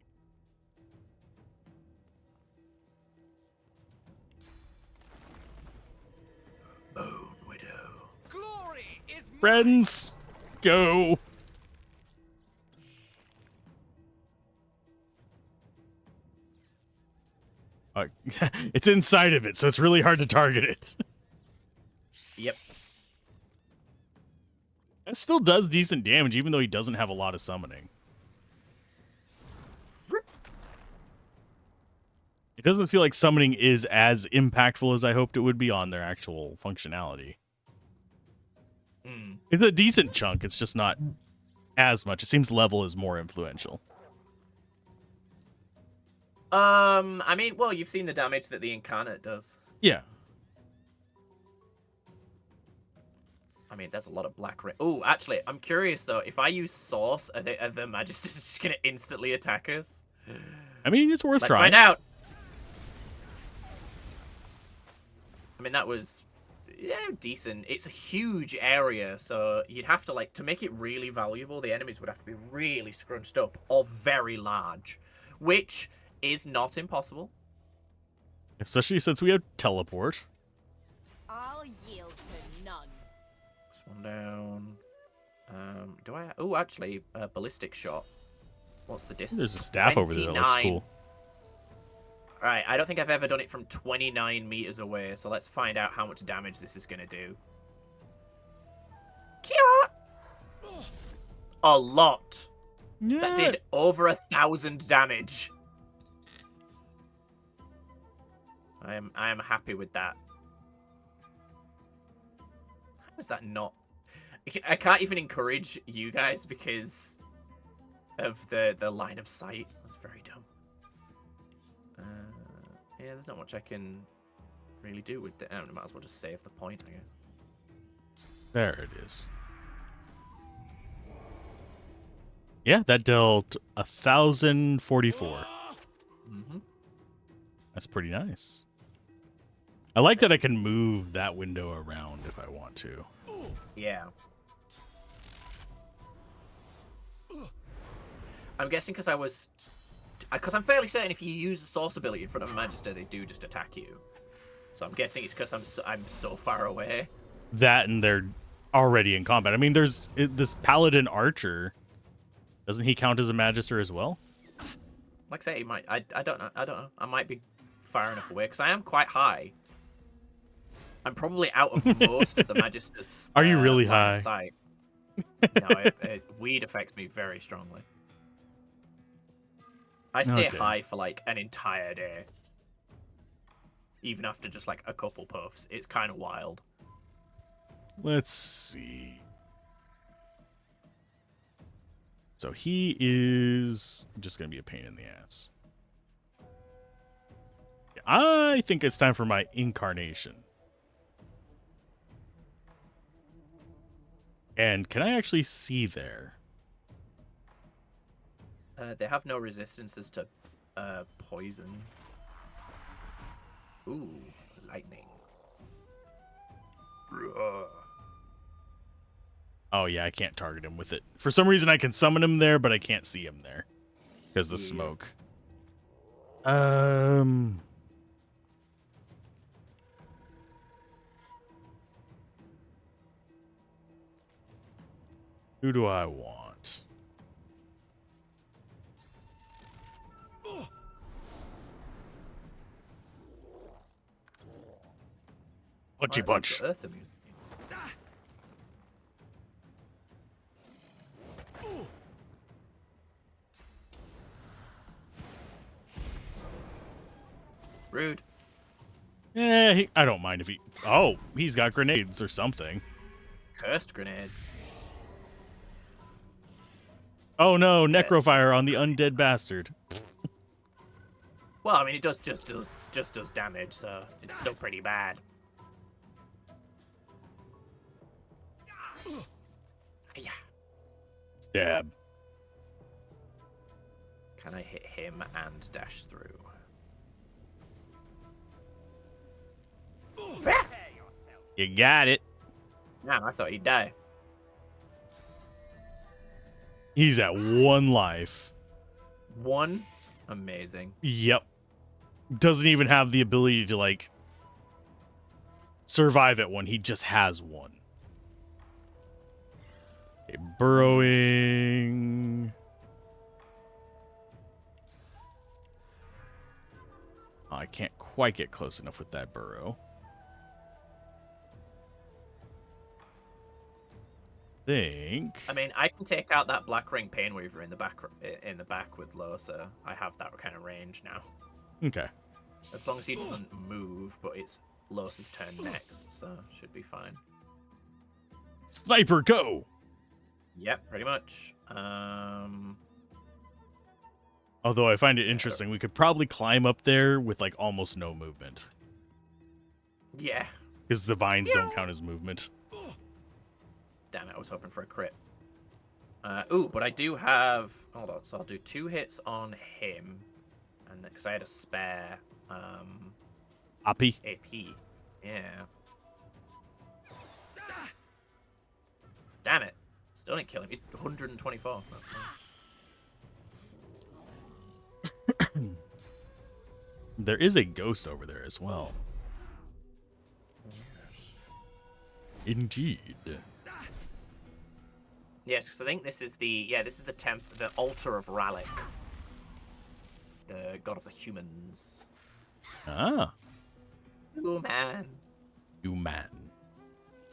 Bone Widow. Glory is Friends, go. It's inside of it, so it's really hard to target it. Yep. It still does decent damage, even though he doesn't have a lot of summoning. It doesn't feel like summoning is as impactful as I hoped it would be on their actual functionality. It's a decent chunk, it's just not as much. It seems level is more influential. I mean, well, you've seen the damage that the Incarnate does. Yeah. I mean, there's a lot of black red. Oh, actually, I'm curious though. If I use Source, are the Magisters just gonna instantly attack us? I mean, it's worth Let's trying. find out. I mean, that was decent. It's a huge area, so you'd have to to make it really valuable. The enemies would have to be really scrunched up or very large, which is not impossible. Especially since we have teleport. I'll yield to none. This one down. Do I? Oh, actually, ballistic shot. What's the distance? There's a staff over there that looks cool. Alright, I don't think I've ever done it from 29 meters away, so let's find out how much damage this is gonna do. A lot. Yeah. That did over 1,000 damage. I am happy with that. How is that not? I can't even encourage you guys because of the line of sight. That's very dumb. Yeah, there's not much I can really do with it. I might as well just save the point, I guess. There it is. Yeah, that dealt 1,044. That's pretty nice. I like that I can move that window around if I want to. Yeah. I'm guessing because I'm fairly certain if you use the Source ability in front of a Magister, they do just attack you. So I'm guessing it's because I'm so far away. That and they're already in combat. I mean, there's this Paladin Archer. Doesn't he count as a Magister as well? Like I say, he might. I don't know. I might be far enough away because I am quite high. I'm probably out of most of the Magisters. Are you really line high? of sight. No, weed affects me very strongly. I stay Okay. high for like an entire day. Even after just like a couple puffs. It's kind of wild. Let's see. So he is just going to be a pain in the ass. I think it's time for my incarnation. And can I actually see there? They have no resistances to poison. Ooh, lightning. Oh, yeah, I can't target him with it. For some reason, I can summon him there, but I can't see him there. Because the smoke. Who do I want? Punchy punch. Earth immune. Rude. I don't mind if he... Oh, he's got grenades or something. Cursed grenades. Oh no, necrofire on the undead bastard. Well, I mean, it just does damage, so it's still pretty bad. Yeah. Stab. Can I hit him and dash through? You got it. Man, I thought he'd die. He's at 1 life. 1? Amazing. Yep. Doesn't even have the ability to, like, survive at 1. He just has 1. Okay, burrowing. Oh, I can't quite get close enough with that burrow. I mean, I can take out that Black Ring Painweaver in the back with Losa. I have that kind of range now. Okay. As long as he doesn't move, but it's Losa's turn next, so should be fine. Sniper, go! Yep, pretty much. Although I find it interesting, we could probably climb up there with, like, almost no movement. Yeah. Because the vines don't count as movement. Damn it, I was hoping for a crit. Ooh, but I do have... Hold on, so I'll do 2 hits on him. And because I had a spare... AP? Yeah. Damn it. Still didn't kill him. He's 124. That's There is a ghost over there as well. Indeed. Yes, because I think this is the the altar of Rallic, the god of the humans. Ah. Human. Human.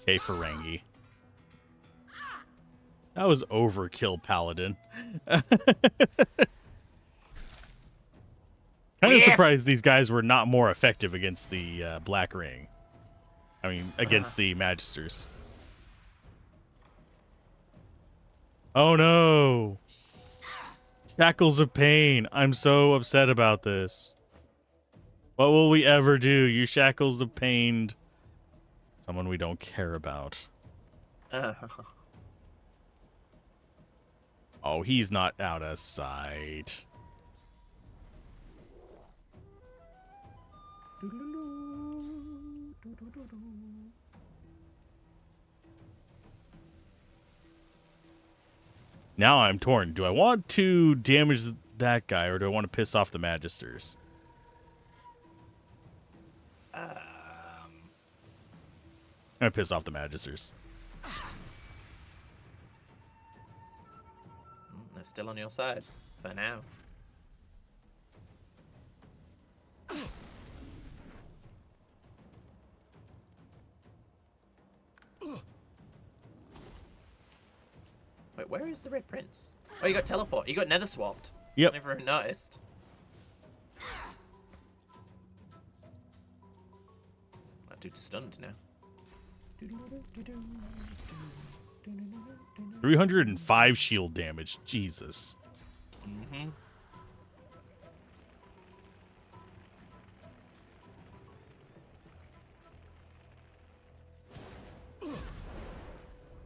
Hey, Ferengi. That was overkill, Paladin. Kind of surprised these guys were not more effective against the Black Ring. I mean, against the Magisters. Oh no! Shackles of Pain. I'm so upset about this. What will we ever do? You shackles of pain. Someone we don't care about. Oh, he's not out of sight. Now I'm torn. Do I want to damage that guy, or do I want to piss off the Magisters? I'm gonna piss off the Magisters. They're still on your side for now. Wait, where is the Red Prince? Oh, you got teleport. You got nether swapped. Yep. Never noticed. That dude's stunned now. 305 shield damage. Jesus. Mm-hmm.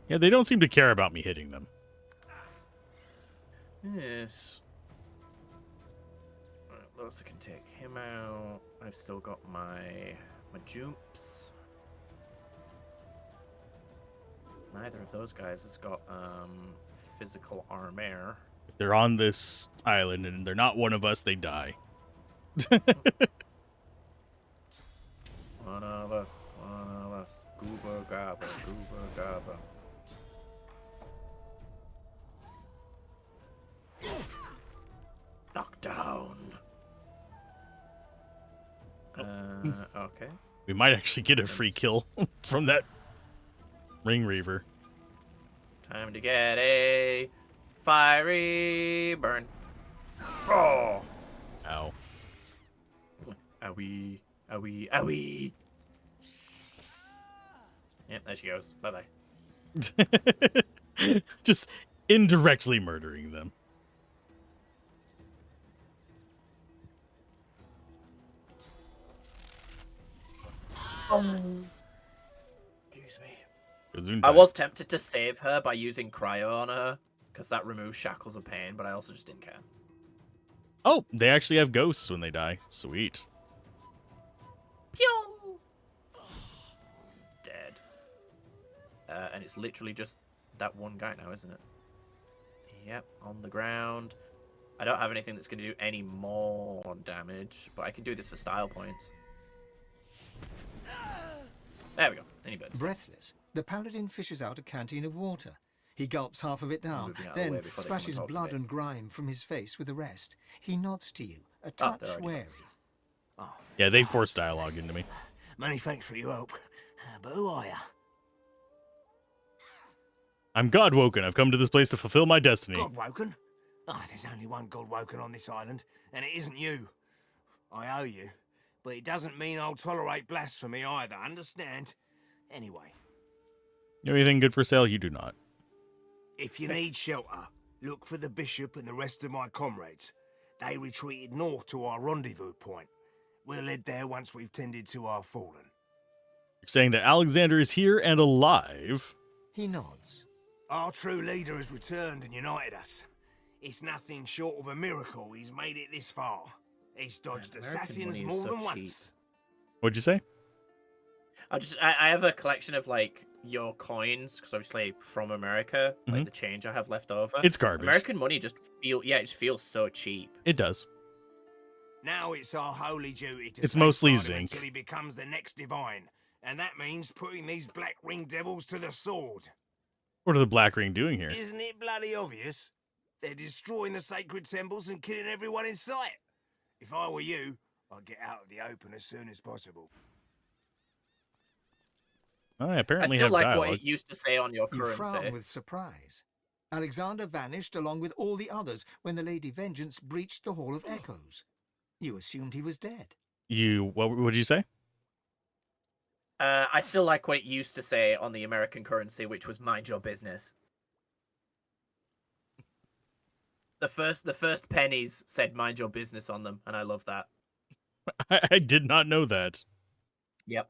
Yeah, they don't seem to care about me hitting them. Yes. Alright, Losa can take him out. I've still got my jumps. Neither of those guys has got physical armor. If they're on this island and they're not one of us, they die. One of us. Gooba gabba, gooba gabba. Knockdown. Okay. We might actually get a free kill from that Ring Reaver. Time to get a fiery burn. Oh! Ow. Owie. Owie. Owie. Yep, there she goes. Bye-bye. Just indirectly murdering them. Excuse me. Gesundheit. I was tempted to save her by using cryo on her, because that removes shackles of pain, but I also just didn't care. Oh, they actually have ghosts when they die. Sweet. Pew! Dead. And it's literally just that one guy now, isn't it? Yep, on the ground. I don't have anything that's going to do any more damage, but I can do this for style points. There we go. Any birds? Breathless, the paladin fishes out a canteen of water. He gulps half of it down, Moving out of the way then before they come and splashes talk to blood me. and grime from his face with the rest. He nods to you, a touch they're already wary. Yeah, they force dialogue into me. Many thanks for your help. But who are you? I'm Godwoken. I've come to this place to fulfill my destiny. Godwoken? There's only one Godwoken on this island, and it isn't you. I owe you, but it doesn't mean I'll tolerate blasphemy either, understand? Anyway. You have anything good for sale? You do not. If you need shelter, look for the bishop and the rest of my comrades. They retreated north to our rendezvous point. We'll head there once we've tended to our fallen. You're saying that Alexander is here and alive? He nods. Our true leader has returned and united us. It's nothing short of a miracle he's made it this far. He's dodged assassins more than once. What'd you say? I have a collection of like your coins, because obviously from America, like the change I have left over. It's garbage. American money just it just feels so cheap. It does. Now it's our holy duty to It's stay mostly fighting zinc. until he becomes the next divine. And that means putting these black ring devils to the sword. What are the Black Ring doing here? Isn't it bloody obvious? They're destroying the sacred temples and killing everyone in sight. If I were you, I'd get out of the open as soon as possible. I apparently I still have like dialogue. what it used to say on your You frown currency. with surprise. Alexander vanished along with all the others when the Lady Vengeance breached the Hall of Echoes. You assumed he was dead. What would you say? I still like what it used to say on the American currency, which was "mind your business." The first pennies said "mind your business" on them, and I love that. I did not know that. Yep.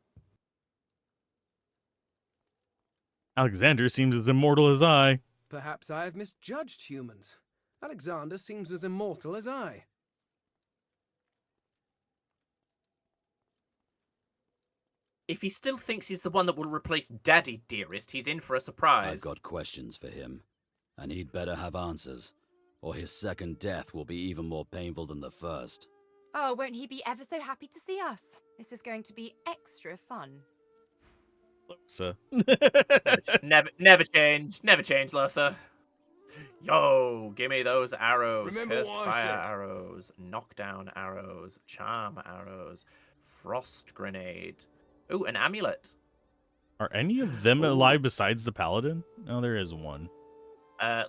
Alexander seems as immortal as I. Perhaps I have misjudged humans. Alexander seems as immortal as I. If he still thinks he's the one that will replace Daddy Dearest, he's in for a surprise. I've got questions for him, and he'd better have answers, or his second death will be even more painful than the first. Oh, won't he be ever so happy to see us? This is going to be extra fun. So. never change, Lursa. Yo, give me those arrows. Remember Cursed what I fire said. arrows, knockdown arrows, charm arrows, frost grenade. Ooh, an amulet. Are any of them alive besides the paladin? No, there is one.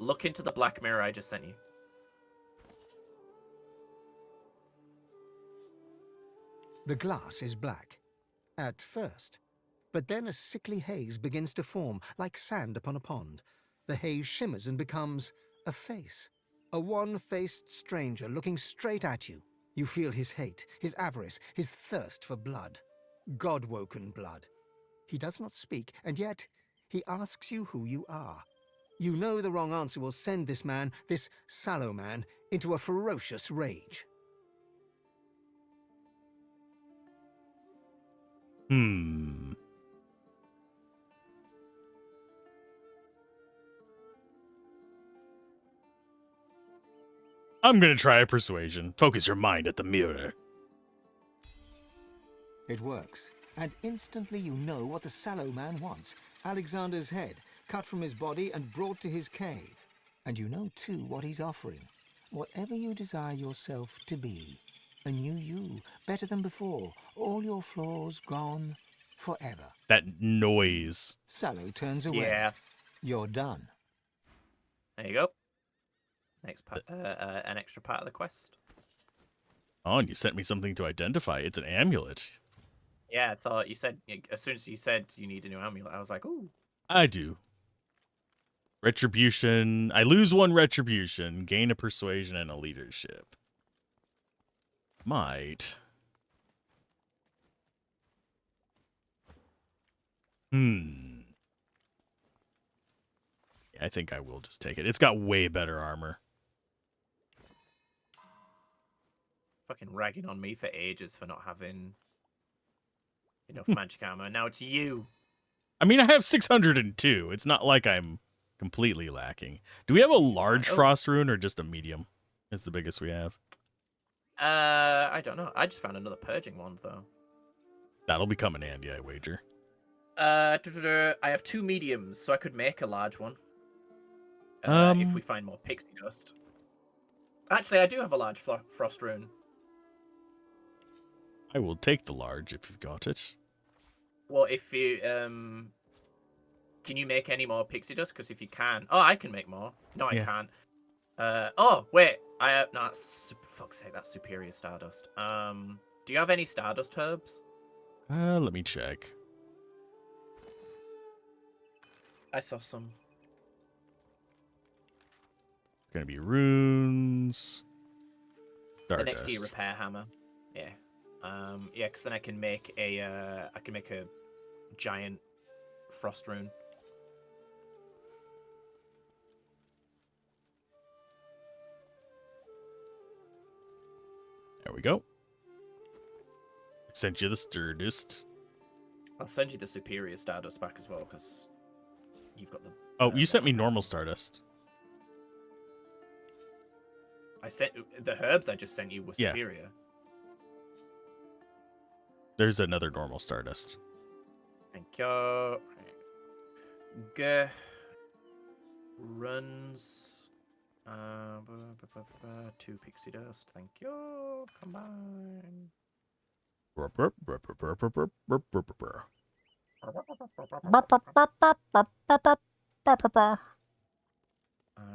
Look into the black mirror I just sent you. The glass is black. At first. But then a sickly haze begins to form, like sand upon a pond. The haze shimmers and becomes a face. A one-faced stranger looking straight at you. You feel his hate, his avarice, his thirst for blood. God-woken blood. He does not speak, and yet he asks you who you are. You know the wrong answer will send this man, this sallow man, into a ferocious rage. I'm gonna try a persuasion. Focus your mind at the mirror. It works, and instantly you know what the sallow man wants. Alexander's head, cut from his body and brought to his cave. And you know, too, what he's offering. Whatever you desire yourself to be. A new you, better than before. All your flaws gone forever. That noise. Sallow turns away. Yeah. You're done. There you go. Next part, an extra part of the quest. Oh, and you sent me something to identify. It's an amulet. Yeah, I thought you said, as soon as you said you need a new amulet, I was like, ooh. I do. Retribution. I lose 1 retribution, gain a persuasion and a leadership. Might. Yeah, I think I will just take it. It's got way better armor. Fucking ragging on me for ages for not having enough magic armor. Now it's you. I mean, I have 602. It's not like I'm completely lacking. Do we have a large frost rune or just a medium? It's the biggest we have. I don't know. I just found another purging one though. That'll become an Andy, I wager. I have 2 mediums, so I could make a large one. If we find more pixie dust. Actually, I do have a large frost rune. I will take the large if you've got it. Well, if you can you make any more pixie dust? Because if you can, I can make more. No, I can't. Oh wait, no, that's for fuck's sake, that's superior stardust. Do you have any stardust herbs? Let me check. I saw some. It's gonna be runes. The next to your Stardust. repair hammer. Yeah. Yeah, because then I can make a giant frost rune. There we go. Sent you the Stardust. I'll send you the superior stardust back as well, because you've got the. Oh, you sent me normal Stardust. I sent the herbs I just sent you were Yeah. superior. There's another normal Stardust. Thank you. G runs 2 pixie dust. Thank you. Combine. All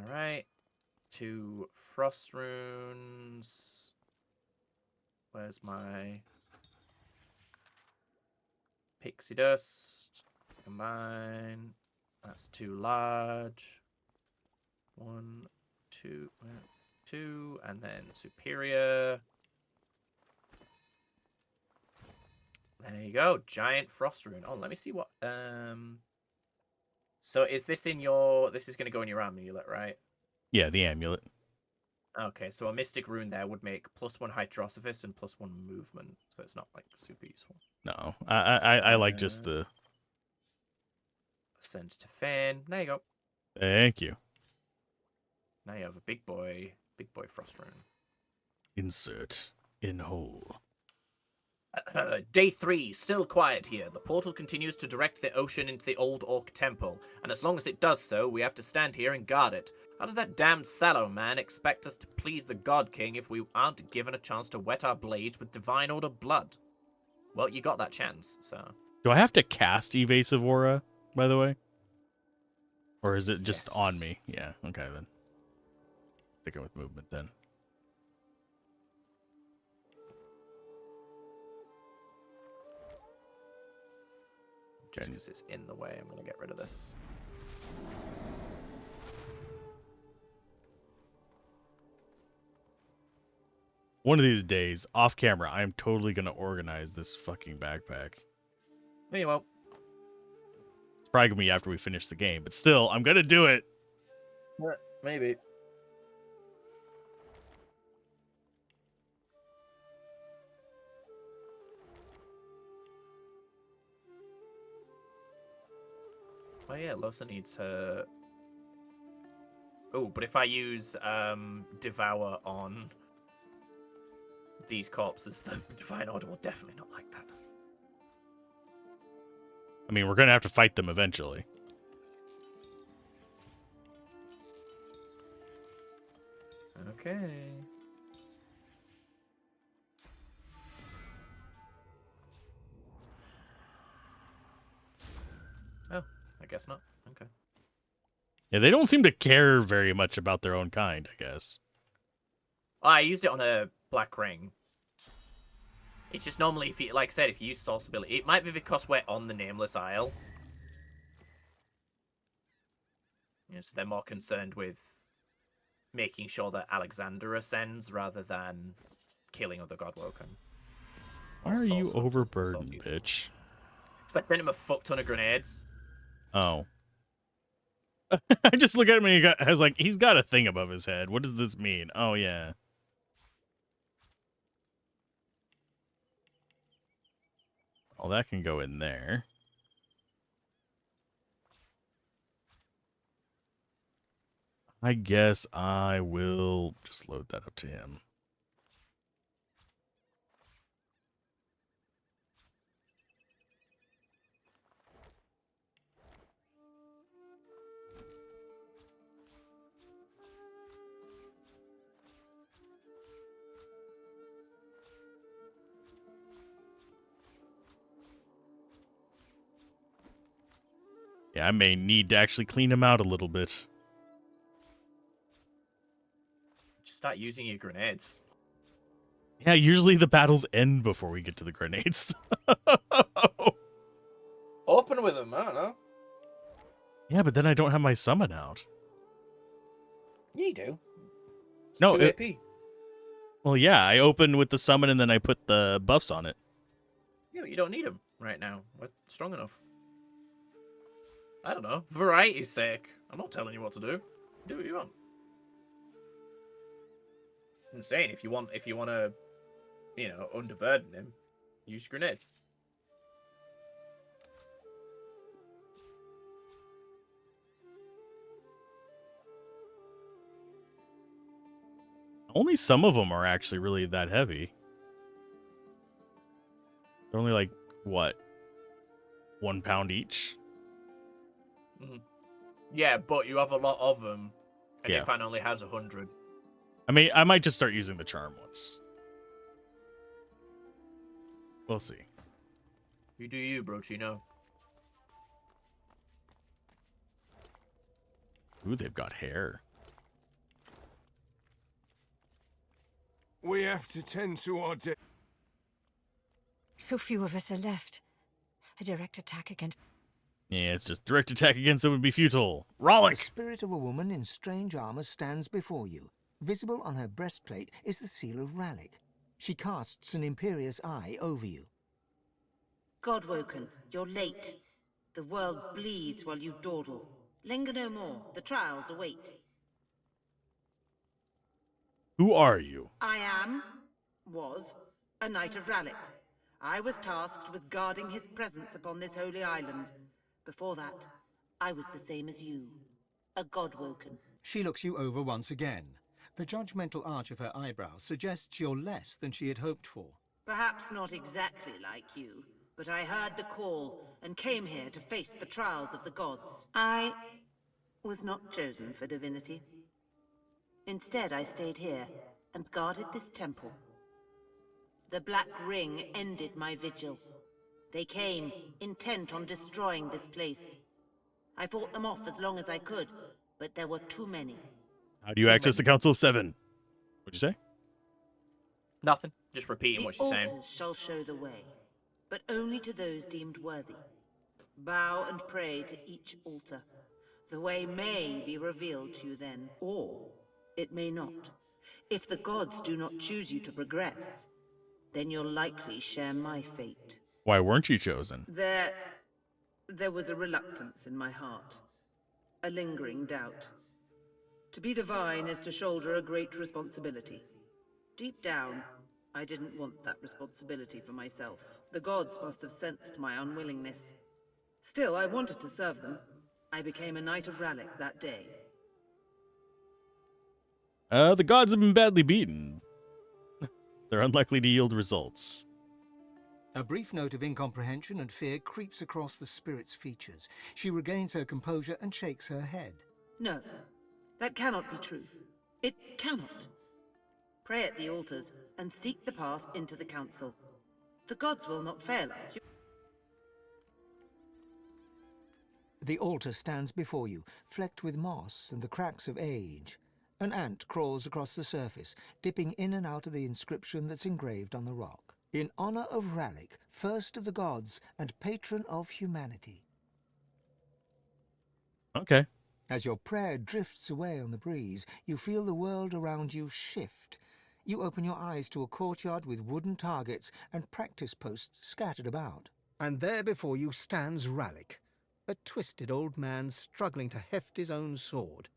right. 2 frost runes. Where's my pixie dust? Combine. That's 2 large. 1, 2, 2, and then superior. There you go, giant frost rune. Oh, let me see what. So is this in your? This is going to go in your amulet, right? Yeah, the amulet. Okay, so a mystic rune there would make +1 hydrosophist and +1 movement, so it's not like super useful. No, I like just the. Send to Fane. There you go. Thank you. Now you have a big boy frost rune. Insert in hole. Day 3, still quiet here. The portal continues to direct the ocean into the old Orc Temple, and as long as it does so, we have to stand here and guard it. How does that damned sallow man expect us to please the God King if we aren't given a chance to wet our blades with Divine Order blood? Well, you got that chance, so... Do I have to cast Evasive Aura, by the way? Or is it just on me? Yeah, okay then. Sticking with movement then. Just because it's in the way, I'm going to get rid of this. One of these days, off camera, I am totally going to organize this fucking backpack. You won't. It's probably going to be after we finish the game, but still, I'm going to do it. Maybe. Oh yeah, Losa needs her Oh, but if I use Devour on these corpses, the Divine Order will definitely not like that. I mean, we're gonna have to fight them eventually. Okay. Oh, I guess not. Okay. Yeah, they don't seem to care very much about their own kind, I guess. I used it on a black ring. It's just normally, if you, like I said, if you use Source ability, it might be because we're on the Nameless Isle. Yeah, so they're more concerned with making sure that Alexander ascends rather than killing other Godwoken. Why are you overburdened, bitch? I sent him a fuck ton of grenades. Oh. I just look at him and I was like, he's got a thing above his head. What does this mean? Oh, yeah. Well, that can go in there. I guess I will just load that up to him. Yeah, I may need to actually clean him out a little bit. Just start using your grenades. Yeah, usually the battles end before we get to the grenades. Open with them, I don't know. Yeah, but then I don't have my summon out. Yeah, you do. It's No, 2 AP. Well, yeah, I open with the summon and then I put the buffs on it. Yeah, but you don't need them right now. We're strong enough. I don't know. Variety's sake. I'm not telling you what to do. Do what you want. I'm saying if you want to, you know, underburden him, use grenades. Only some of them are actually really that heavy. They're only like, what? 1 pound each? Mm-hmm. Yeah, but you have a lot of them, and Yeah. Ifan only has 100. I mean, I might just start using the charm ones. We'll see. You do you, Brochino. Ooh, they've got hair. We have to tend to our So few of us are left. A direct attack against... Yeah, it's just direct attack against them would be futile. The Rollick! spirit of a woman in strange armor stands before you. Visible on her breastplate is the seal of Rallick. She casts an imperious eye over you. Godwoken, you're late. The world bleeds while you dawdle. Linger no more. The trials await. Who are you? I was, a knight of Rallick. I was tasked with guarding his presence upon this holy island. Before that, I was the same as you, a Godwoken. She looks you over once again. The judgmental arch of her eyebrows suggests you're less than she had hoped for. Perhaps not exactly like you, but I heard the call and came here to face the trials of the gods. I was not chosen for divinity. Instead, I stayed here and guarded this temple. The Black Ring ended my vigil. They came, intent on destroying this place. I fought them off as long as I could, but there were too many. How do you access the Council of Seven? What'd you say? Nothing. Just repeating what she's The saying. altars shall show the way, but only to those deemed worthy. Bow and pray to each altar. The way may be revealed to you then, or it may not. If the gods do not choose you to progress, then you'll likely share my fate. Why weren't you chosen? There was a reluctance in my heart, a lingering doubt. To be divine is to shoulder a great responsibility. Deep down, I didn't want that responsibility for myself. The gods must have sensed my unwillingness. Still, I wanted to serve them. I became a Knight of Rallick that day. The gods have been badly beaten. They're unlikely to yield results. A brief note of incomprehension and fear creeps across the spirit's features. She regains her composure and shakes her head. No, that cannot be true. It cannot. Pray at the altars and seek the path into the council. The gods will not fail us. The altar stands before you, flecked with moss and the cracks of age. An ant crawls across the surface, dipping in and out of the inscription that's engraved on the rock. In honor of Ralik, first of the gods and patron of humanity. Okay. As your prayer drifts away on the breeze, you feel the world around you shift. You open your eyes to a courtyard with wooden targets and practice posts scattered about. And there before you stands Ralik, a twisted old man struggling to heft his own sword.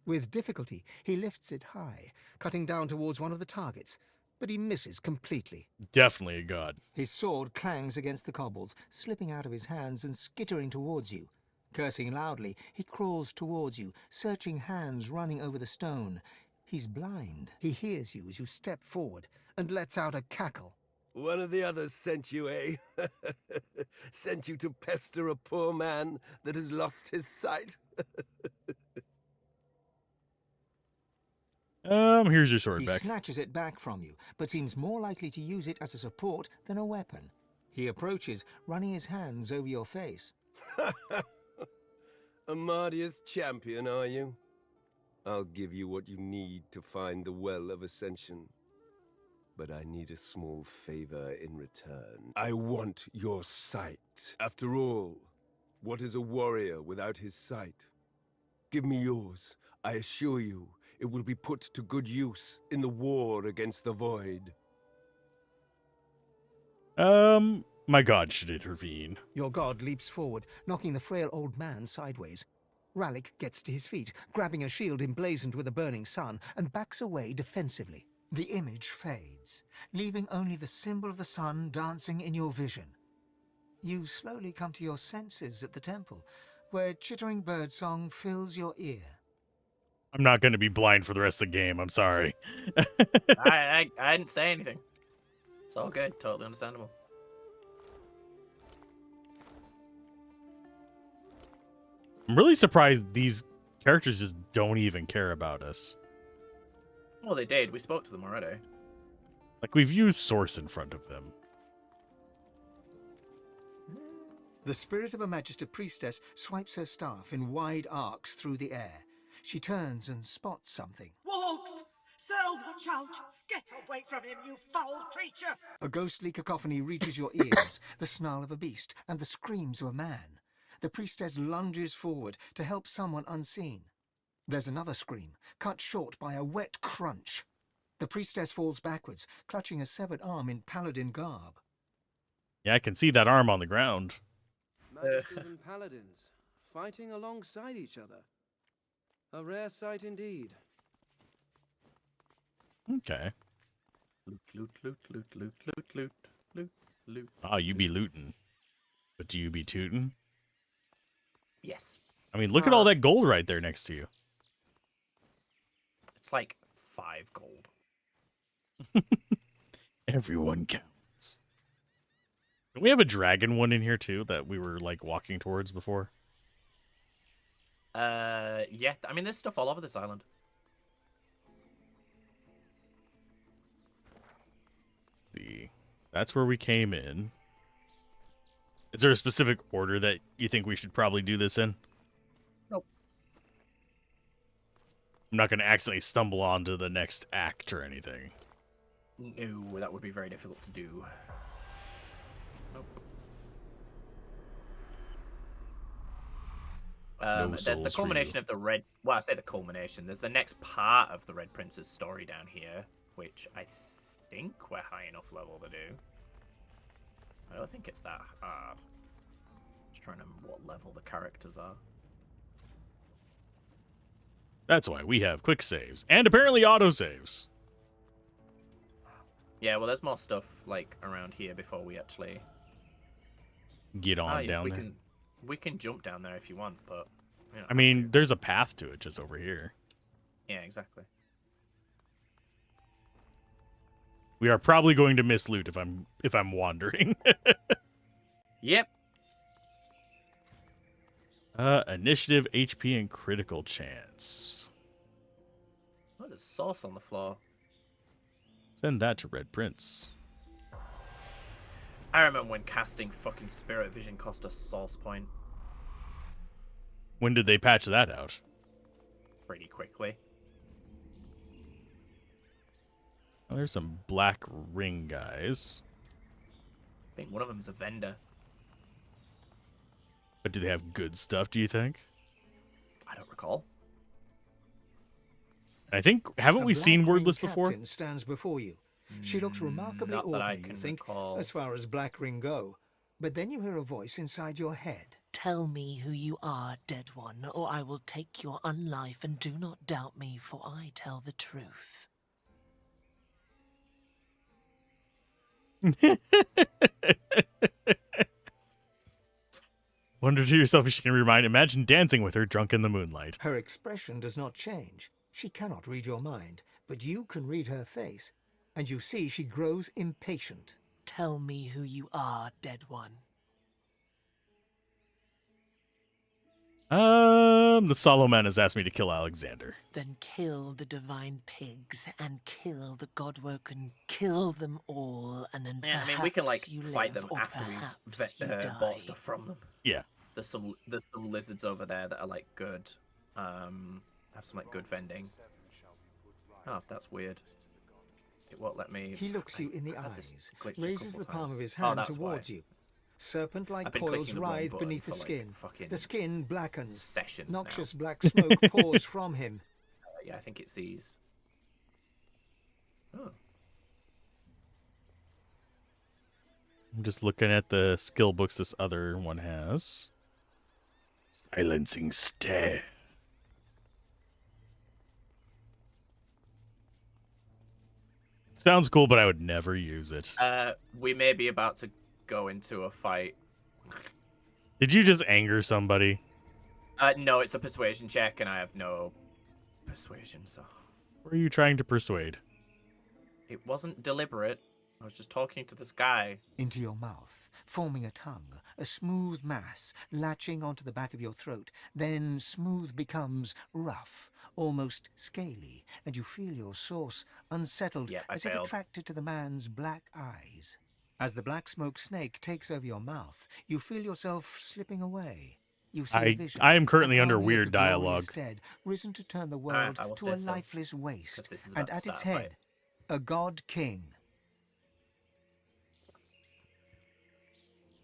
With difficulty, he lifts it high, cutting down towards one of the targets, but he misses completely. Definitely a god. His sword clangs against the cobbles, slipping out of his hands and skittering towards you. Cursing loudly, he crawls towards you, searching hands running over the stone. He's blind. He hears you as you step forward and lets out a cackle. One of the others sent you, eh? Sent you to pester a poor man that has lost his sight? Here's your sword He back. snatches it back from you, but seems more likely to use it as a support than a weapon. He approaches, running his hands over your face. A Mardia's champion, are you? I'll give you what you need to find the Well of Ascension. But I need a small favor in return. I want your sight. After all, what is a warrior without his sight? Give me yours. I assure you, it will be put to good use in the war against the Void. My god should intervene. Your god leaps forward, knocking the frail old man sideways. Ralik gets to his feet, grabbing a shield emblazoned with a burning sun, and backs away defensively. The image fades, leaving only the symbol of the sun dancing in your vision. You slowly come to your senses at the temple, where chittering birdsong fills your ear. I'm not going to be blind for the rest of the game. I'm sorry. I didn't say anything. It's all good. Totally understandable. I'm really surprised these characters just don't even care about us. Well, they did. We spoke to them already. Like, we've used Source in front of them. The spirit of a Magister priestess swipes her staff in wide arcs through the air. She turns and spots something. Walks! Sir, watch out! Get away from him, you foul creature! A ghostly cacophony reaches your ears, the snarl of a beast and the screams of a man. The priestess lunges forward to help someone unseen. There's another scream, cut short by a wet crunch. The priestess falls backwards, clutching a severed arm in paladin garb. Yeah, I can see that arm on the ground. Magisters and paladins, fighting alongside each other. A rare sight indeed. Okay. Loot, loot, loot, loot, loot, loot, loot, loot, loot. Ah, you be lootin'. But do you be tootin'? Yes. I mean, look at all that gold right there next to you. It's like 5 gold. Everyone counts. Don't we have a dragon one in here too that we were like walking towards before? Yeah. I mean, there's stuff all over this island. Let's see. That's where we came in. Is there a specific order that you think we should probably do this in? Nope. I'm not going to accidentally stumble onto the next act or anything. No, that would be very difficult to do. Nope. There's the culmination of the Red... Well, I say the culmination. There's the next part of the Red Prince's story down here, which I think we're high enough level to do. I don't think it's that hard. Just trying to remember what level the characters are. That's why we have quick saves and apparently auto saves. Yeah, well, there's more stuff like around here before we actually get on down we there. We can jump down there if you want, but you know, I mean, there's a path to it just over here. yeah, exactly. We are probably going to miss loot if I'm wandering. Yep. Initiative, HP, and critical chance. Oh, there's sauce on the floor. Send that to Red Prince. I remember when casting fucking Spirit Vision cost a sauce point. When did they patch that out? Pretty quickly. Oh, there's some black ring guys. I think one of them's a vendor. But do they have good stuff, do you think? I don't recall. I think, haven't we seen Wordless before? Captain stands before you. She looks remarkably Not that I ordinary, can you think, recall. as far as black ring go. But then you hear a voice inside your head. Tell me who you are, dead one, or I will take your unlife, and do not doubt me, for I tell the truth. Wonder to yourself if she can remind. Imagine dancing with her drunk in the moonlight. Her expression does not change. She cannot read your mind, but you can read her face, and you see she grows impatient. Tell me who you are, dead one. The Solomon has asked me to kill Alexander. Then kill the divine pigs and kill the godwoken. Kill them all, and then Yeah, I mean, we can like you fight live, them or after we've perhaps you die. bought stuff from them. Yeah. There's some lizards over there that are like good. Have some like good vending. Oh, that's weird. It won't let me. He looks you in the I've had this eyes, glitch a raises couple the palm times. of his Oh, hand that's towards why. you. Serpent-like I've been coils clicking the wrong writhe button beneath the for, like, skin. fucking The skin blackens. sessions Noxious now. black smoke pours from him. Yeah, I think it's these. Oh. I'm just looking at the skill books this other one has. Silencing Stare. Sounds cool, but I would never use it. We may be about to go into a fight. Did you just anger somebody? No, it's a persuasion check, and I have no persuasion, so... What are you trying to persuade? It wasn't deliberate. I was just talking to this guy. Into your mouth, forming a tongue, a smooth mass latching onto the back of your throat. Then smooth becomes rough, almost scaly, and you feel your source unsettled, Yeah, I as if failed. attracted to the man's black eyes. As the black smoke snake takes over your mouth, you feel yourself slipping away. You see a vision, I am currently an under army of weird the glorious dialogue. dead, risen to turn the world I will to a stay still, lifeless 'cause waste, this is and about to at its start a head, a god king.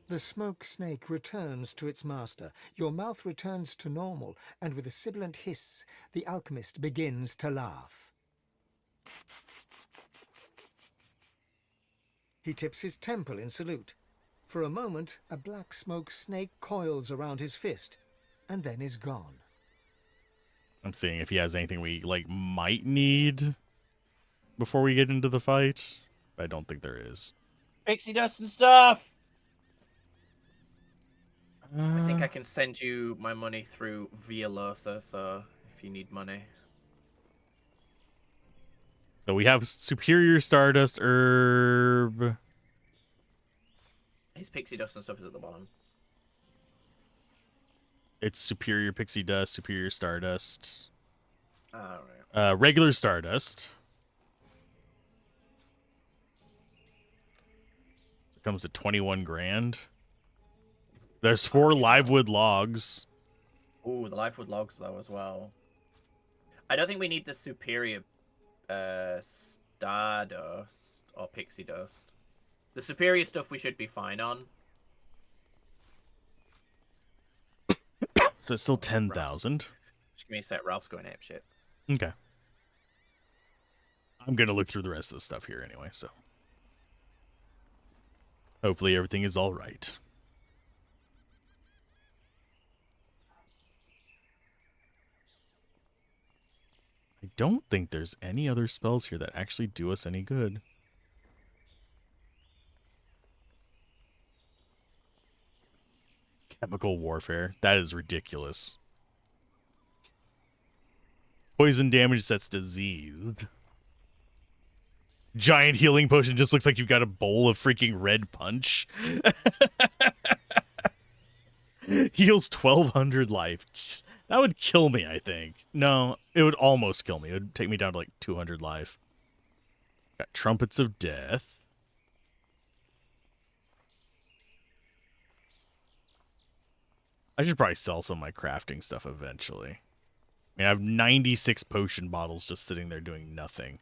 The smoke snake returns to its master. Your mouth returns to normal, and with a sibilant hiss, the alchemist begins to laugh. He tips his temple in salute. For a moment, a black smoke snake coils around his fist, and then is gone. I'm seeing if he has anything we might need before we get into the fight. I don't think there is. Pixie dust and stuff! I think I can send you my money through via Losa, so if you need money. So we have Superior Stardust Herb. His pixie dust and stuff is at the bottom. It's Superior Pixie Dust, Superior Stardust. Alright. Regular Stardust. It comes to 21 grand. There's 4 livewood logs. Ooh, the Lifewood logs though as well. I don't think we need the superior Stardust or Pixie Dust. The superior stuff we should be fine on. So it's still 10,000. Just give me a sec, Ralph's going apeshit. Okay. I'm going to look through the rest of the stuff here anyway, so. Hopefully everything is all right. I don't think there's any other spells here that actually do us any good. Chemical warfare. That is ridiculous. Poison damage that's diseased. Giant healing potion just looks like you've got a bowl of freaking red punch. Heals 1,200 life. That would kill me, I think. No, it would almost kill me. It would take me down to like 200 life. Got Trumpets of Death. I should probably sell some of my crafting stuff eventually. I mean, I have 96 potion bottles just sitting there doing nothing.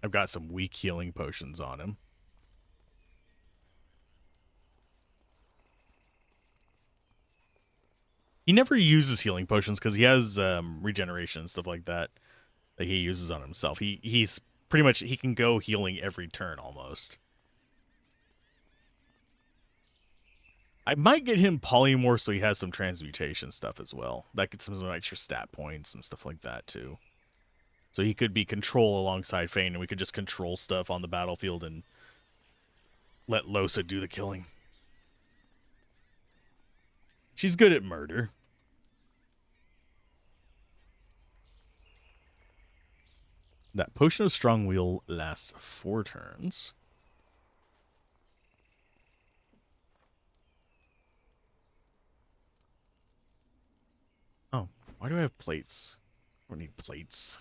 I've got some weak healing potions on him. He never uses healing potions because he has regeneration and stuff like that he uses on himself. He's pretty much, he can go healing every turn almost. I might get him polymorph so he has some transmutation stuff as well. That gets him some extra stat points and stuff like that too. So he could be control alongside Fane, and we could just control stuff on the battlefield and let Lohse do the killing. She's good at murder. That Potion of Strong Will lasts 4 turns. Oh, why do I have plates? I don't need plates.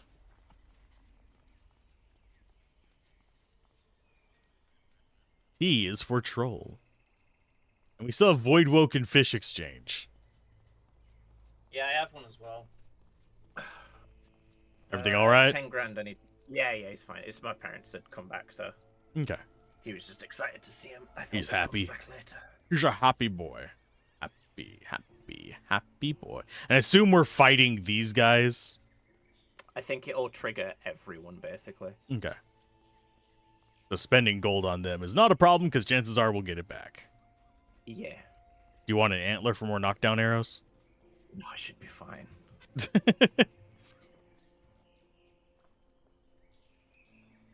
T is for troll. And we still have Void Woken Fish Exchange. Yeah, I have one as well. Everything all right? 10 grand I need. Yeah, he's fine. It's my parents had come back, so. Okay. He was just excited to see him. I thought He's he'd come happy. back later. He's a happy boy. Happy boy. And I assume we're fighting these guys. I think it'll trigger everyone, basically. Okay. So spending gold on them is not a problem because chances are we'll get it back. Yeah. Do you want an antler for more knockdown arrows? No, I should be fine.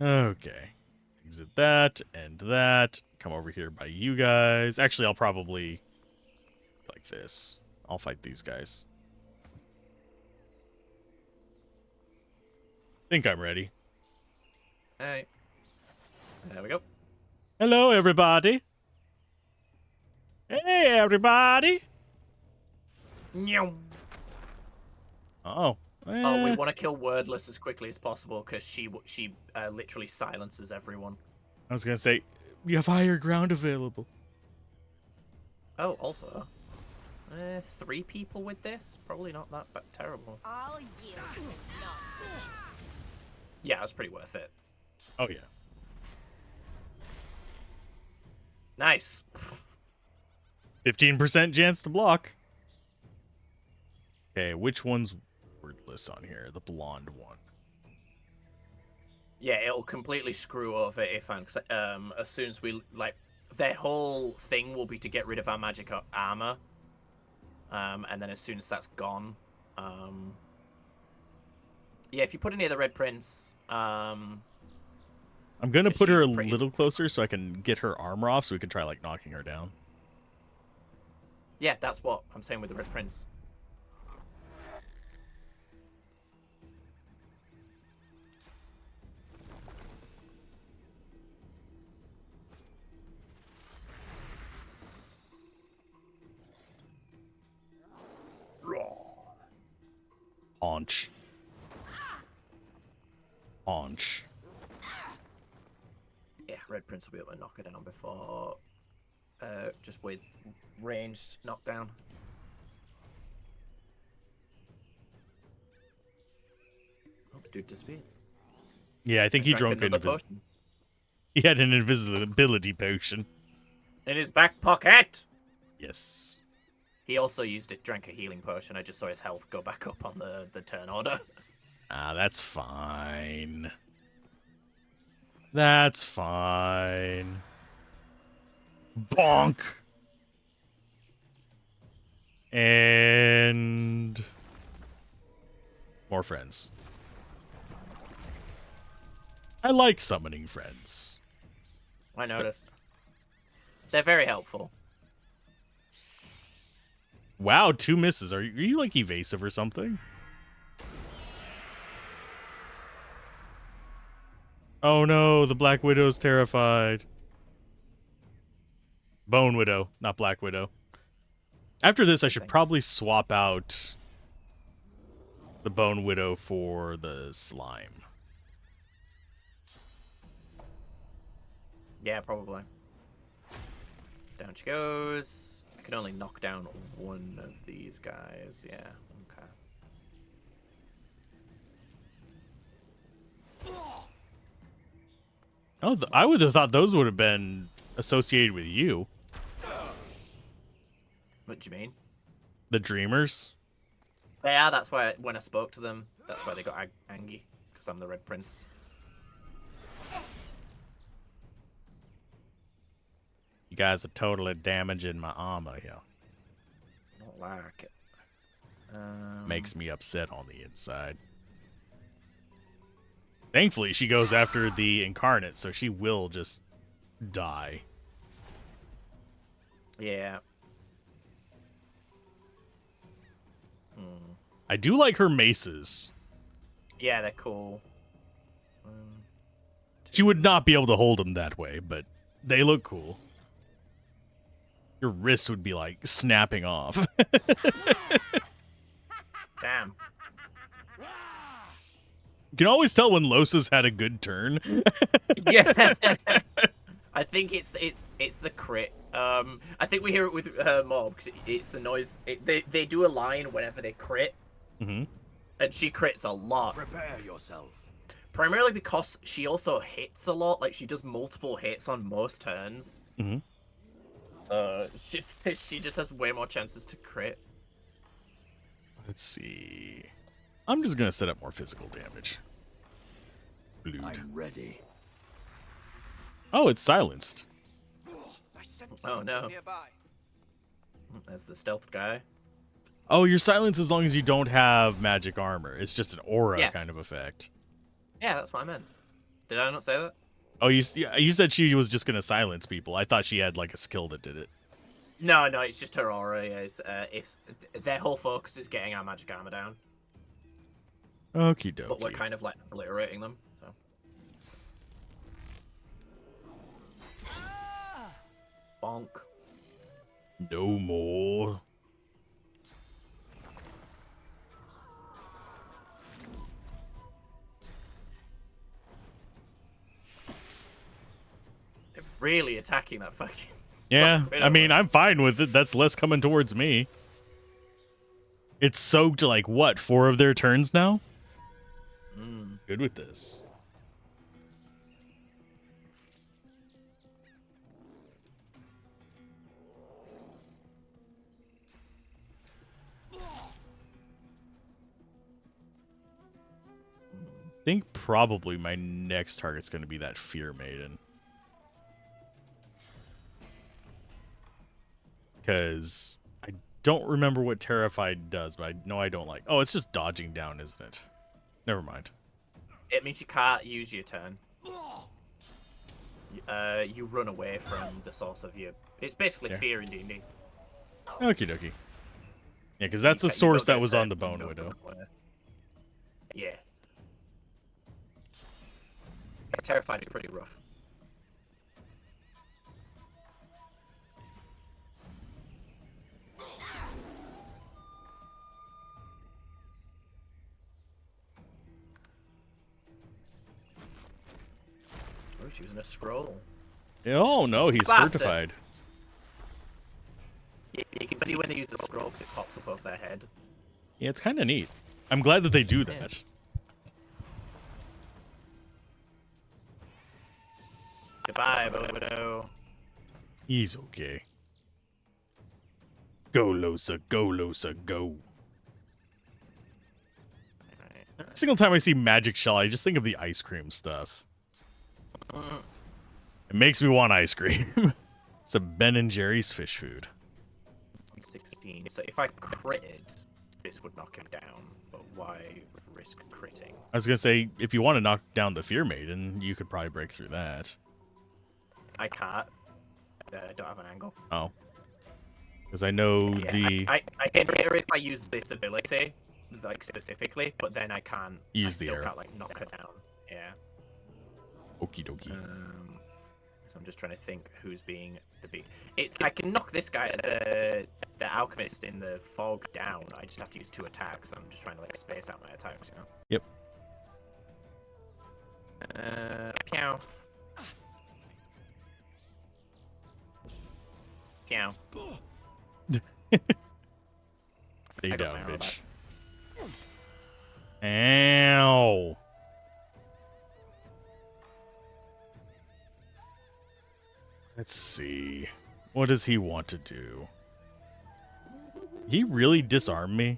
Okay. Exit that and that. Come over here by you guys. Actually, I'll probably like this. I'll fight these guys. Think I'm ready. Alright. There we go. Hello, everybody. Hey, everybody. Oh. Oh, we want to kill Wordless as quickly as possible because she literally silences everyone. I was gonna say, you have higher ground available. Oh, also, 3 people with this? Probably not that terrible. All you. Yeah, it's pretty worth it. Oh, yeah. Nice. 15% chance to block. Okay, which one's wordless on here? The blonde one. Yeah, it'll completely screw over Ifan. As soon as we, like, their whole thing will be to get rid of our magic armor. And then as soon as that's gone, yeah, if you put her near the Red Prince, I'm gonna put her a little closer so I can get her armor off so we can try, like, knocking her down. Yeah, that's what I'm saying with the Red Prince. Haunch. Haunch. Yeah, Red Prince will be able to knock her down before, just with ranged knockdown. Oh, dude disappeared. Yeah, I think he drank another potion. He had an invisibility potion. In his back pocket! Yes. He also used it, drank a healing potion. I just saw his health go back up on the turn order. Ah, that's fine. That's fine. Bonk. And more friends. I like summoning friends. I noticed. They're very helpful. Wow, 2 misses. Are you like evasive or something? Oh no, the Black Widow's terrified. Bone Widow, not Black Widow. After this, I should probably swap out the Bone Widow for the slime. Yeah, probably. Down she goes. I can only knock down one of these guys. Yeah, okay. Oh, I would have thought those would have been associated with you. What do you mean? The Dreamers? Yeah, that's why when I spoke to them, that's why they got angry, because I'm the Red Prince. You guys are totally damaging my armor here. Don't like it. Makes me upset on the inside. Thankfully, she goes after the Incarnate, so she will just die. Yeah. I do like her maces. Yeah, they're cool. She would not be able to hold them that way, but they look cool. Your wrist would be like snapping off. Damn. You can always tell when Los's had a good turn. Yeah. I think it's the crit. I think we hear it with Mob because it's the noise. They do a line whenever they crit, and she crits a lot. Prepare yourself. Primarily because she also hits a lot. Like she does multiple hits on most turns. So she just has way more chances to crit. Let's see. I'm just gonna set up more physical damage. Blood. I'm ready. Oh, it's silenced. Oh no. That's the stealth guy. Oh, you're silenced as long as you don't have magic armor. It's just an aura kind of effect. Yeah, that's what I meant. Did I not say that? Oh, you said she was just gonna silence people. I thought she had like a skill that did it. No, it's just her aura. Is if their whole focus is getting our magic armor down. Okie dokie. But we're kind of like obliterating them. So. Bonk. No more. They're really attacking that fucking. Yeah, I mean, I'm fine with it. That's less coming towards me. It's soaked like what, 4 of their turns now? Good with this. I think probably my next target's going to be that Fear Maiden. Because I don't remember what Terrified does, but I know I don't like... Oh, it's just dodging down, isn't it? Never mind. It means you can't use your turn. You run away from the source of your... It's basically fear in D&D. Okie dokie. Yeah, because that's the source that was on the Bone Widow. Yeah. Terrified is pretty rough. Oh, he's using a scroll. Oh, no, he's Bastard. fortified. You can see when they use the scroll because it pops above their head. Yeah, it's kind of neat. I'm glad that they do that. Goodbye, Widow. He's okay. Go, Losa, go, Losa, go. Every single time I see Magic Shell, I just think of the ice cream stuff. It makes me want ice cream. It's a Ben & Jerry's fish food. 16. So if I critted, this would knock him down. But why risk critting? I was going to say, if you want to knock down the Fear Maiden, you could probably break through that. I can't. I don't have an angle. Oh. Because I know Yeah, the... I can hit her if I use this ability, like, specifically, but then I can't... Use I the still arrow. can't, like, knock her down. Yeah. Okie dokie. So I'm just trying to think who's being the big... I can knock this guy, the alchemist in the fog down. I just have to use 2 attacks. I'm just trying to, like, space out my attacks, you know? Yep. Pew. Pew. Stay down, bitch. Ow. Let's see. What does he want to do? He really disarmed me?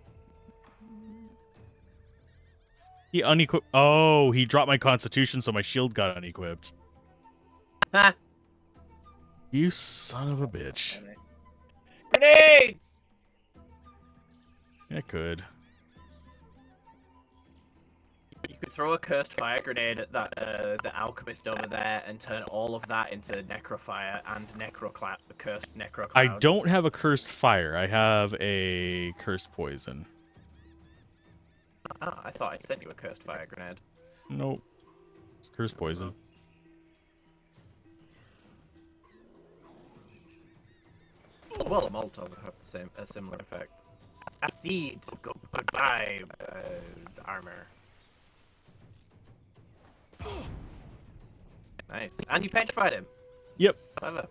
He unequipped. Oh, he dropped my constitution, so my shield got unequipped. Ha! You son of a bitch. Grenades! I could. You could throw a cursed fire grenade at that the alchemist over there and turn all of that into necrofire and cursed necro clouds. I don't have a cursed fire. I have a cursed poison. Ah, I thought I sent you a cursed fire grenade. Nope. It's cursed poison. Well, a Molotov would have a similar effect. Acid, goodbye, armor. Nice. And you petrified him. Yep. Clever.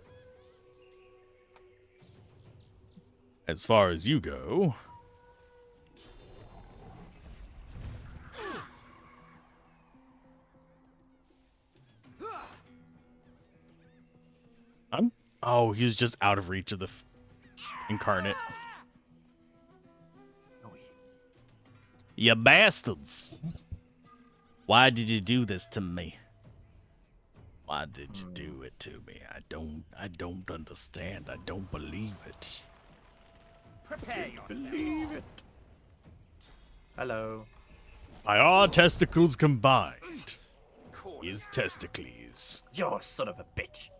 As far as you go... Oh, he was just out of reach of the incarnate. You bastards! Why did you do this to me? Why did you do it to me? I don't understand. I don't believe it. Prepare yourself. Believe it. Hello. By our testicles combined, his testicles. You're a son of a bitch.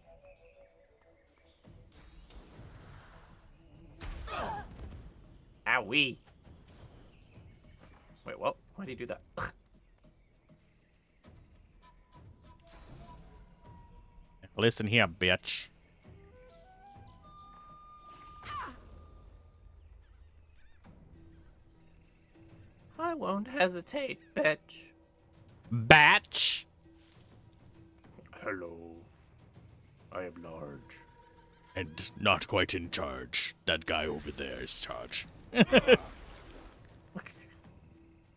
Owie. Wait, what? Why do you do that? Listen here, bitch. I won't hesitate, bitch. Batch? Hello. I am large. And not quite in charge. That guy over there is charge.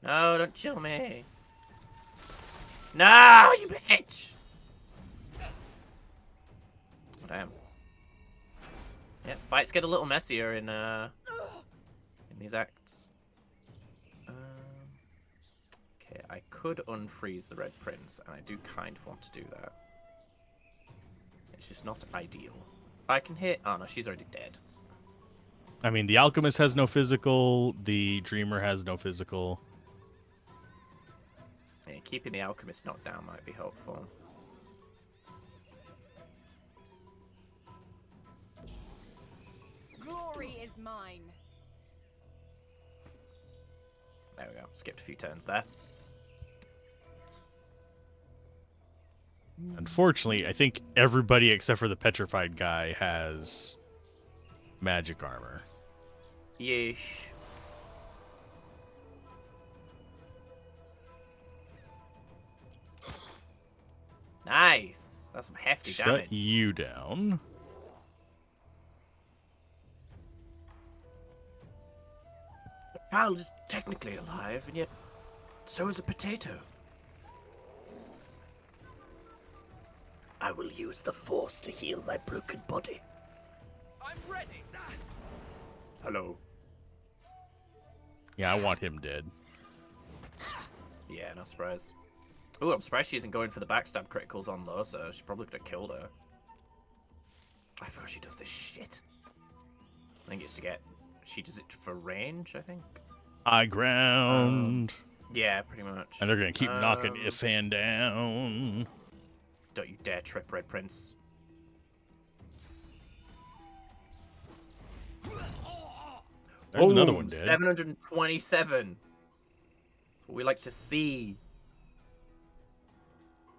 No, don't chill me. No, you bitch! Damn. Yeah, fights get a little messier in these acts. Okay, I could unfreeze the Red Prince, and I do kind of want to do that. It's just not ideal. I can hit... Oh no, she's already dead. I mean, the Alchemist has no physical, the Dreamer has no physical. Yeah, keeping the Alchemist knocked down might be helpful. Glory is mine. There we go. Skipped a few turns there. Unfortunately, I think everybody except for the petrified guy has magic armor. Yeesh. Nice. That's some hefty damage. Shut you down. The child is technically alive, and yet so is a potato. I will use the Force to heal my broken body. I'm ready. Hello. Yeah, I want him dead. Yeah, no surprise. Ooh, I'm surprised she isn't going for the backstab criticals on Losa. She probably could have killed her. I forgot she does this shit. I think it's to get... She does it for range, I think. High ground. Yeah, pretty much. And they're going to keep knocking Ifan down. Don't you dare trip, Red Prince. There's another one dead. 727. That's what we like to see.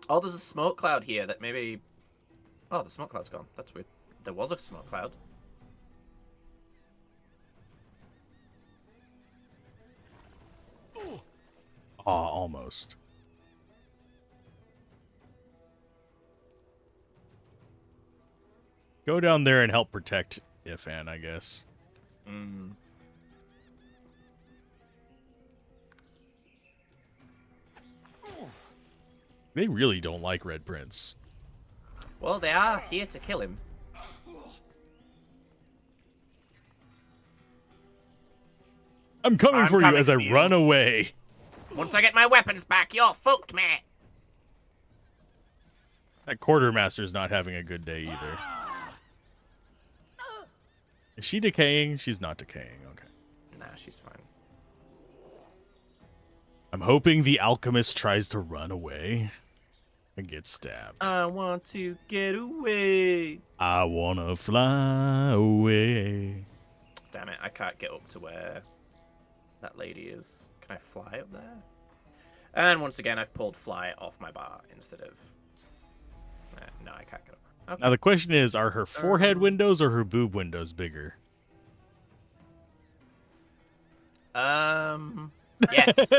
Oh, there's a smoke cloud here that maybe... Oh, the smoke cloud's gone. That's weird. There was a smoke cloud. Almost. Go down there and help protect Ifan, I guess. Mm. They really don't like Red Prince. Well, they are here to kill him. I'm coming for you as I run away. Once I get my weapons back, you're fucked, me. That quartermaster's not having a good day either. Is she decaying? She's not decaying. Okay. Nah, she's fine. I'm hoping the alchemist tries to run away and get stabbed. I want to get away. I wanna fly away. Damn it, I can't get up to where that lady is. Can I fly up there? And once again, I've pulled fly off my bar instead of... no, I can't get up. Okay. Now the question is, are her forehead windows or her boob windows bigger? Yes.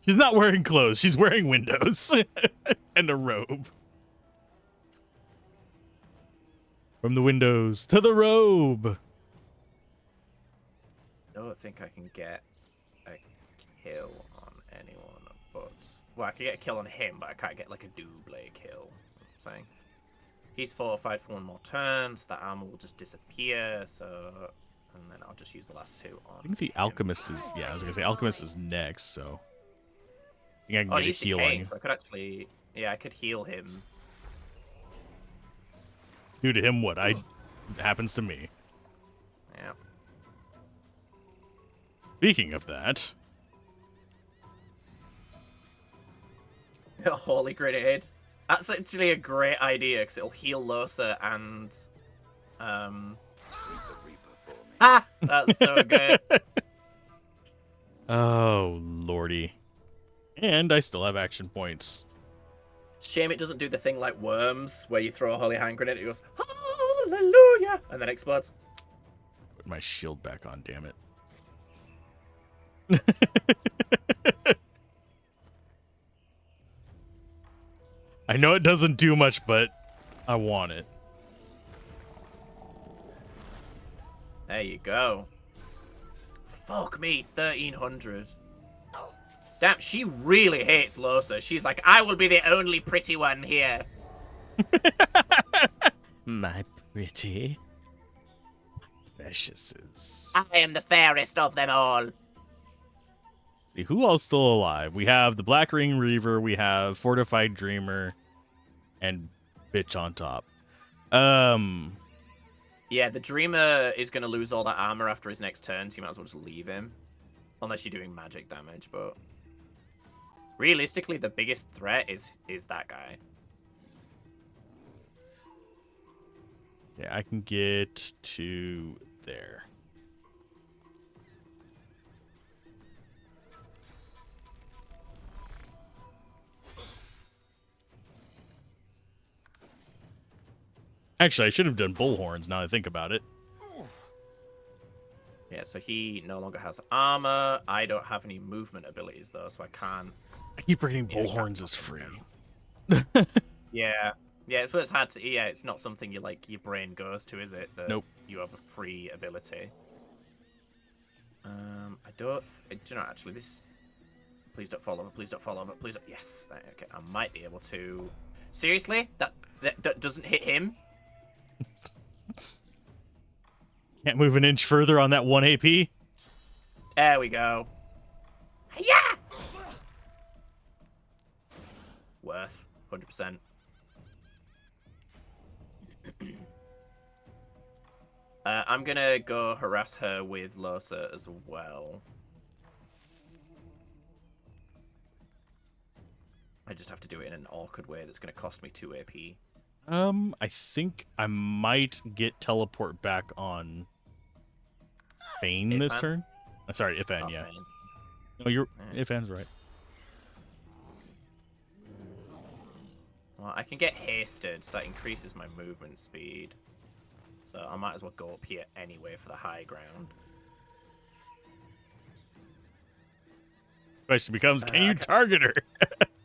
She's not wearing clothes. She's wearing windows and a robe. From the windows to the robe. I don't think I can get a kill on anyone, but... Well, I can get a kill on him, but I can't get, like, a double kill. I'm saying. He's fortified for one more turn, so that armor will just disappear, so... And then I'll just use the last two on I think the alchemist is... Yeah, I was going to say alchemist is next, so... I think I can Oh, get he's a healing. decaying, so I could actually... Yeah, I could heal him. Do to him what happens to me. Yeah. Speaking of that... Holy grenade. That's actually a great idea, because it'll heal Losa and... Ah! That's so good. Oh, lordy. And I still have action points. Shame it doesn't do the thing like Worms, where you throw a holy hand grenade, it goes, hallelujah, and then explodes. Put my shield back on, damn it. I know it doesn't do much, but I want it. There you go. Fuck me, 1300. Damn, she really hates Losa. She's like, I will be the only pretty one here. My pretty preciouses. I am the fairest of them all. See, who all's still alive? We have the Black Ring Reaver, we have Fortified Dreamer, and Bitch on top. Yeah, the Dreamer is going to lose all that armor after his next turn, so you might as well just leave him. Unless you're doing magic damage, but... Realistically, the biggest threat is that guy. Yeah, I can get to there. Actually, I should have done bullhorns now I think about it. Yeah, so he no longer has armor. I don't have any movement abilities, though, so I can't... I keep forgetting bullhorns is free. Yeah. Yeah, it's hard to... Yeah, it's not something your brain goes to, is it? That Nope. You have a free ability. I don't... Do you know, actually, this... Please don't fall over, please don't fall over, please don't... Yes. Okay, I might be able to... Seriously? That doesn't hit him? Can't move an inch further on that 1 AP. There we go. Yeah! Worth. 100%. I'm gonna go harass her with Losa as well. I just have to do it in an awkward way that's gonna cost me 2 AP. I think I might get teleport back on Fane this Ifan? turn. Sorry, Ifan, Oh, yeah. Fane. No, you're Yeah. Ifan's right. Well, I can get hasted, so that increases my movement speed. So I might as well go up here anyway for the high ground. Question becomes, can you target her?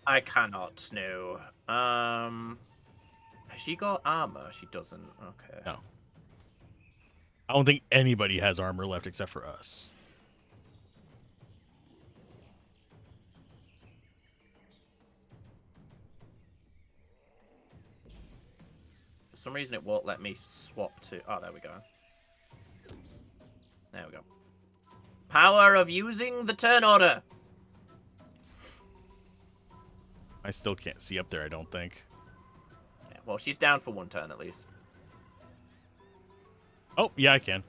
I cannot, no. Has she got armor? She doesn't. Okay. No. I don't think anybody has armor left except for us. For some reason, it won't let me swap to... Oh, there we go. There we go. Power of using the turn order. I still can't see up there, I don't think. Yeah, well, she's down for one turn at least. Oh, yeah, I can.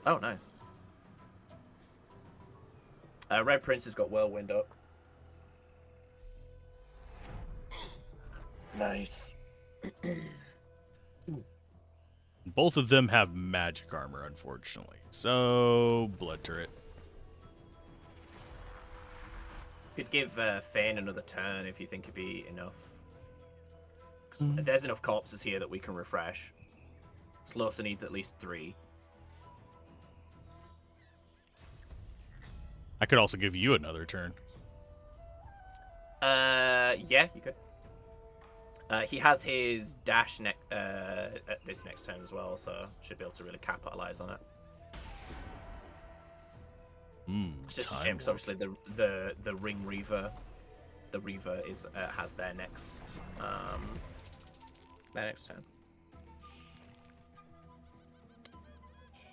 Oh, nice. Red Prince has got Whirlwind up. Nice. Both of them have magic armor, unfortunately. So, blood turret. Could give Fane another turn if you think it'd be enough. Because there's enough corpses here that we can refresh. Slosa needs at least 3. I could also give you another turn. Yeah, you could. He has his dash at this next turn as well, so should be able to really capitalize on it. It's just a shame because obviously the Ring Reaver, the Reaver is has their next turn.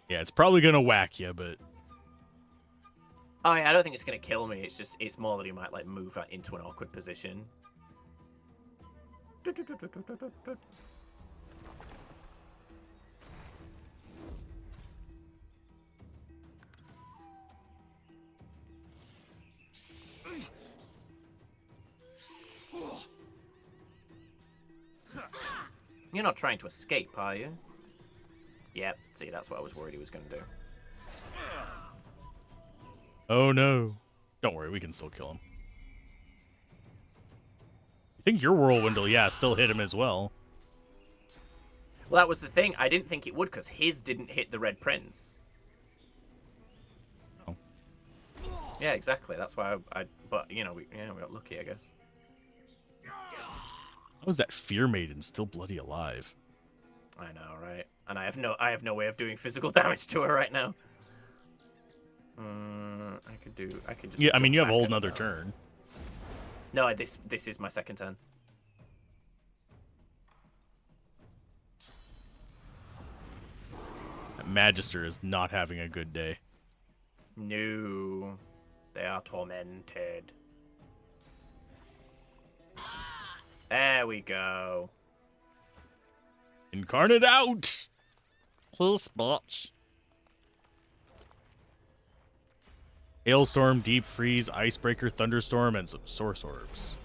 Yeah, it's probably gonna whack you, but Oh yeah, I don't think it's gonna kill me. It's more that he might like move into an awkward position. You're not trying to escape, are you? Yep, see, that's what I was worried he was going to do. oh no. Don't worry, we can still kill him. I think your whirlwind will, yeah, still hit him as well. Well, that was the thing. I didn't think it would because his didn't hit the Red Prince. Oh. Yeah, exactly. That's why but, you know, we got lucky, I guess. How is that Fear Maiden still bloody alive? I know, right? And I have no way of doing physical damage to her right now. I could just. Yeah, I mean, jump you have a back whole and- nother turn. No, this is my second turn. That Magister is not having a good day. No, they are tormented. There we go. Incarnate out! Plus botch. Hailstorm, Deep Freeze, Icebreaker, Thunderstorm, and some Source Orbs.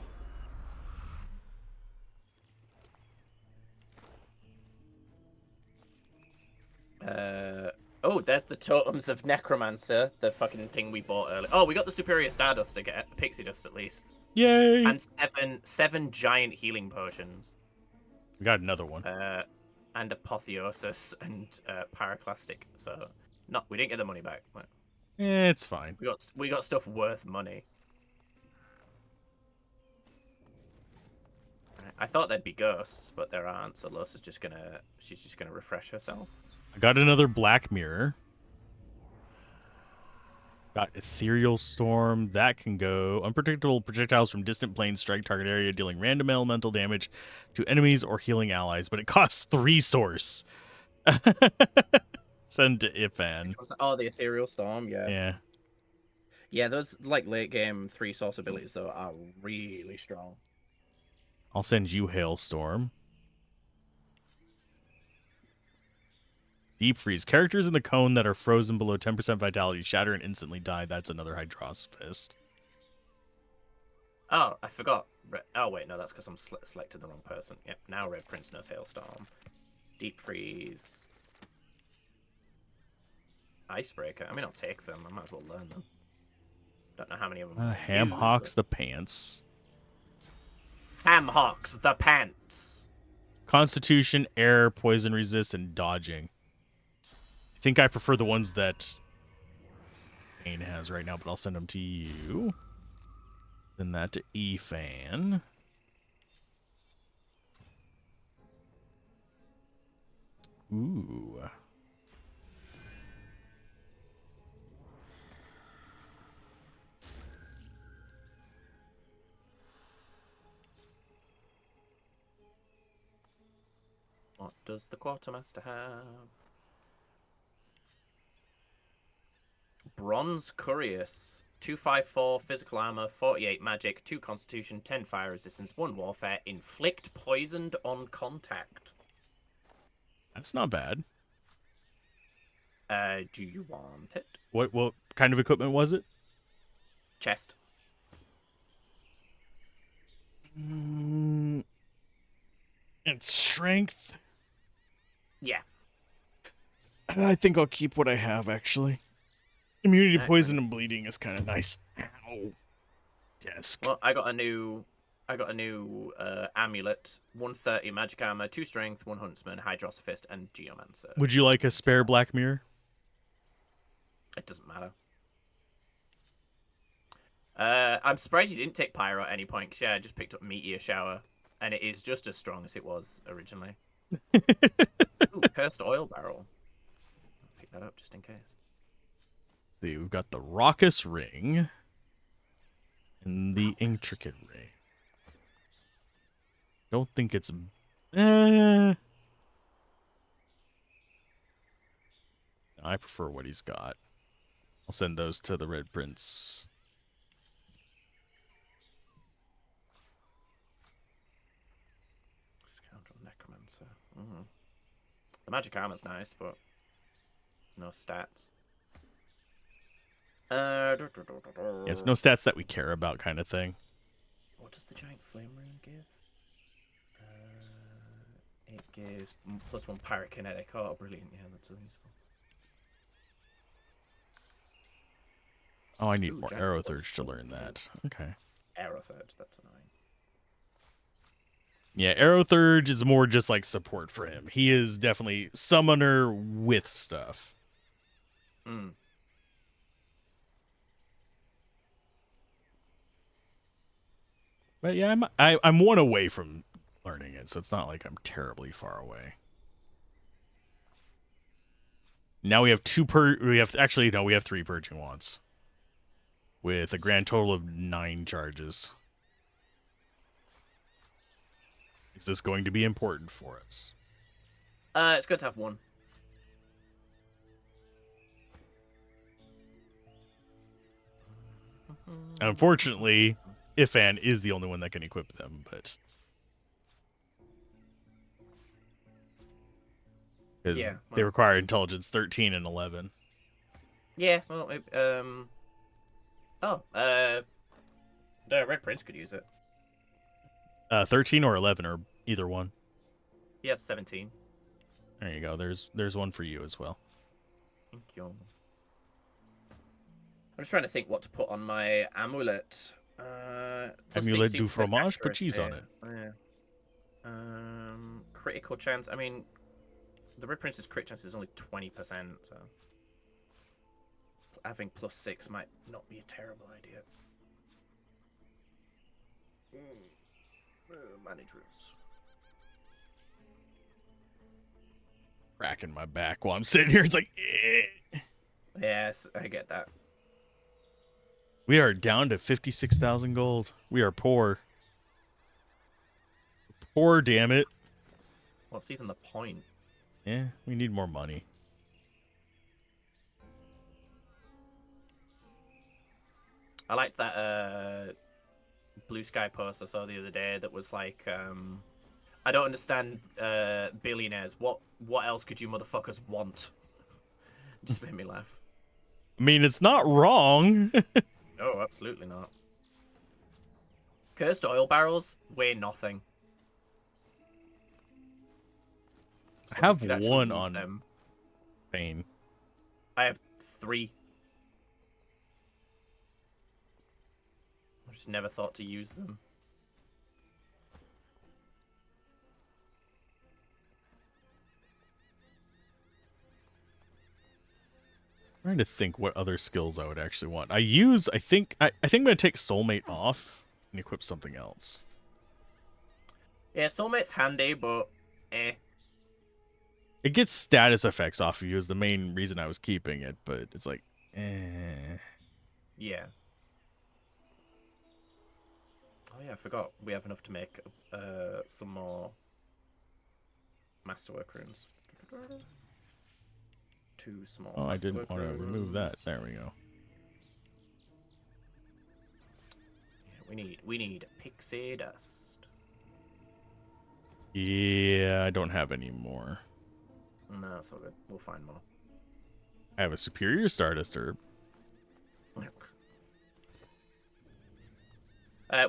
Oh, there's the Totems of Necromancer, the fucking thing we bought earlier. Oh, we got the Superior Stardust to get Pixie Dust at least. Yay! And seven giant healing potions. We got another one. And Apotheosis and Pyroclastic. So, we didn't get the money back. But It's fine. we got stuff worth money. I thought there'd be ghosts, but there aren't. So Losa's she's just gonna refresh herself. I got another Black Mirror. Got Ethereal Storm. That can go. Unpredictable projectiles from distant planes strike target area, dealing random elemental damage to enemies or healing allies, but it costs 3 source. Send to Ifan. Oh, the Ethereal Storm, yeah. Yeah. Yeah, those like late game 3 source abilities though are really strong. I'll send you Hailstorm. Deep Freeze. Characters in the cone that are frozen below 10% vitality shatter and instantly die. That's another Hydros Fist. Oh, I forgot. Oh, wait, no, that's because I'm selected the wrong person. Yep, now Red Prince knows Hailstorm. Deep Freeze. Icebreaker. I mean, I'll take them. I might as well learn them. Don't know how many of them. Ham hocks the pants. Ham hocks the pants. Constitution, air, poison resist, and dodging. I think I prefer the ones that Fane has right now, but I'll send them to you. Send that to Fane. Ooh. What does the Quartermaster have? Bronze Curious. 254 physical armor, 48 magic, 2 constitution, 10 fire resistance, 1 warfare, inflict poisoned on contact. That's not bad. Do you want it? What kind of equipment was it? Chest. And strength. Yeah. I think I'll keep what I have, actually. Immunity to poison and bleeding is kind of nice. Ow. Desk. Well, I got a new amulet. 130 magic armor, 2 strength, 1 huntsman, hydrosophist, and geomancer. Would you like a spare black mirror? It doesn't matter. I'm surprised you didn't take pyro at any point, because yeah, I just picked up meteor shower, and it is just as strong as it was originally. Ooh, cursed oil barrel. I'll pick that up just in case. See, we've got the raucous ring and the intricate ring. Don't think it's I prefer what he's got. I'll send those to the Red Prince. Scoundrel Necromancer. The magic armor's nice, but no stats. Yeah, it's no stats that we care about kind of thing. What does the giant flame rune give? It gives +1 pyrokinetic. Oh, brilliant. Yeah, that's so useful. Oh, I need more Aerothurge to learn that. Okay. Aerothurge, that's annoying. Yeah, Aerothurge is more just like support for him. He is definitely summoner with stuff. But yeah, I'm 1 away from learning it, so it's not like I'm terribly far away. Now we have 3 purging wands. With a grand total of 9 charges. Is this going to be important for us? It's good to have 1. Unfortunately, Ifan is the only one that can equip them, but because they require intelligence 13 and 11. Yeah, well, the Red Prince could use it. 13 or 11 or either one. He has 17. There you go. There's one for you as well. Thank you. I'm just trying to think what to put on my amulet. Amulet du fromage, put cheese on it. Yeah. Critical chance. I mean, the Red Prince's crit chance is only 20%, so having +6 might not be a terrible idea. Manage rooms. Cracking my back while I'm sitting here. It's like, Yes, I get that. We are down to 56,000 gold. We are poor. Poor, damn it. What's even the point? Yeah, we need more money. I like that Blue Sky post I saw the other day that was like, I don't understand billionaires. What else could you motherfuckers want? Just made me laugh. I mean, it's not wrong. No, absolutely not. Cursed oil barrels weigh nothing. So I have we could actually one use on them. Fane. I have 3. I just never thought to use them. I'm trying to think what other skills I would actually want. I think I'm gonna take Soulmate off and equip something else. Yeah, Soulmate's handy, but eh. It gets status effects off of you is the main reason I was keeping it, but it's like, eh. Yeah. Oh yeah, I forgot. We have enough to make some more Masterwork runes. 2 small. Oh, I didn't Masterwork want to remove that. runes. There we go. Yeah, we need pixie dust. Yeah, I don't have any more. No, it's all good. We'll find more. I have a superior Stardust herb.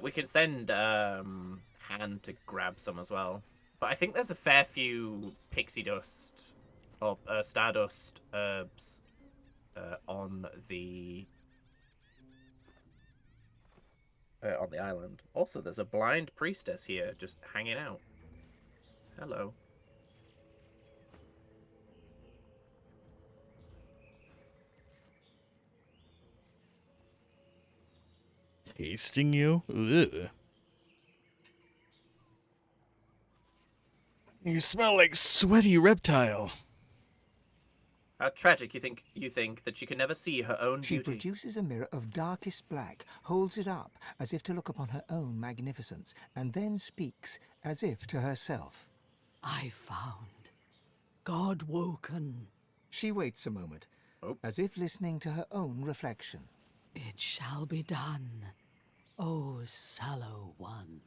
We can send Han to grab some as well. But I think there's a fair few pixie dust or stardust herbs on the island. Also, there's a blind priestess here just hanging out. Hello. Tasting you? Ugh. You smell like sweaty reptile. How tragic you think that she can never see her own She beauty. produces a mirror of darkest black, holds it up as if to look upon her own magnificence, and then speaks as if to herself. I found God woken. She waits a moment, as if listening to her own reflection. It shall be done, O sallow one.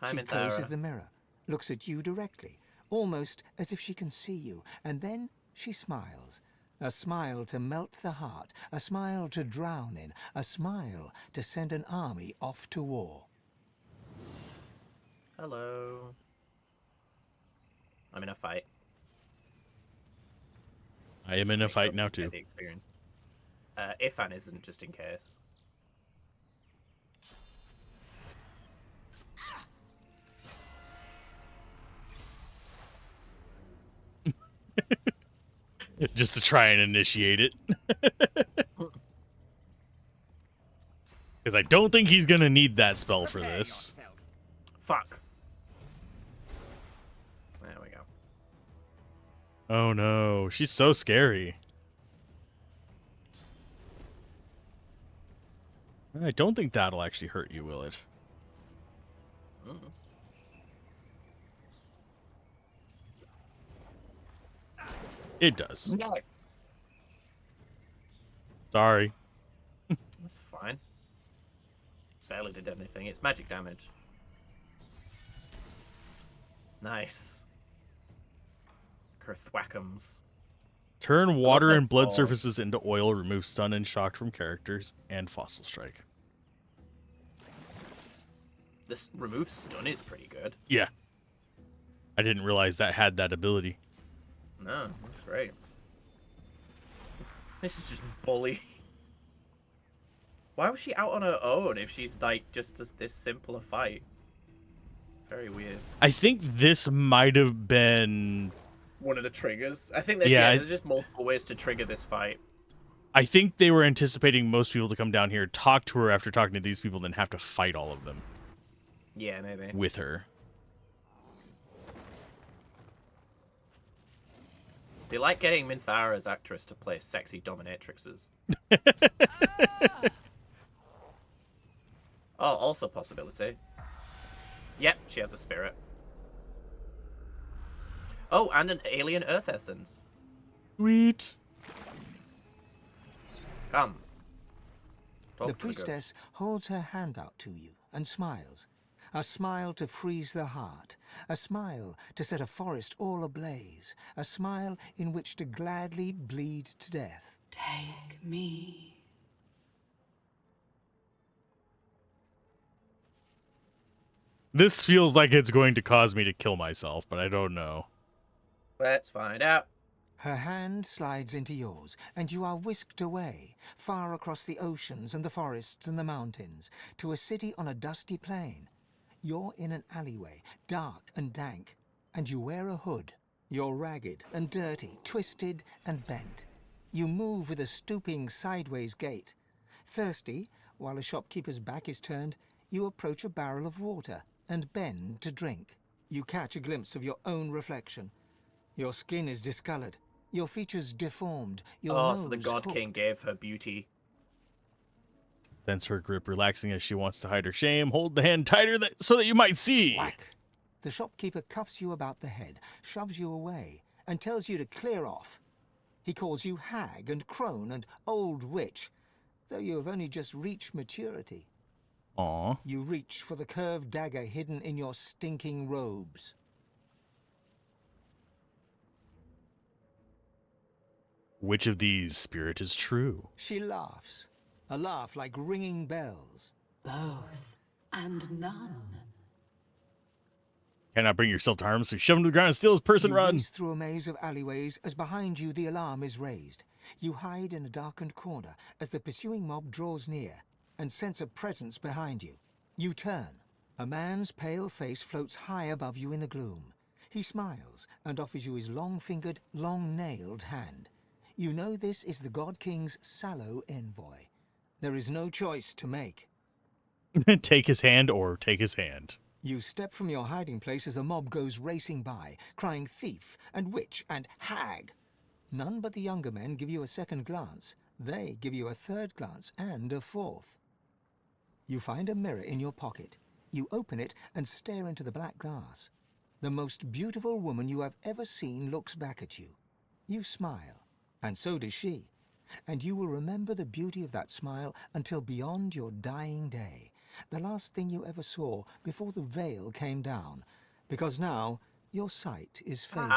She closes the mirror, looks at you directly, almost as if she can see you, and then she smiles. A smile to melt the heart, a smile to drown in, a smile to send an army off to war. Hello. I'm in a fight. I am in a fight now too. Ifan isn't, just in case. Just to try and initiate it. Because I don't think he's going to need that spell for this. Fuck. There we go. Oh no, she's so scary. I don't think that'll actually hurt you, will it? It does. No. Sorry. That's fine. Barely did anything. It's magic damage. Nice. Kerthwackums. Turn water and blood fall. surfaces into oil, remove stun and shock from characters, and fossil strike. This remove stun is pretty good. Yeah. I didn't realize that had that ability. No, that's great. This is just bully. Why was she out on her own if she's like just this simple a fight? Very weird. I think this might have been... One of the triggers. I think there's just multiple ways to trigger this fight. I think they were anticipating most people to come down here, talk to her after talking to these people, then have to fight all of them. Yeah, maybe. With her. They like getting Minthara's actress to play sexy dominatrixes. Oh, also possibility. Yep, she has a spirit. Oh, and an alien earth essence. Sweet. Come. The priestess holds her hand out to you and smiles. A smile to freeze the heart. A smile to set a forest all ablaze. A smile in which to gladly bleed to death. Take me. This feels like it's going to cause me to kill myself, but I don't know. Let's find out. Her hand slides into yours, and you are whisked away, far across the oceans and the forests and the mountains, to a city on a dusty plain. You're in an alleyway, dark and dank, and you wear a hood. You're ragged and dirty, twisted and bent. You move with a stooping sideways gait. Thirsty, while a shopkeeper's back is turned, you approach a barrel of water and bend to drink. You catch a glimpse of your own reflection. Your skin is discolored, your features deformed, your nose So the God hooked. King gave her beauty. Sense her grip relaxing as she wants to hide her shame. Hold the hand tighter so that you might see. Whack! The shopkeeper cuffs you about the head, shoves you away, and tells you to clear off. He calls you hag and crone and old witch, though you have only just reached maturity. Aw. You reach for the curved dagger hidden in your stinking robes. Which of these, spirit, is true? She laughs, a laugh like ringing bells. Both and none. Cannot bring yourself to harm, so you shove him to the ground and steal his purse and You run. race through a maze of alleyways as behind you the alarm is raised. You hide in a darkened corner as the pursuing mob draws near and sense a presence behind you. You turn. A man's pale face floats high above you in the gloom. He smiles and offers you his long-fingered, long-nailed hand. You know this is the God King's sallow envoy. There is no choice to make. Take his hand or take his hand. You step from your hiding place as a mob goes racing by, crying thief and witch and hag. None but the younger men give you a second glance. They give you a third glance and a fourth. You find a mirror in your pocket. You open it and stare into the black glass. The most beautiful woman you have ever seen looks back at you. You smile, and so does she. And you will remember the beauty of that smile until beyond your dying day. The last thing you ever saw before the veil came down. Because now, your sight is fading.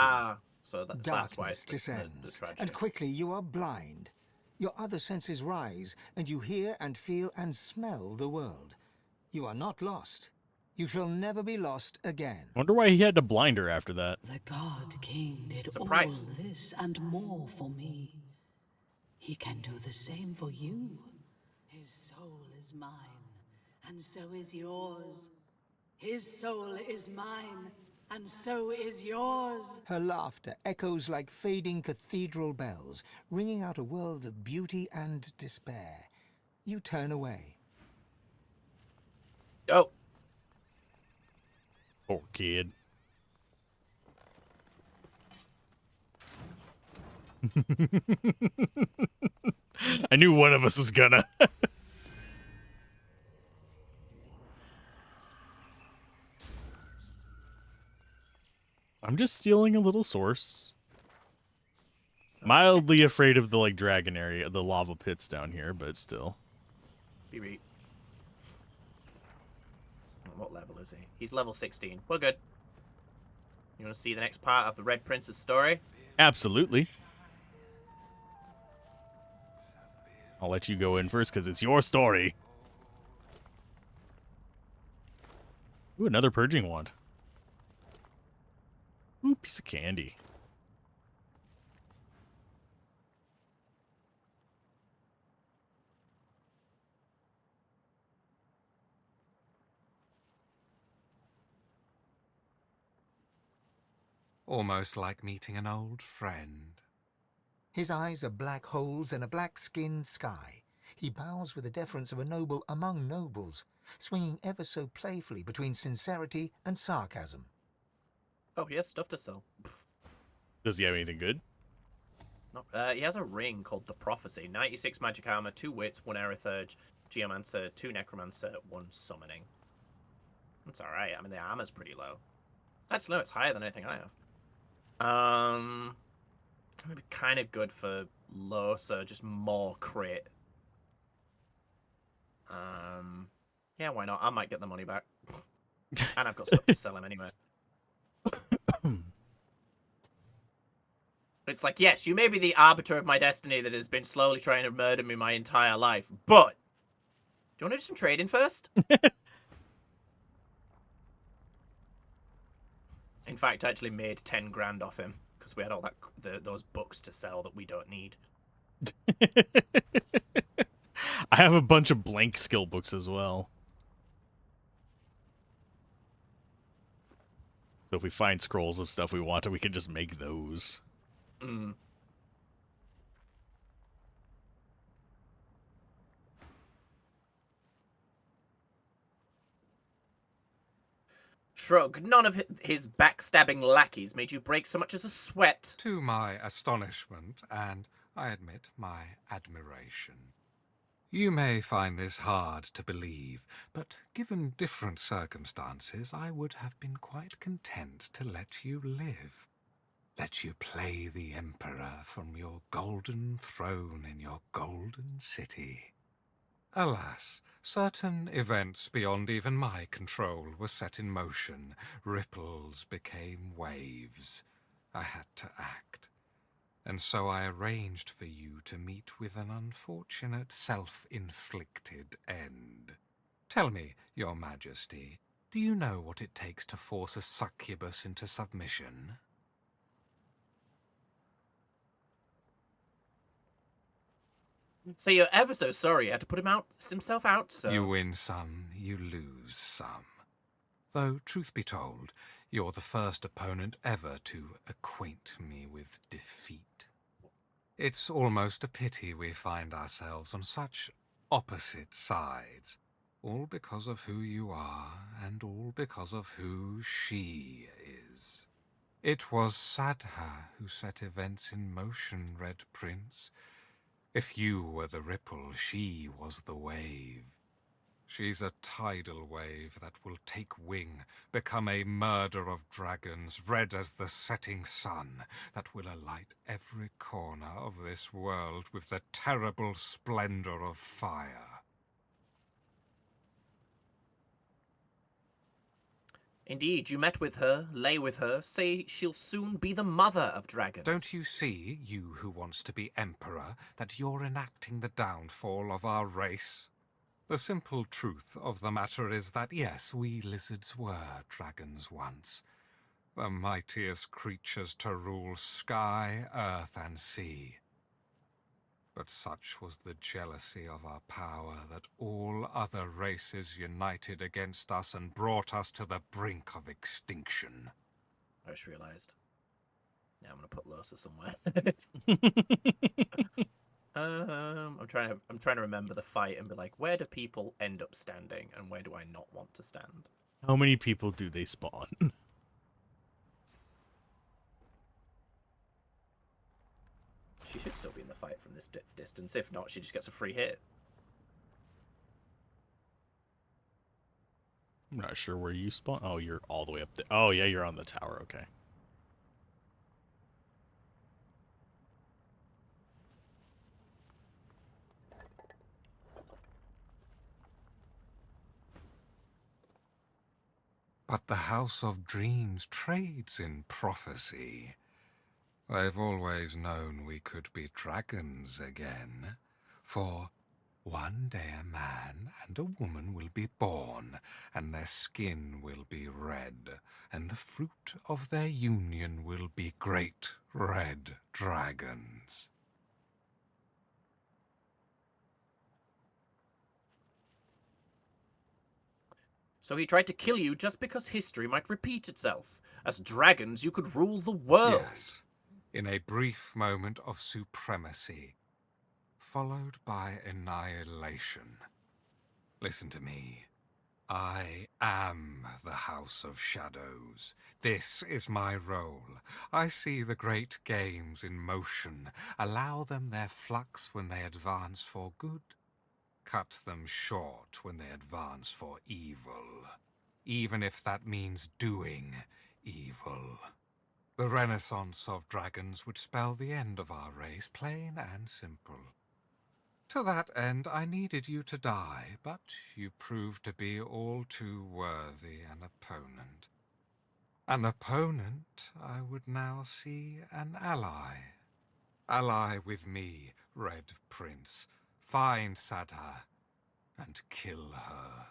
So that's why it's Darkness the descends, tragedy. and quickly you are blind. Your other senses rise, and you hear and feel and smell the world. You are not lost. You shall never be lost again. Wonder why he had to blind her after that. The God King did Surprise. all this and more for me. He can do the same for you. His soul is mine, and so is yours. His soul is mine, and so is yours. Her laughter echoes like fading cathedral bells, ringing out a world of beauty and despair. You turn away. Oh. Poor kid. I knew one of us was gonna. I'm just stealing a little source. Mildly afraid of the dragon area, the lava pits down here, but still. Beep. What level is he? He's level 16. We're good. You want to see the next part of the Red Prince's story? Absolutely. I'll let you go in first because it's your story. Ooh, another purging wand. Ooh, piece of candy. Almost like meeting an old friend. His eyes are black holes in a black-skinned sky. He bows with the deference of a noble among nobles, swinging ever so playfully between sincerity and sarcasm. Oh, he has stuff to sell. Does he have anything good? No, he has a ring called the Prophecy. 96 magic armor, 2 wits, 1 aerithurge, geomancer, 2 necromancer, 1 summoning. That's alright. I mean, the armor's pretty low. Actually, no, it's higher than anything I have. Maybe kind of good for low, so just more crit. Yeah, why not? I might get the money back. And I've got stuff to sell him anyway. It's like, yes, you may be the arbiter of my destiny that has been slowly trying to murder me my entire life, but do you want to do some trading first? In fact, I actually made 10 grand off him because we had all those books to sell that we don't need. I have a bunch of blank skill books as well. So if we find scrolls of stuff we want, we can just make those. Mm. Shrug, none of his backstabbing lackeys made you break so much as a sweat. To my astonishment, and I admit my admiration. You may find this hard to believe, but given different circumstances, I would have been quite content to let you live. Let you play the Emperor from your golden throne in your golden city. Alas, certain events beyond even my control were set in motion. Ripples became waves. I had to act. And so I arranged for you to meet with an unfortunate self-inflicted end. Tell me, Your Majesty, do you know what it takes to force a succubus into submission? So you're ever so sorry you had to put himself out, so... You win some, you lose some. Though, truth be told, you're the first opponent ever to acquaint me with defeat. It's almost a pity we find ourselves on such opposite sides, all because of who you are, and all because of who she is. It was Sadha who set events in motion, Red Prince. If you were the ripple, she was the wave. She's a tidal wave that will take wing, become a murder of dragons, red as the setting sun, that will alight every corner of this world with the terrible splendor of fire. Indeed, you met with her, lay with her, say she'll soon be the mother of dragons. Don't you see, you who wants to be emperor, that you're enacting the downfall of our race? The simple truth of the matter is that, yes, we lizards were dragons once. The mightiest creatures to rule sky, earth, and sea. But such was the jealousy of our power that all other races united against us and brought us to the brink of extinction. I just realised. Yeah, I'm going to put Losa somewhere. I'm trying to remember the fight and be like, where do people end up standing and where do I not want to stand? How many people do they spawn? She should still be in the fight from this distance. If not, she just gets a free hit. I'm not sure where you spawn. Oh, you're all the way up there. Oh, yeah, you're on the tower. Okay. But the House of Dreams trades in prophecy. They've always known we could be dragons again. For one day a man and a woman will be born, and their skin will be red, and the fruit of their union will be great red dragons. So he tried to kill you just because history might repeat itself. As dragons, you could rule the world. Yes, in a brief moment of supremacy, followed by annihilation. Listen to me. I am the House of Shadows. This is my role. I see the great games in motion, allow them their flux when they advance for good, cut them short when they advance for evil, even if that means doing evil. The renaissance of dragons would spell the end of our race, plain and simple. To that end, I needed you to die, but you proved to be all too worthy an opponent. An opponent I would now see an ally. Ally with me, Red Prince. Find Sadha and kill her.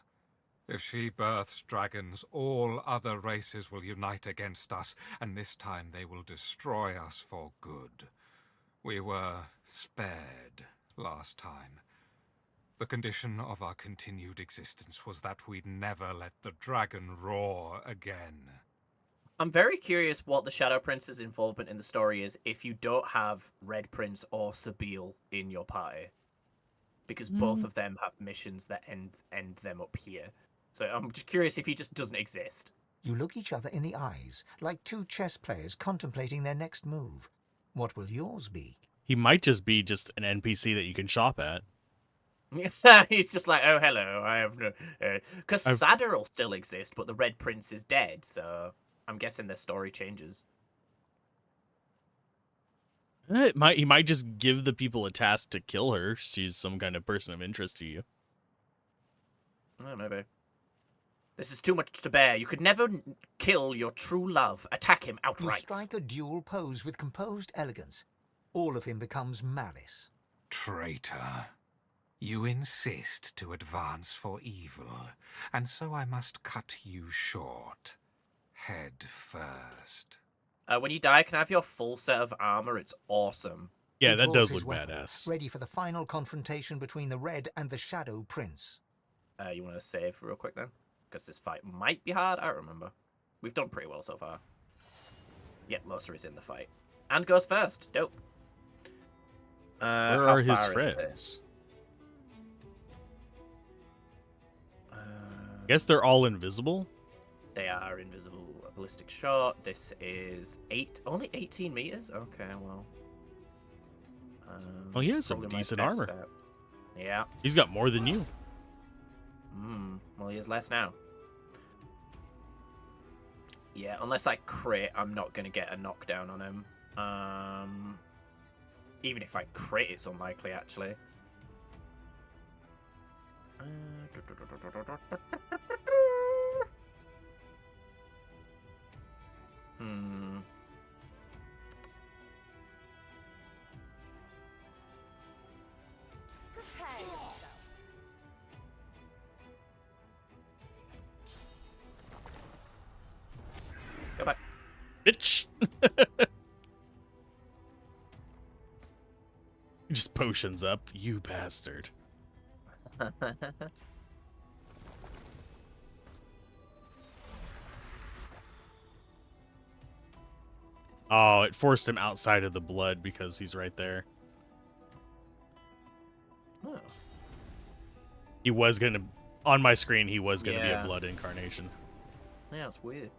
If she births dragons, all other races will unite against us, and this time they will destroy us for good. We were spared last time. The condition of our continued existence was that we'd never let the dragon roar again. I'm very curious what the Shadow Prince's involvement in the story is if you don't have Red Prince or Sabine in your party. Because both of them have missions that end them up here. So I'm just curious if he just doesn't exist. You look each other in the eyes, like two chess players contemplating their next move. What will yours be? He might just be just an NPC that you can shop at. He's just like, oh, hello, I have no... Because Sadder will still exist, but the Red Prince is dead, so I'm guessing their story changes. He might just give the people a task to kill her. She's some kind of person of interest to you. Oh, maybe. This is too much to bear. You could never kill your true love. Attack him outright. You strike a dual pose with composed elegance. All of him becomes malice. Traitor. You insist to advance for evil, and so I must cut you short. Head first. When you die, can I have your full set of armor? It's awesome. Yeah, He that draws does his look weapon, badass. Ready for the final confrontation between the Red and the Shadow Prince. You want to save real quick then? Because this fight might be hard. I don't remember. We've done pretty well so far. Yep, Losa is in the fight. And goes first. Dope. Where are his friends? I guess they're all invisible? They are invisible. A ballistic shot. This is only 18 meters? Okay, well. Oh, he has some decent armor. Bet. Yeah. He's got more than you. Well, he has less now. Yeah, unless I crit, I'm not going to get a knockdown on him. Even if I crit, it's unlikely, actually. Go back. Bitch! Just potions up, you bastard. Oh, it forced him outside of the blood because he's right there. Oh. He was gonna, on my screen, he was gonna be a Yeah. blood incarnation. Yeah, it's weird.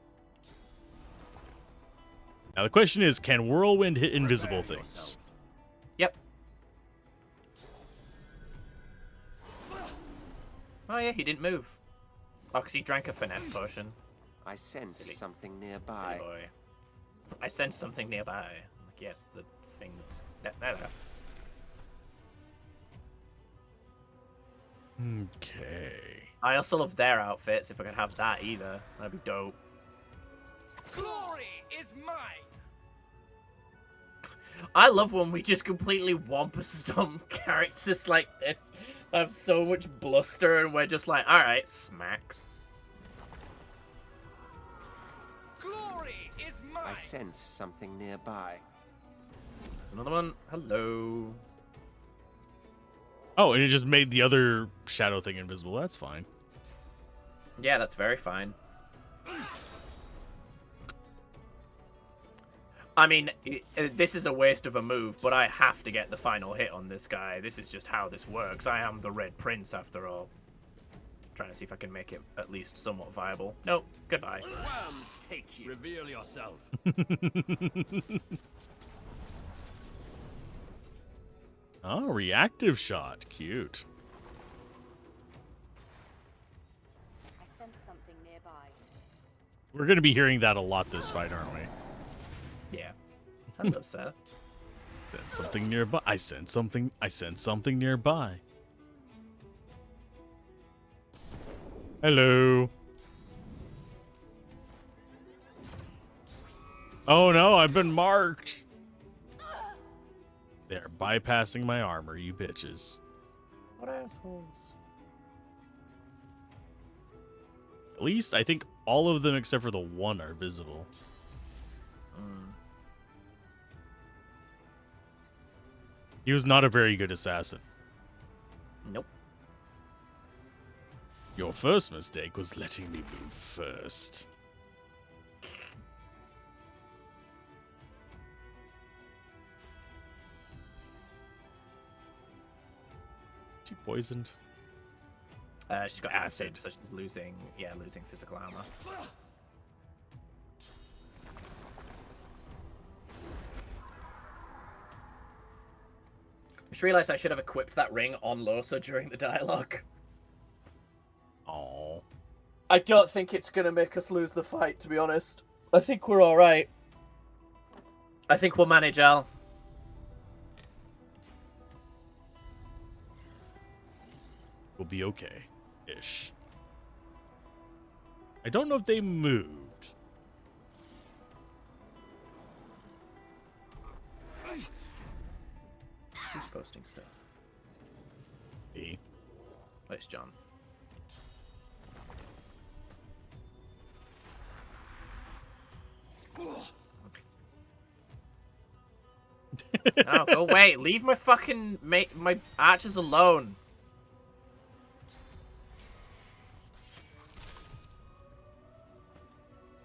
Now the question is, can Whirlwind hit invisible things? Yep. Oh yeah, he didn't move. Oh, because he drank a finesse potion. I sense something Silly nearby. boy. I sense something nearby. Like, yes, the thing that's... There. Okay. I also love their outfits. If I could have that either, that'd be dope. Glory is mine. I love when we just completely wampa stomp characters like this. I have so much bluster, and we're just like, all right, smack. Glory is mine. I sense something nearby. There's another one. Hello. Oh, and it just made the other shadow thing invisible. That's fine. Yeah, that's very fine. I mean, this is a waste of a move, but I have to get the final hit on this guy. This is just how this works. I am the Red Prince, after all. Trying to see if I can make it at least somewhat viable. Nope. Goodbye. Worms take you. Reveal yourself. Oh, reactive shot. Cute. I sense something nearby. We're going to be hearing that a lot this fight, aren't we? Yeah. Hello, sir. Sense something nearby. I sense something. I sense something nearby. Hello. Oh no, I've been marked. They're bypassing my armor, you bitches. What assholes? At least I think all of them except for the one are visible. He was not a very good assassin. Nope. Your first mistake was letting me move first. She poisoned? She's got acid, so she's losing physical armor. I just realized I should have equipped that ring on Losa during the dialogue. Oh. I don't think it's gonna make us lose the fight, to be honest. I think we're alright. I think we'll manage, Al. We'll be okay. Ish. I don't know if they moved. Who's posting stuff? Me. Oh, it's John. No, go away. Leave my fucking my archers alone.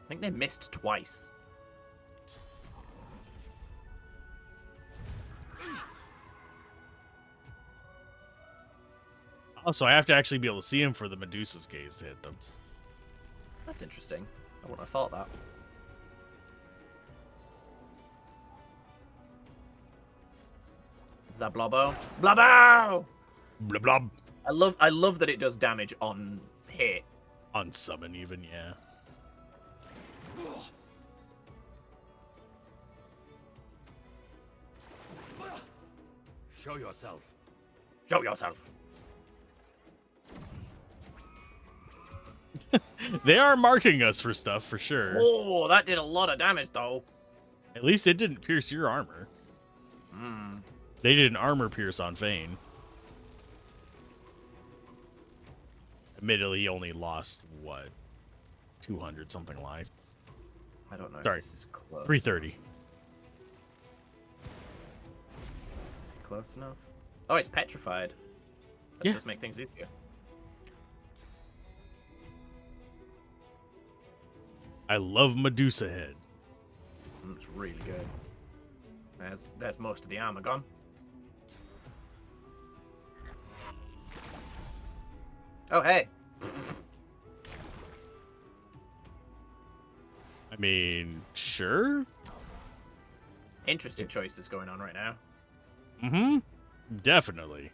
I think they missed twice. Also, I have to actually be able to see him for the Medusa's gaze to hit them. That's interesting. I wouldn't have thought that. Is that Blobbo? Blobbo! Blob blob. I love that it does damage on hit. On summon even, yeah. Show yourself. Show yourself. They are marking us for stuff, for sure. Oh, that did a lot of damage, though. At least it didn't pierce your armor. Hmm. They did an armor pierce on Fane. Admittedly, he only lost, what, 200 something life? I don't know Sorry, if this is close. 330. Is it close enough? Oh, it's petrified. That does make things easier. I love Medusa head. It's really good. There's most of the armor gone. Oh, hey. I mean, sure. Interesting choices going on right now. Mm-hmm. Definitely.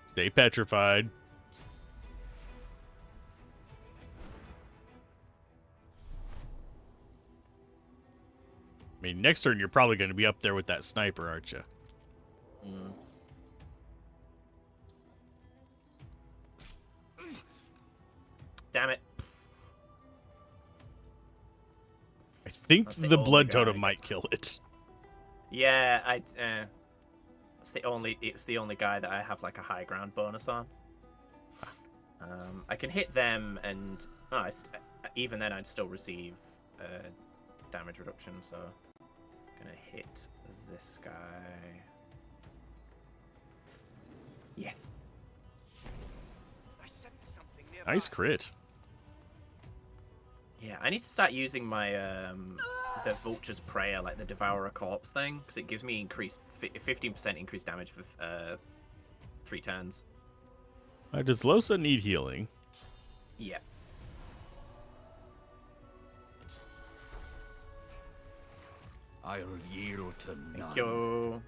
Stay petrified. I mean, next turn you're probably going to be up there with that sniper, aren't you? Mm. Damn it. I think That's the only blood guy. totem might kill it. Yeah, it's the only guy that I have like a high ground bonus on. I can hit them, and even then I'd still receive damage reduction. So I'm gonna hit this guy. Yeah. I sense something Nice crit. Yeah, I need to start using my the Vulture's Prayer, like the Devour a Corpse thing, because it gives me increased 15% increased damage for 3 turns. Does Losa need healing? Yeah. I'll yield to none. Thank you.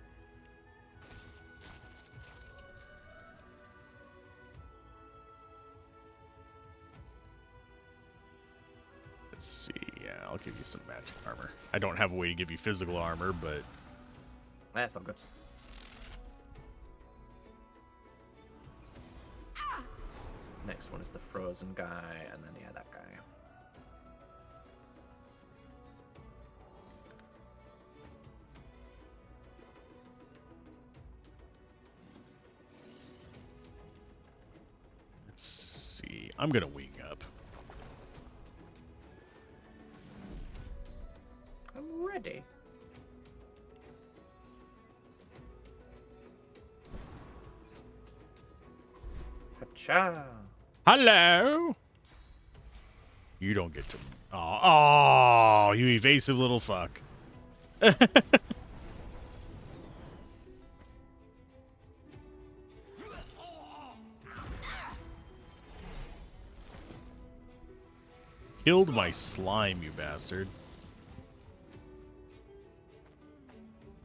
Let's see. Yeah, I'll give you some magic armor. I don't have a way to give you physical armor, but That's all good. Next one is the frozen guy, and then, yeah, that guy. Let's see. I'm gonna wing up. I'm ready. Cha. Hello. You don't get to. Oh, you evasive little fuck. Killed my slime, you bastard.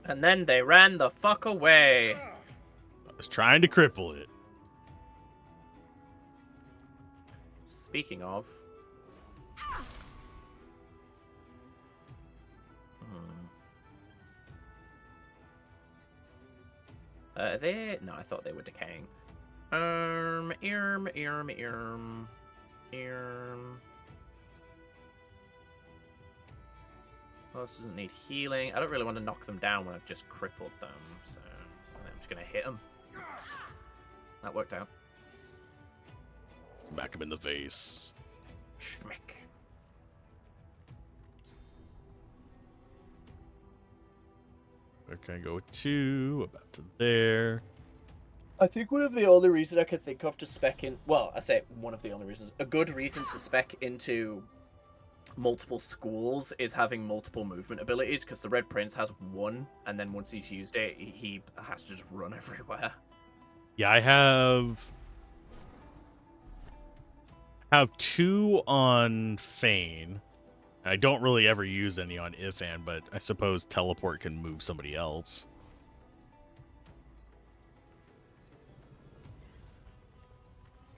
And then they ran the fuck away. I was trying to cripple it. Speaking of... No, I thought they were decaying. Erm. Lotus doesn't need healing. I don't really want to knock them down when I've just crippled them, so I'm just gonna hit them. That worked out. Smack him in the face. Schmick. Okay, go with 2, about to there. I think one of the only reasons I could think of to spec in... Well, I say one of the only reasons. A good reason to spec into multiple schools is having multiple movement abilities, because the Red Prince has 1, and then once he's used it, he has to just run everywhere. Yeah, I have 2 on Fane. I don't really ever use any on Ifan, but I suppose teleport can move somebody else.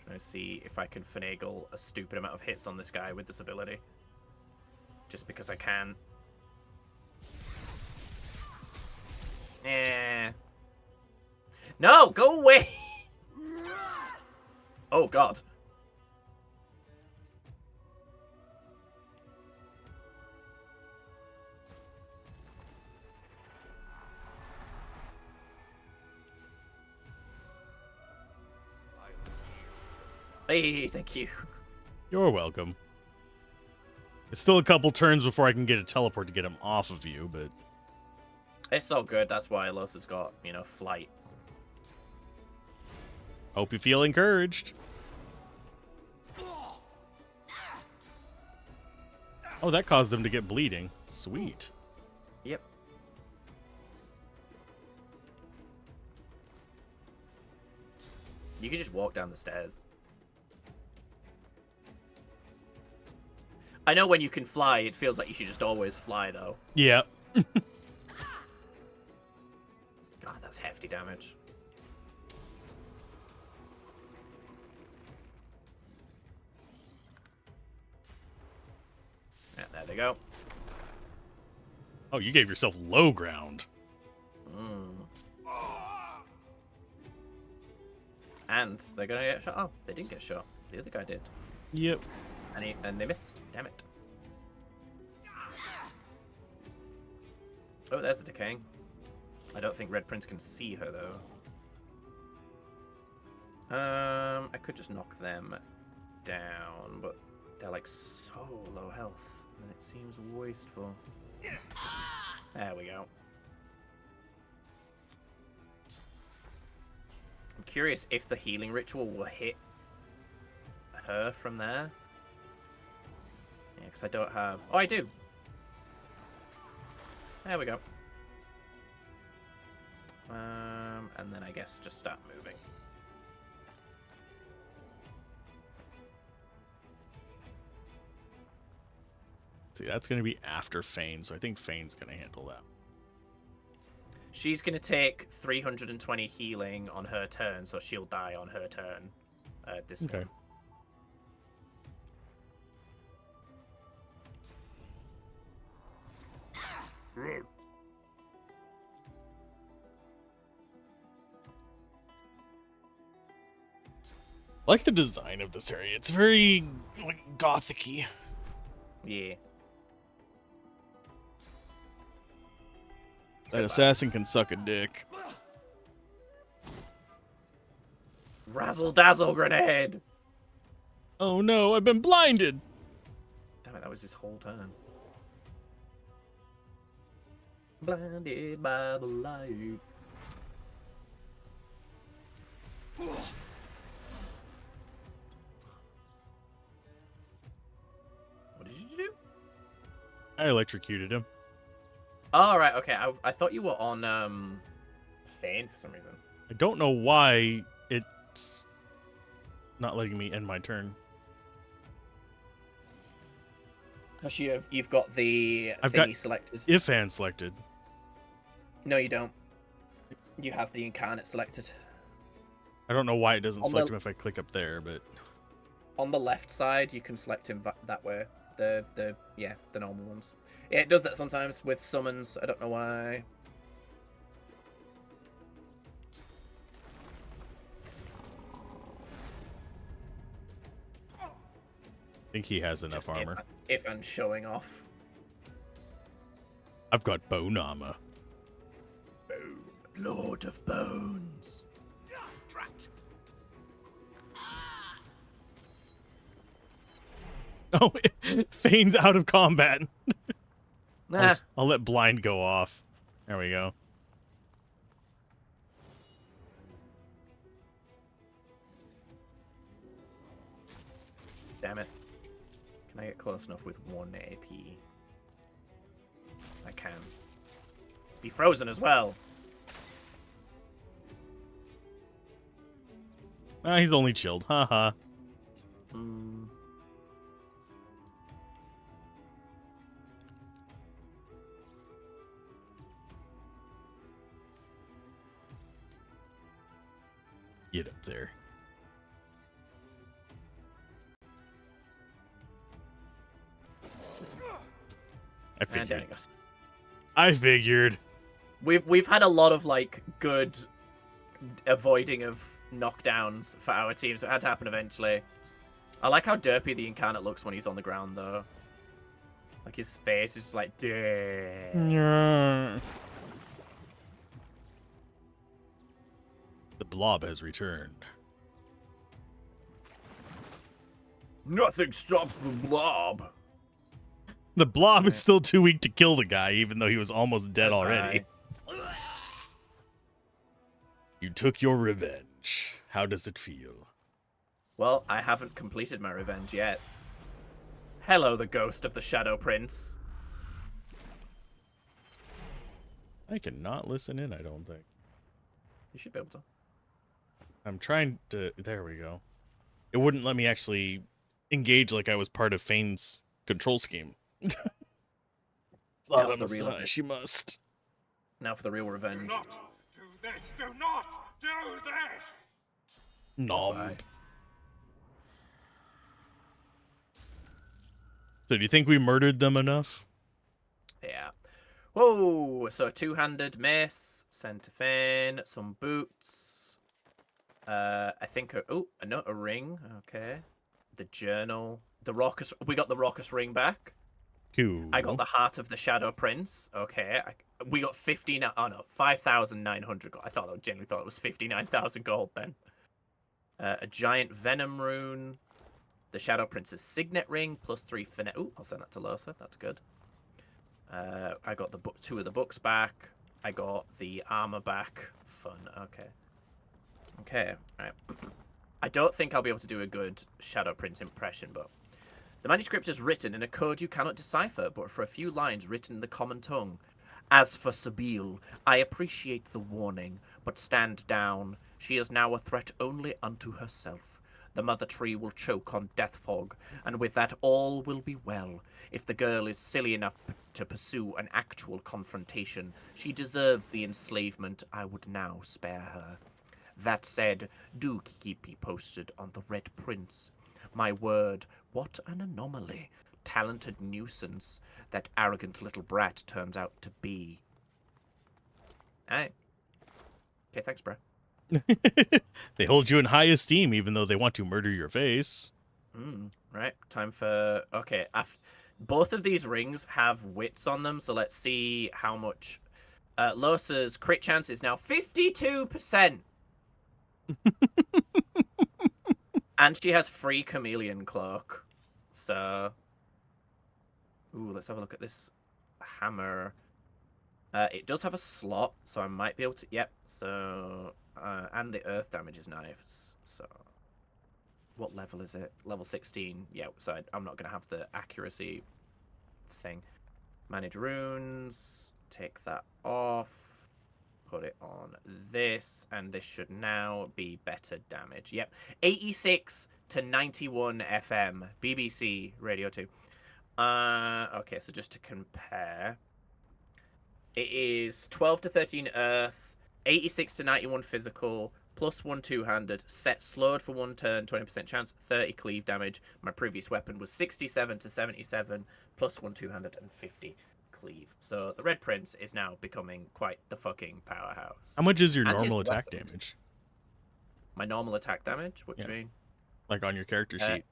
Trying to see if I can finagle a stupid amount of hits on this guy with this ability. Just because I can. Eh. No, go away! Oh, God. Hey, thank you. You're welcome. It's still a couple turns before I can get a teleport to get him off of you, but... It's all good. That's why Los has got, flight. Hope you feel encouraged. Oh, that caused them to get bleeding. Sweet. Yep. You can just walk down the stairs. I know when you can fly, it feels like you should just always fly, though. Yeah. God, that's hefty damage. Yeah, there they go. Oh, you gave yourself low ground. And they're gonna get shot. Oh, they didn't get shot. The other guy did. Yep. And they missed. Damn it. Oh, there's a decaying. I don't think Red Prince can see her, though. I could just knock them down, but they're like so low health, and it seems wasteful. There we go. I'm curious if the healing ritual will hit her from there. Yeah, because I don't have... Oh, I do! There we go. And then I guess just start moving. See, that's going to be after Fane, so I think Fane's going to handle that. She's going to take 320 healing on her turn, so she'll die on her turn. This one. I like the design of this area. It's very like gothic-y. Yeah. That assassin can suck a dick. Razzle dazzle grenade. Oh no, I've been blinded. Damn it, that was his whole turn. Blinded by the light. What did you do? I electrocuted him. Oh, right, okay. I thought you were on Fane for some reason. I don't know why it's not letting me end my turn. Because you've got the I've got thingy selected. Ifan selected. No, you don't. You have the incarnate selected. I don't know why it doesn't On select the- him if I click up there, but On the left side, you can select him that way. The normal ones. Yeah, it does that sometimes with summons. I don't know why. I think he has enough Just armor. If I'm showing off. I've got bone armor. Boom. Lord of Bones. Drat. Oh, Fane's out of combat. Nah. I'll let blind go off. There we go. Damn it. Can I get close enough with 1 AP? I can. Be frozen as well. Ah, he's only chilled. Haha. Get up there. I And down figured. he goes. I figured. We've had a lot of like good avoiding of knockdowns for our team, so it had to happen eventually. I like how derpy the incarnate looks when he's on the ground though. Like his face is just like The blob has returned. Nothing stops the blob. The blob is still too weak to kill the guy, even though he was almost dead already. You took your revenge. How does it feel? Well, I haven't completed my revenge yet. Hello, the ghost of the Shadow Prince. I cannot listen in, I don't think. You should be able to. I'm trying to... There we go. It wouldn't let me actually engage like I was part of Fane's control scheme. Now for the real- She must. Now for the real revenge. Do this! Do not do this! Nom. Bye. So do you think we murdered them enough? Yeah. Whoa! So a two-handed mace, sent to Fane, some boots. I think a ring. Okay. The journal. The raucous. We got the raucous ring back. Cool. I got the heart of the Shadow Prince. Okay. We got 5,900 gold. I genuinely thought it was 59,000 gold then. A giant venom rune. The Shadow Prince's signet ring, +3 finesse. Ooh, I'll send that to Losa. That's good. I got the book, 2 of the books back. I got the armor back. Fun. Okay. Okay. All right. I don't think I'll be able to do a good Shadow Prince impression, but the manuscript is written in a code you cannot decipher, but for a few lines written in the common tongue. As for Sabine, I appreciate the warning, but stand down. She is now a threat only unto herself. The mother tree will choke on death fog, and with that all will be well. If the girl is silly enough to pursue an actual confrontation, she deserves the enslavement I would now spare her. That said, do keep me posted on the Red Prince. My word, what an anomaly. Talented nuisance that arrogant little brat turns out to be. Aye. Okay, thanks, bro. They hold you in high esteem, even though they want to murder your face. Right, time for... Okay, both of these rings have wits on them, so let's see how much... Losa's crit chance is now 52%! And she has free chameleon cloak. So... Ooh, let's have a look at this hammer. It does have a slot, so I might be able to... Yep, so... and the earth damage is knives, so... What level is it? Level 16. Yeah, so I'm not going to have the accuracy thing. Manage runes. Take that off. Put it on this. And this should now be better damage. Yep. 86 to 91 FM. BBC Radio 2. Okay, so just to compare. It is 12 to 13 earth. 86 to 91 physical. Plus 1 two-handed, set slowed for 1 turn, 20% chance, 30 cleave damage. My previous weapon was 67 to 77, plus 1 two-handed and 50 cleave. So the Red Prince is now becoming quite the fucking powerhouse. How much is your And his normal attack weapons. damage? My normal attack damage? What do you mean? Like on your character sheet?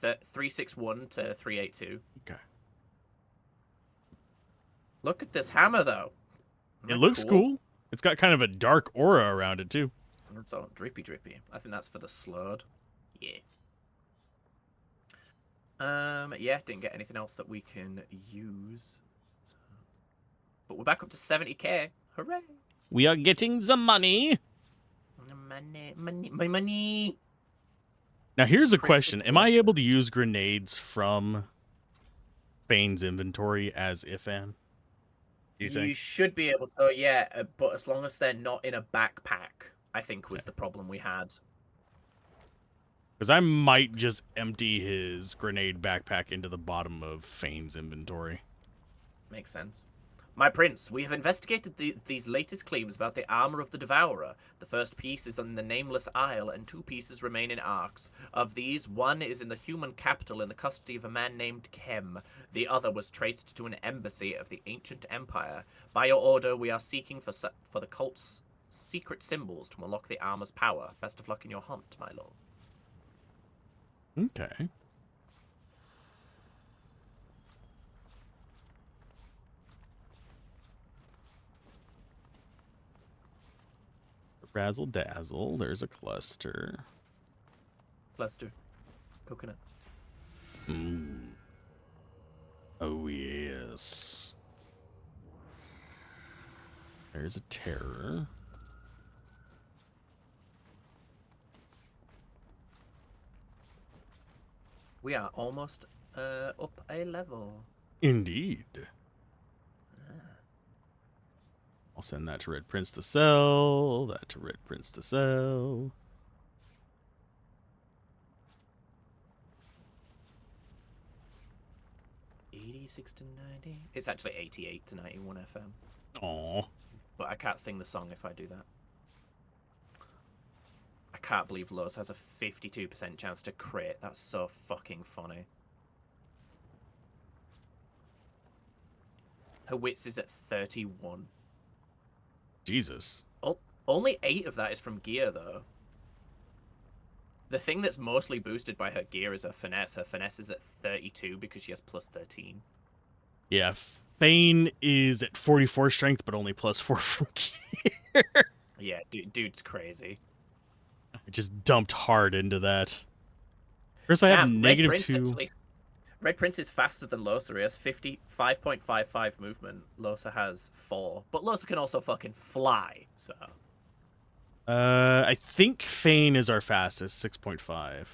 361 to 382. Okay. Look at this hammer, though. It looks cool. It's got kind of a dark aura around it, too. It's all drippy. I think that's for the slowed. Yeah. Yeah, didn't get anything else that we can use. So. But we're back up to 70k. Hooray! We are getting the money. Money. Now, here's a question. Am I able to use grenades from Fane's inventory as Ifan? Do you think? You should be able to, yeah, but as long as they're not in a backpack, I think was the problem we had. Because I might just empty his grenade backpack into the bottom of Fane's inventory. Makes sense. My prince, we have investigated these latest claims about the armor of the Devourer. The first piece is on the Nameless Isle, and 2 pieces remain in Arks. Of these, one is in the human capital in the custody of a man named Kem. The other was traced to an embassy of the ancient empire. By your order, we are seeking for the cult's secret symbols to unlock the armor's power. Best of luck in your hunt, my lord. Okay. Razzle dazzle. There's a cluster. Cluster. Coconut. Oh, yes. There's a terror. We are almost up a level. Indeed. I'll send that to Red Prince to sell. That to Red Prince to sell. $86 to $90. It's actually 88 to 91 FM. Aww. But I can't sing the song if I do that. I can't believe Lowe's has a 52% chance to crit. That's so fucking funny. Her wits is at 31. Jesus. Oh, only 8 of that is from gear, though. The thing that's mostly boosted by her gear is her finesse. Her finesse is at 32 because she has plus 13. Yeah, Fane is at 44 strength, but only plus 4 from gear. Yeah, dude's crazy. I just dumped hard into that. First, I have negative 2. Red Prince is faster than Losa. He has 55.55 movement. Losa has 4. But Losa can also fucking fly, so... I think Fane is our fastest, 6.5.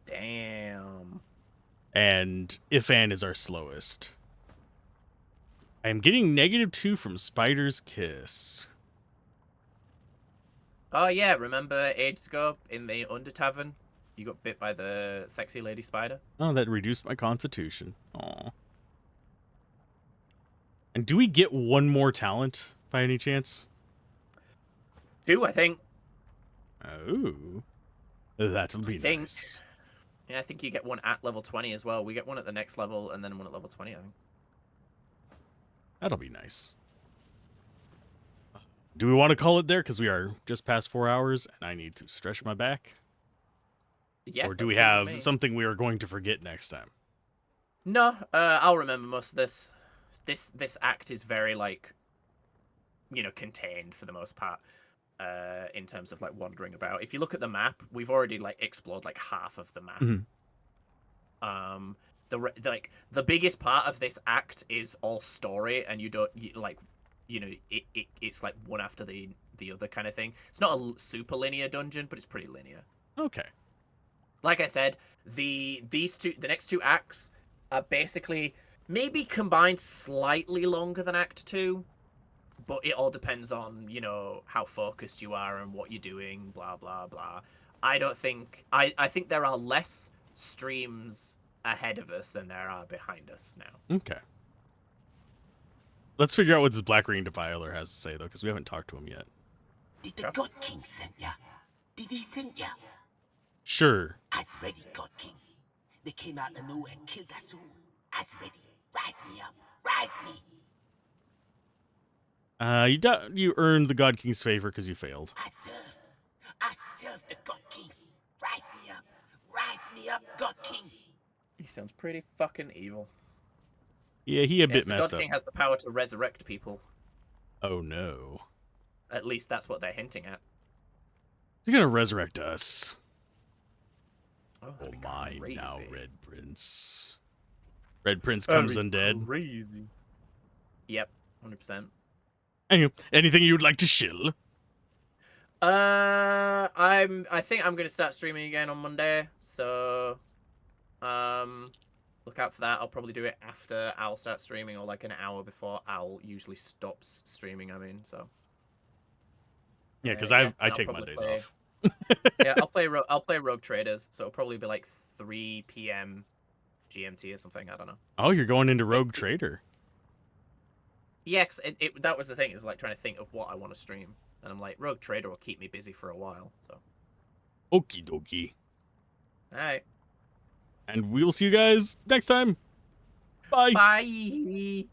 Damn. And Ifan is our slowest. I am getting negative 2 from Spider's Kiss. Oh yeah, remember ages ago in the Under Tavern? You got bit by the sexy lady spider? Oh, that reduced my constitution. Aw. And do we get one more talent by any chance? 2, I think. Oh. That'll be nice. Yeah, I think you get one at level 20 as well. We get one at the next level and then one at level 20, I think. That'll be nice. Do we want to call it there? Because we are just past 4 hours, and I need to stretch my back. Yeah. Or do we that's fine with have me. something we are going to forget next time? No, I'll remember most of this. This act is very like, contained for the most part. In terms of like wandering about. If you look at the map, we've already like explored like half of the map. The biggest part of this act is all story, and it's like one after the other kind of thing. It's not a super linear dungeon, but it's pretty linear. Okay. Like I said, the next two acts are basically maybe combined slightly longer than Act 2, but it all depends on, how focused you are and what you're doing, blah, blah, blah. I think there are less streams ahead of us than there are behind us now. Okay. Let's figure out what this Black Ring Defiler has to say, though, because we haven't talked to him yet. Did the God King send ya? Did he send ya? Sure. As ready, God King. They came out of nowhere and killed us all. As ready. Rise me up. Rise me. You earned the God King's favor because you failed. I served the God King. Rise me up. Rise me up, God King. He sounds pretty fucking evil. Yeah, he a bit The messed God up. King has the power to resurrect people. Oh no. At least that's what they're hinting at. He's gonna resurrect us. Oh, my crazy. now, Red Prince. Red Prince comes undead. Crazy. Yep, 100%. Anyway, anything you would like to shill? I think I'm gonna start streaming again on Monday, so look out for that. I'll probably do it after Al starts streaming, or like an hour before Al usually stops streaming. So. Yeah, because and I I'll take probably Mondays play- off. Yeah, I'll play Rogue Traders, so it'll probably be like 3 p.m. GMT or something. I don't know. Oh, you're going into Rogue Trader. Yeah, cause that was the thing, is like trying to think of what I want to stream, and I'm like, Rogue Trader will keep me busy for a while. So. Okie dokie. All right. And we will see you guys next time. Bye. Bye.